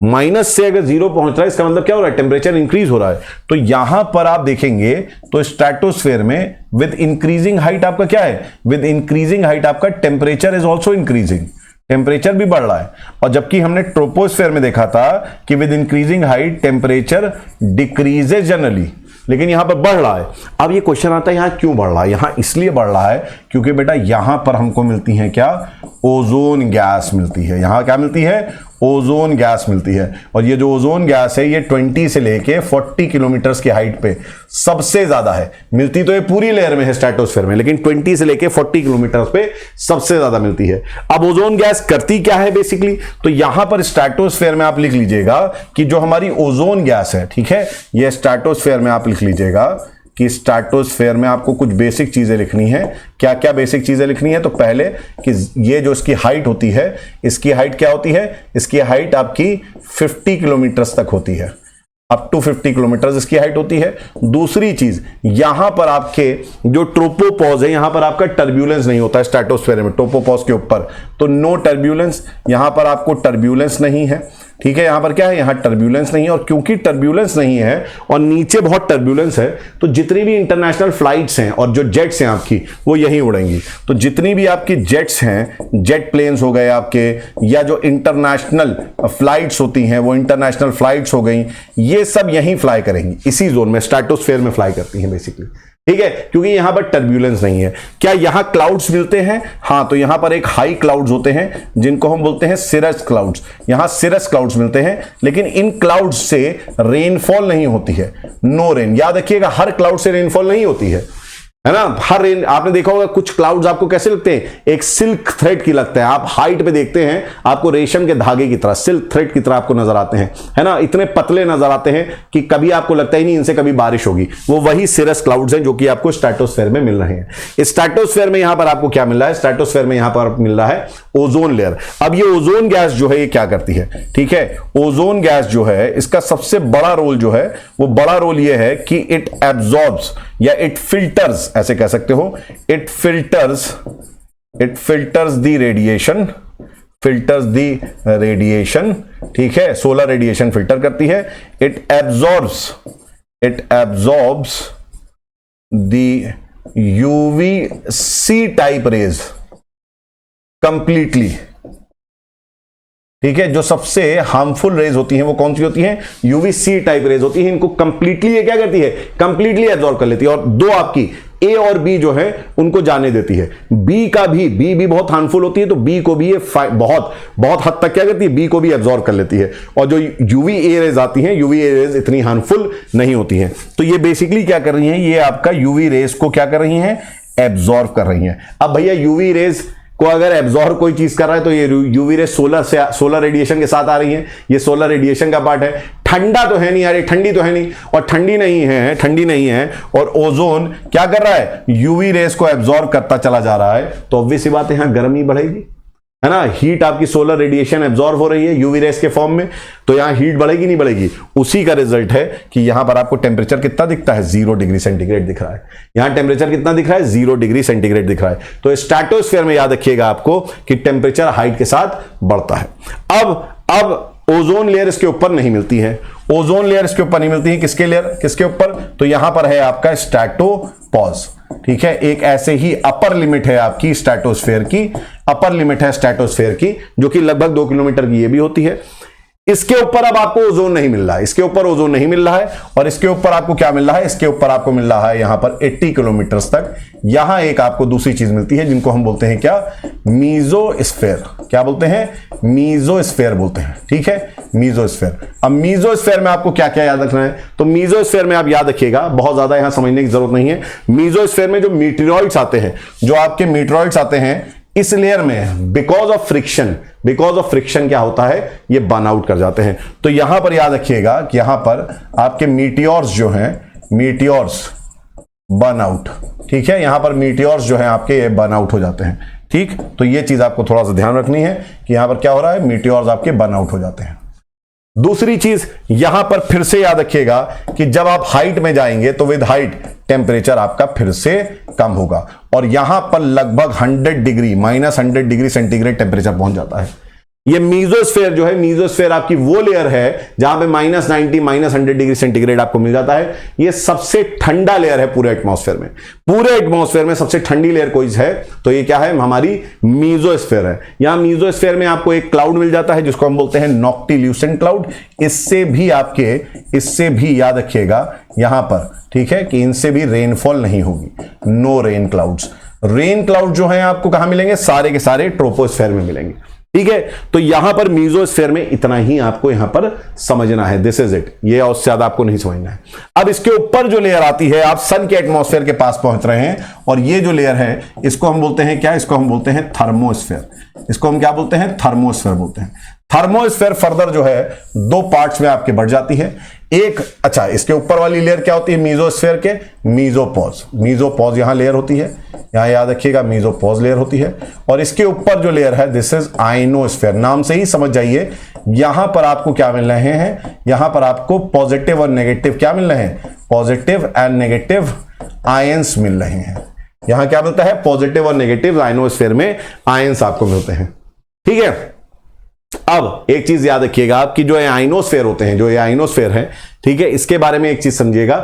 माइनस से अगर 0 पहुंच रहा है, इसका मतलब क्या हो रहा है, टेम्परेचर इंक्रीज हो रहा है। तो यहां पर आप देखेंगे तो स्ट्रेटोस्फेयर में विद इंक्रीजिंग हाइट आपका क्या है, विद इंक्रीजिंग हाइट आपका temperature is also increasing, temperature भी बढ़ रहा है। और जबकि हमने ट्रोपोस्फेयर में देखा था कि with increasing height temperature decreases generally, लेकिन यहां पर बढ़ रहा है। अब ये क्वेश्चन आता है यहां क्यों बढ़ रहा है? यहां इसलिए बढ़ रहा है क्योंकि बेटा यहां पर हमको मिलती है क्या, ओजोन गैस मिलती है। यहां क्या मिलती है, ओजोन गैस मिलती है। और ये जो ओजोन गैस है ये 20 से लेके 40 किलोमीटर की हाइट पे सबसे ज्यादा है। मिलती तो ये पूरी लेयर में है स्ट्रेटोस्फेयर में, लेकिन 20 से लेके 40 किलोमीटर पे सबसे ज्यादा मिलती है। अब ओजोन गैस करती क्या है बेसिकली, तो यहां पर स्ट्रेटोस्फेयर में आप लिख लीजिएगा कि जो हमारी ओजोन गैस है, ठीक है, ये स्ट्रेटोस्फेयर में आप लिख लीजिएगा कि स्ट्रेटोस्फेयर में आपको कुछ बेसिक चीजें लिखनी है। क्या क्या बेसिक चीजें लिखनी है? तो पहले कि ये जो इसकी हाइट होती है, इसकी हाइट क्या होती है, इसकी हाइट आपकी 50 किलोमीटर तक होती है, अप टू 50 किलोमीटर इसकी हाइट होती है। दूसरी चीज, यहां पर आपके जो ट्रोपोपॉज है, यहां पर आपका टर्ब्यूलेंस नहीं होता है स्ट्रेटोस्फेयर में, ट्रोपोपॉज के ऊपर, तो नो टर्ब्यूलेंस, यहां पर आपको टर्ब्यूलेंस नहीं है, ठीक है। यहां पर क्या है, यहां टर्ब्यूलेंस नहीं है, और क्योंकि टर्ब्यूलेंस नहीं है और नीचे बहुत टर्ब्यूलेंस है, तो जितनी भी इंटरनेशनल फ्लाइट्स हैं और जो जेट्स हैं आपकी, वो यहीं उड़ेंगी। तो जितनी भी आपकी जेट्स हैं, जेट प्लेन्स हो गए आपके, या जो इंटरनेशनल फ्लाइट्स होती हैं वो इंटरनेशनल फ्लाइट्स हो गई, ये सब यहीं फ्लाई करेंगी, इसी जोन में, स्ट्रेटोस्फेयर में फ्लाई करती हैं बेसिकली, ठीक है, क्योंकि यहां पर टर्ब्यूलेंस नहीं है। क्या यहां क्लाउड्स मिलते हैं? हां, तो यहां पर एक हाई क्लाउड्स होते हैं जिनको हम बोलते हैं सिरस क्लाउड्स, यहां सिरस क्लाउड्स मिलते हैं, लेकिन इन क्लाउड्स से रेनफॉल नहीं होती है, नो रेन। याद रखिएगा, हर क्लाउड से रेनफॉल नहीं होती है ना। हर रेन आपने देखा होगा, कुछ क्लाउड्स आपको कैसे लगते हैं, एक सिल्क थ्रेड की लगता है, आप हाइट पे देखते हैं आपको रेशम के धागे की तरह, सिल्क थ्रेड की तरह आपको नजर आते हैं, है ना, इतने पतले नजर आते हैं कि कभी आपको लगता ही नहीं इनसे कभी बारिश होगी। वो वही सिरस क्लाउड्स हैं जो कि आपको स्ट्रेटोस्फेयर में मिल रहे हैं। स्ट्रेटोस्फेयर में यहां पर आपको क्या मिल रहा है, स्ट्रेटोस्फेयर में यहां पर मिल रहा है ओजोन लेयर। अब ये ओजोन गैस जो है ये क्या करती है, ठीक है, ओजोन गैस जो है इसका सबसे बड़ा रोल जो है, वो बड़ा रोल ये है कि इट एब्जॉर्ब्स या इट फिल्टर्स, ऐसे कह सकते हो, इट फिल्टर्स द रेडिएशन, ठीक है, सोलर रेडिएशन फिल्टर करती है। It absorbs the UVC type rays completely, ठीक है। जो सबसे हार्मफुल रेज होती हैं वो कौन सी होती हैं, UVC टाइप रेज होती हैं। इनको कंप्लीटली ये क्या करती है, कंप्लीटली एब्जॉर्ब कर लेती है, और दो आपकी ए और बी जो है उनको जाने देती है। बी भी बहुत हार्मफुल होती है, तो बी को भी ये बहुत हद तक क्या करती है, बी को भी एब्जॉर्ब कर लेती है। और जो UVA रेज आती हैं, UVA रेज इतनी हार्मफुल नहीं होती हैं। तो ये बेसिकली क्या कर रही हैं, ये आपका UV रेज को क्या कर रही हैं, एब्जॉर्ब कर रही हैं। अब भैया UV रेज को अगर एब्जॉर्ब कोई चीज कर रहा है तो ये यूवी रे सोलर रेडिएशन के साथ आ रही है, ये सोलर रेडिएशन का पार्ट है। ठंडा तो है नहीं यार, ठंडी तो है नहीं, और ठंडी नहीं है, और ओजोन क्या कर रहा है, यूवी रेस को एब्जॉर्ब करता चला जा रहा है, तो ऑब्वियस सी बात है यहां गर्मी बढ़ेगी। है ना, हीट आपकी सोलर रेडिएशन एब्जॉर्ब हो रही है यूवी रेस के फॉर्म में, तो यहां हीट बढ़ेगी नहीं बढ़ेगी, उसी का रिजल्ट है कि यहां पर आपको टेम्परेचर कितना दिखता है, 0 डिग्री सेंटीग्रेड दिख रहा है। यहां टेम्परेचर कितना दिख रहा है, 0 डिग्री सेंटीग्रेड दिख रहा है। तो स्ट्रेटोस्फीयर में याद रखिएगा आपको कि टेम्परेचर हाइट के साथ बढ़ता है। अब ओजोन लेयर इसके ऊपर नहीं मिलती है, ओजोन लेयर इसके ऊपर नहीं मिलती है, किसके ऊपर, तो यहां पर है आपका स्ट्रेटोपॉज, ठीक है। एक ऐसे ही अपर लिमिट है आपकी स्ट्रेटोस्फीयर की, अपर लिमिट है स्ट्रेटोस्फीयर की, जो कि लगभग 2 किलोमीटर की ये भी होती है। इसके ऊपर अब आपको ओजोन नहीं मिल रहा है, इसके ऊपर ओजोन नहीं मिल रहा है, और इसके ऊपर आपको क्या मिल रहा है, इसके ऊपर आपको मिल रहा है यहां पर 80 किलोमीटर तक। यहां एक आपको दूसरी चीज मिलती है जिनको हम बोलते हैं क्या, मीजोस्फीयर। क्या बोलते हैं, मीजोस्फीयर बोलते हैं, ठीक है, मीजोस्फीयर। अब मीजोस्फीयर में आपको क्या क्या याद रखना है, तो मीजोस्फीयर में आप याद रखिएगा, बहुत ज्यादा यहां समझने की जरूरत नहीं है। मीजोस्फीयर में जो मीटेरॉइड्स आते हैं, जो आपके मीटेरॉइड्स आते हैं इस लेयर में, बिकॉज ऑफ फ्रिक्शन क्या होता है, ये बर्न आउट कर जाते हैं। तो यहां पर याद रखिएगा कि यहां पर आपके मीटियोर्स जो हैं, मीटियोर्स बर्न आउट, ठीक है, यहां पर मीटियोर्स जो हैं आपके ये बर्न आउट हो जाते हैं, ठीक। तो ये चीज आपको थोड़ा सा ध्यान रखनी है कि यहां पर क्या हो रहा है, मीटियोर्स आपके बर्न आउट हो जाते हैं। दूसरी चीज यहां पर फिर से याद रखिएगा कि जब आप हाइट में जाएंगे तो विद हाइट टेम्परेचर आपका फिर से कम होगा, और यहां पर लगभग 100 डिग्री -100 डिग्री सेंटीग्रेड टेम्परेचर पहुंच जाता है। ये मीजोस्फीयर जो है, मीजोस्फीयर आपकी वो लेयर है जहां पे -90 -100 डिग्री सेंटीग्रेड आपको मिल जाता है। ये सबसे ठंडा लेयर है पूरे एटमॉस्फेयर में, पूरे एटमॉस्फेयर में सबसे ठंडी लेयर कोई है तो ये क्या है, हमारी मीजोस्फीयर है। यहां मीजोस्फीयर में आपको एक क्लाउड मिल जाता है जिसको हम बोलते हैं नॉक्टिल्यूसेंट क्लाउड। इससे भी याद रखिएगा यहां पर, ठीक है, कि इनसे भी रेनफॉल नहीं होगी, no rain clouds. Rain cloud जो है आपको कहां मिलेंगे, सारे के सारे ट्रोपोस्फीयर में मिलेंगे, ठीक है। तो यहां पर मीजोस्फीयर में इतना ही आपको यहां पर समझना है, दिस इज इट, ये और ज्यादा आपको नहीं समझना है। अब इसके ऊपर जो लेयर आती है, आप सन के एटमॉस्फेयर के पास पहुंच रहे हैं, और ये जो लेयर है इसको हम बोलते हैं क्या, इसको हम बोलते हैं थर्मोस्फीयर। इसको हम क्या बोलते हैं, थर्मोस्फीयर बोलते हैं। थर्मोस्फीयर फर्दर जो है 2 पार्ट्स में आपके बढ़ जाती है। एक, अच्छा, इसके ऊपर वाली लेयर क्या होती है मीजोस्फीयर के, मीजोपॉज यहां लेयर होती है, यहां याद रखिएगा मीजोपॉज लेयर होती है। और इसके ऊपर जो लेयर है दिस इज आइनोस्फीयर। नाम से ही समझ जाइए यहां पर आपको क्या मिल रहे हैं, यहां पर आपको पॉजिटिव और नेगेटिव क्या मिल रहे हैं, पॉजिटिव एंड नेगेटिव आयंस मिल रहे हैं। यहां क्या मिलता है, पॉजिटिव और नेगेटिव, आइनोस्फीयर में आयंस आपको मिलते हैं, ठीक है। अब एक चीज याद रखिएगा आप कि जो ये आइनोस्फीयर होते हैं, जो ये आइनोस्फीयर है, ठीक है, इसके बारे में एक चीज समझिएगा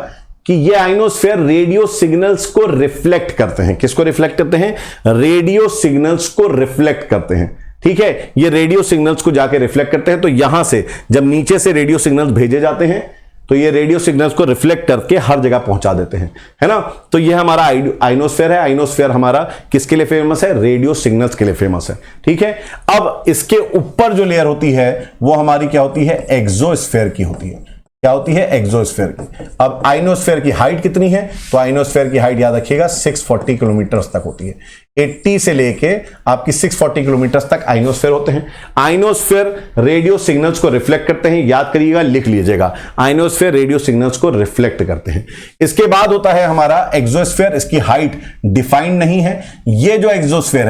कि ये आइनोस्फीयर रेडियो सिग्नल्स को रिफ्लेक्ट करते हैं। किसको रिफ्लेक्ट करते हैं, रेडियो सिग्नल्स को रिफ्लेक्ट करते हैं, ठीक है। ये रेडियो सिग्नल्स को जाके रिफ्लेक्ट करते हैं, तो यहां से जब नीचे से रेडियो सिग्नल्स भेजे जाते हैं तो ये रेडियो सिग्नल्स को रिफ्लेक्ट करके हर जगह पहुंचा देते हैं, है ना। तो ये हमारा आइनोस्फीयर है। आइनोस्फीयर हमारा किसके लिए फेमस है, रेडियो सिग्नल्स के लिए फेमस है, ठीक है। अब इसके ऊपर जो लेयर होती है वो हमारी क्या होती है, एक्सोस्फीयर की होती है। क्या होती है, एक्सोस्फीयर की। अब आइनोस्फीयर की हाइट कितनी है, तो आइनोस्फीयर की हाइट याद रखिएगा 640 किलोमीटर तक होती है। 80 से लेके आपकी 640 किलोमीटर तक आइनोस्फीयर होते हैं। आइनोस्फीयर रेडियो सिग्नल्स को रिफ्लेक्ट करते हैं, याद करिएगा, लिख लीजिएगा, आइनोस्फीयर रेडियो सिग्नल्स को रिफ्लेक्ट करते हैं। इसके बाद होता है हमारा एक्सोस्फीयर। इसकी हाइट डिफाइंड नहीं है। ये जो एक्सोस्फीयर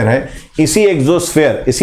है, इसी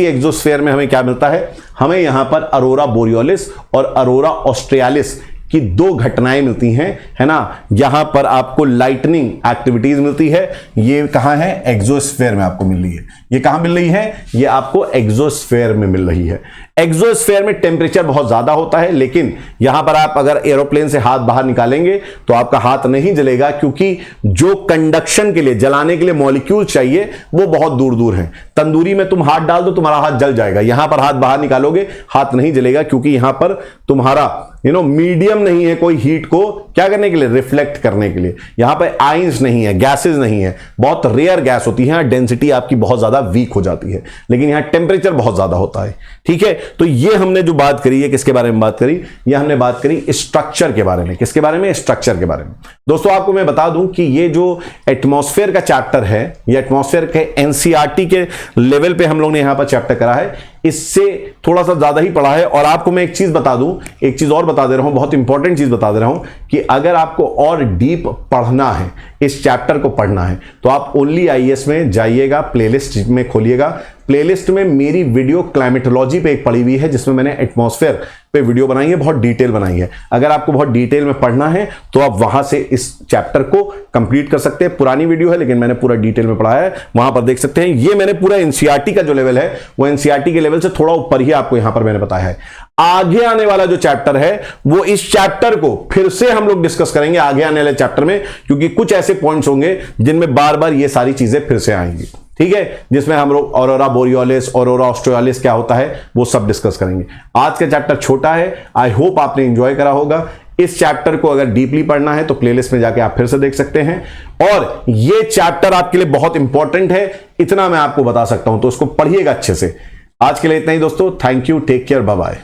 एक्सोस्फीयर में हमें क्या मिलता है, हमें यहां पर अरोरा बोरियोलिस और अरोरा ऑस्ट्रियालिस की 2 घटनाएं मिलती हैं, है ना। यहां पर आपको लाइटनिंग एक्टिविटीज मिलती है। ये कहां है, एक्सोस्फीयर में आपको मिल रही है। ये कहां मिल रही है, ये आपको एक्सोस्फीयर में मिल रही है। एक्सोस्फीयर में टेम्परेचर बहुत ज्यादा होता है, लेकिन यहां पर आप अगर एरोप्लेन से हाथ बाहर निकालेंगे तो आपका हाथ नहीं जलेगा, क्योंकि जो कंडक्शन के लिए, जलाने के लिए मॉलिक्यूल चाहिए वो बहुत दूर दूर हैं। तंदूरी में तुम हाथ डाल दो, तुम्हारा हाथ जल जाएगा। यहां पर हाथ बाहर निकालोगे, हाथ नहीं जलेगा, क्योंकि यहां पर तुम्हारा मीडियम नहीं है कोई हीट को क्या करने के लिए, रिफ्लेक्ट करने के लिए। यहां पर आइंस नहीं है, गैसेज नहीं है, बहुत रेयर गैस होती है, डेंसिटी आपकी बहुत ज्यादा वीक हो जाती है, लेकिन यहां टेम्परेचर बहुत ज्यादा होता है, ठीक है। तो ये हमने जो बात करी है, किसके बारे में बात करी, ये हमने बात करी स्ट्रक्चर के बारे में। किसके बारे में, स्ट्रक्चर के बारे में। दोस्तों आपको मैं बता दूं कि ये जो एटमॉस्फेयर का चैप्टर है, ये एटमॉस्फेयर के एनसीईआरटी के लेवल पे हम लोग ने यहां पर चैप्टर करा है, इससे थोड़ा सा ज्यादा ही पढ़ा है। और आपको मैं एक चीज बता दूं, एक चीज और बता दे रहा हूं, बहुत इंपॉर्टेंट चीज बता दे रहा हूं कि अगर आपको और डीप पढ़ना है, इस चैप्टर को पढ़ना है, तो आप ओनली आईएएस में जाइएगा, प्लेलिस्ट में खोलिएगा, प्लेलिस्ट में मेरी वीडियो क्लाइमेटोलॉजी पे एक पड़ी हुई है, जिसमें मैंने एटमॉस्फेयर पे वीडियो बनाई है, बहुत डिटेल बनाई है। अगर आपको बहुत डिटेल में पढ़ना है तो आप वहां से इस चैप्टर को कंप्लीट कर सकते हैं। पुरानी वीडियो है लेकिन मैंने पूरा डिटेल में पढ़ाया है, वहां पर देख सकते हैं। ये मैंने पूरा एनसीईआरटी का जो लेवल है वो एनसीईआरटी के लेवल से थोड़ा ऊपर ही आपको यहां पर मैंने बताया है। आगे आने वाला जो चैप्टर है वो इस चैप्टर को फिर से हम लोग डिस्कस करेंगे आगे आने वाले चैप्टर में, क्योंकि कुछ ऐसे पॉइंट्स होंगे जिनमें बार बार ये सारी चीजें फिर से आएंगी, ठीक है, जिसमें हम लोग ऑरोरा बोरियोलिस, ऑरोरा ऑस्ट्रेलिस क्या होता है वो सब डिस्कस करेंगे। आज का चैप्टर छोटा है, आई होप आपने एंजॉय करा होगा। इस चैप्टर को अगर डीपली पढ़ना है तो प्लेलिस्ट में जाके आप फिर से देख सकते हैं, और ये चैप्टर आपके लिए बहुत इंपॉर्टेंट है, इतना मैं आपको बता सकता हूं, तो उसको पढ़िएगा अच्छे से। आज के लिए इतना ही दोस्तों, thank you, take care, bye bye.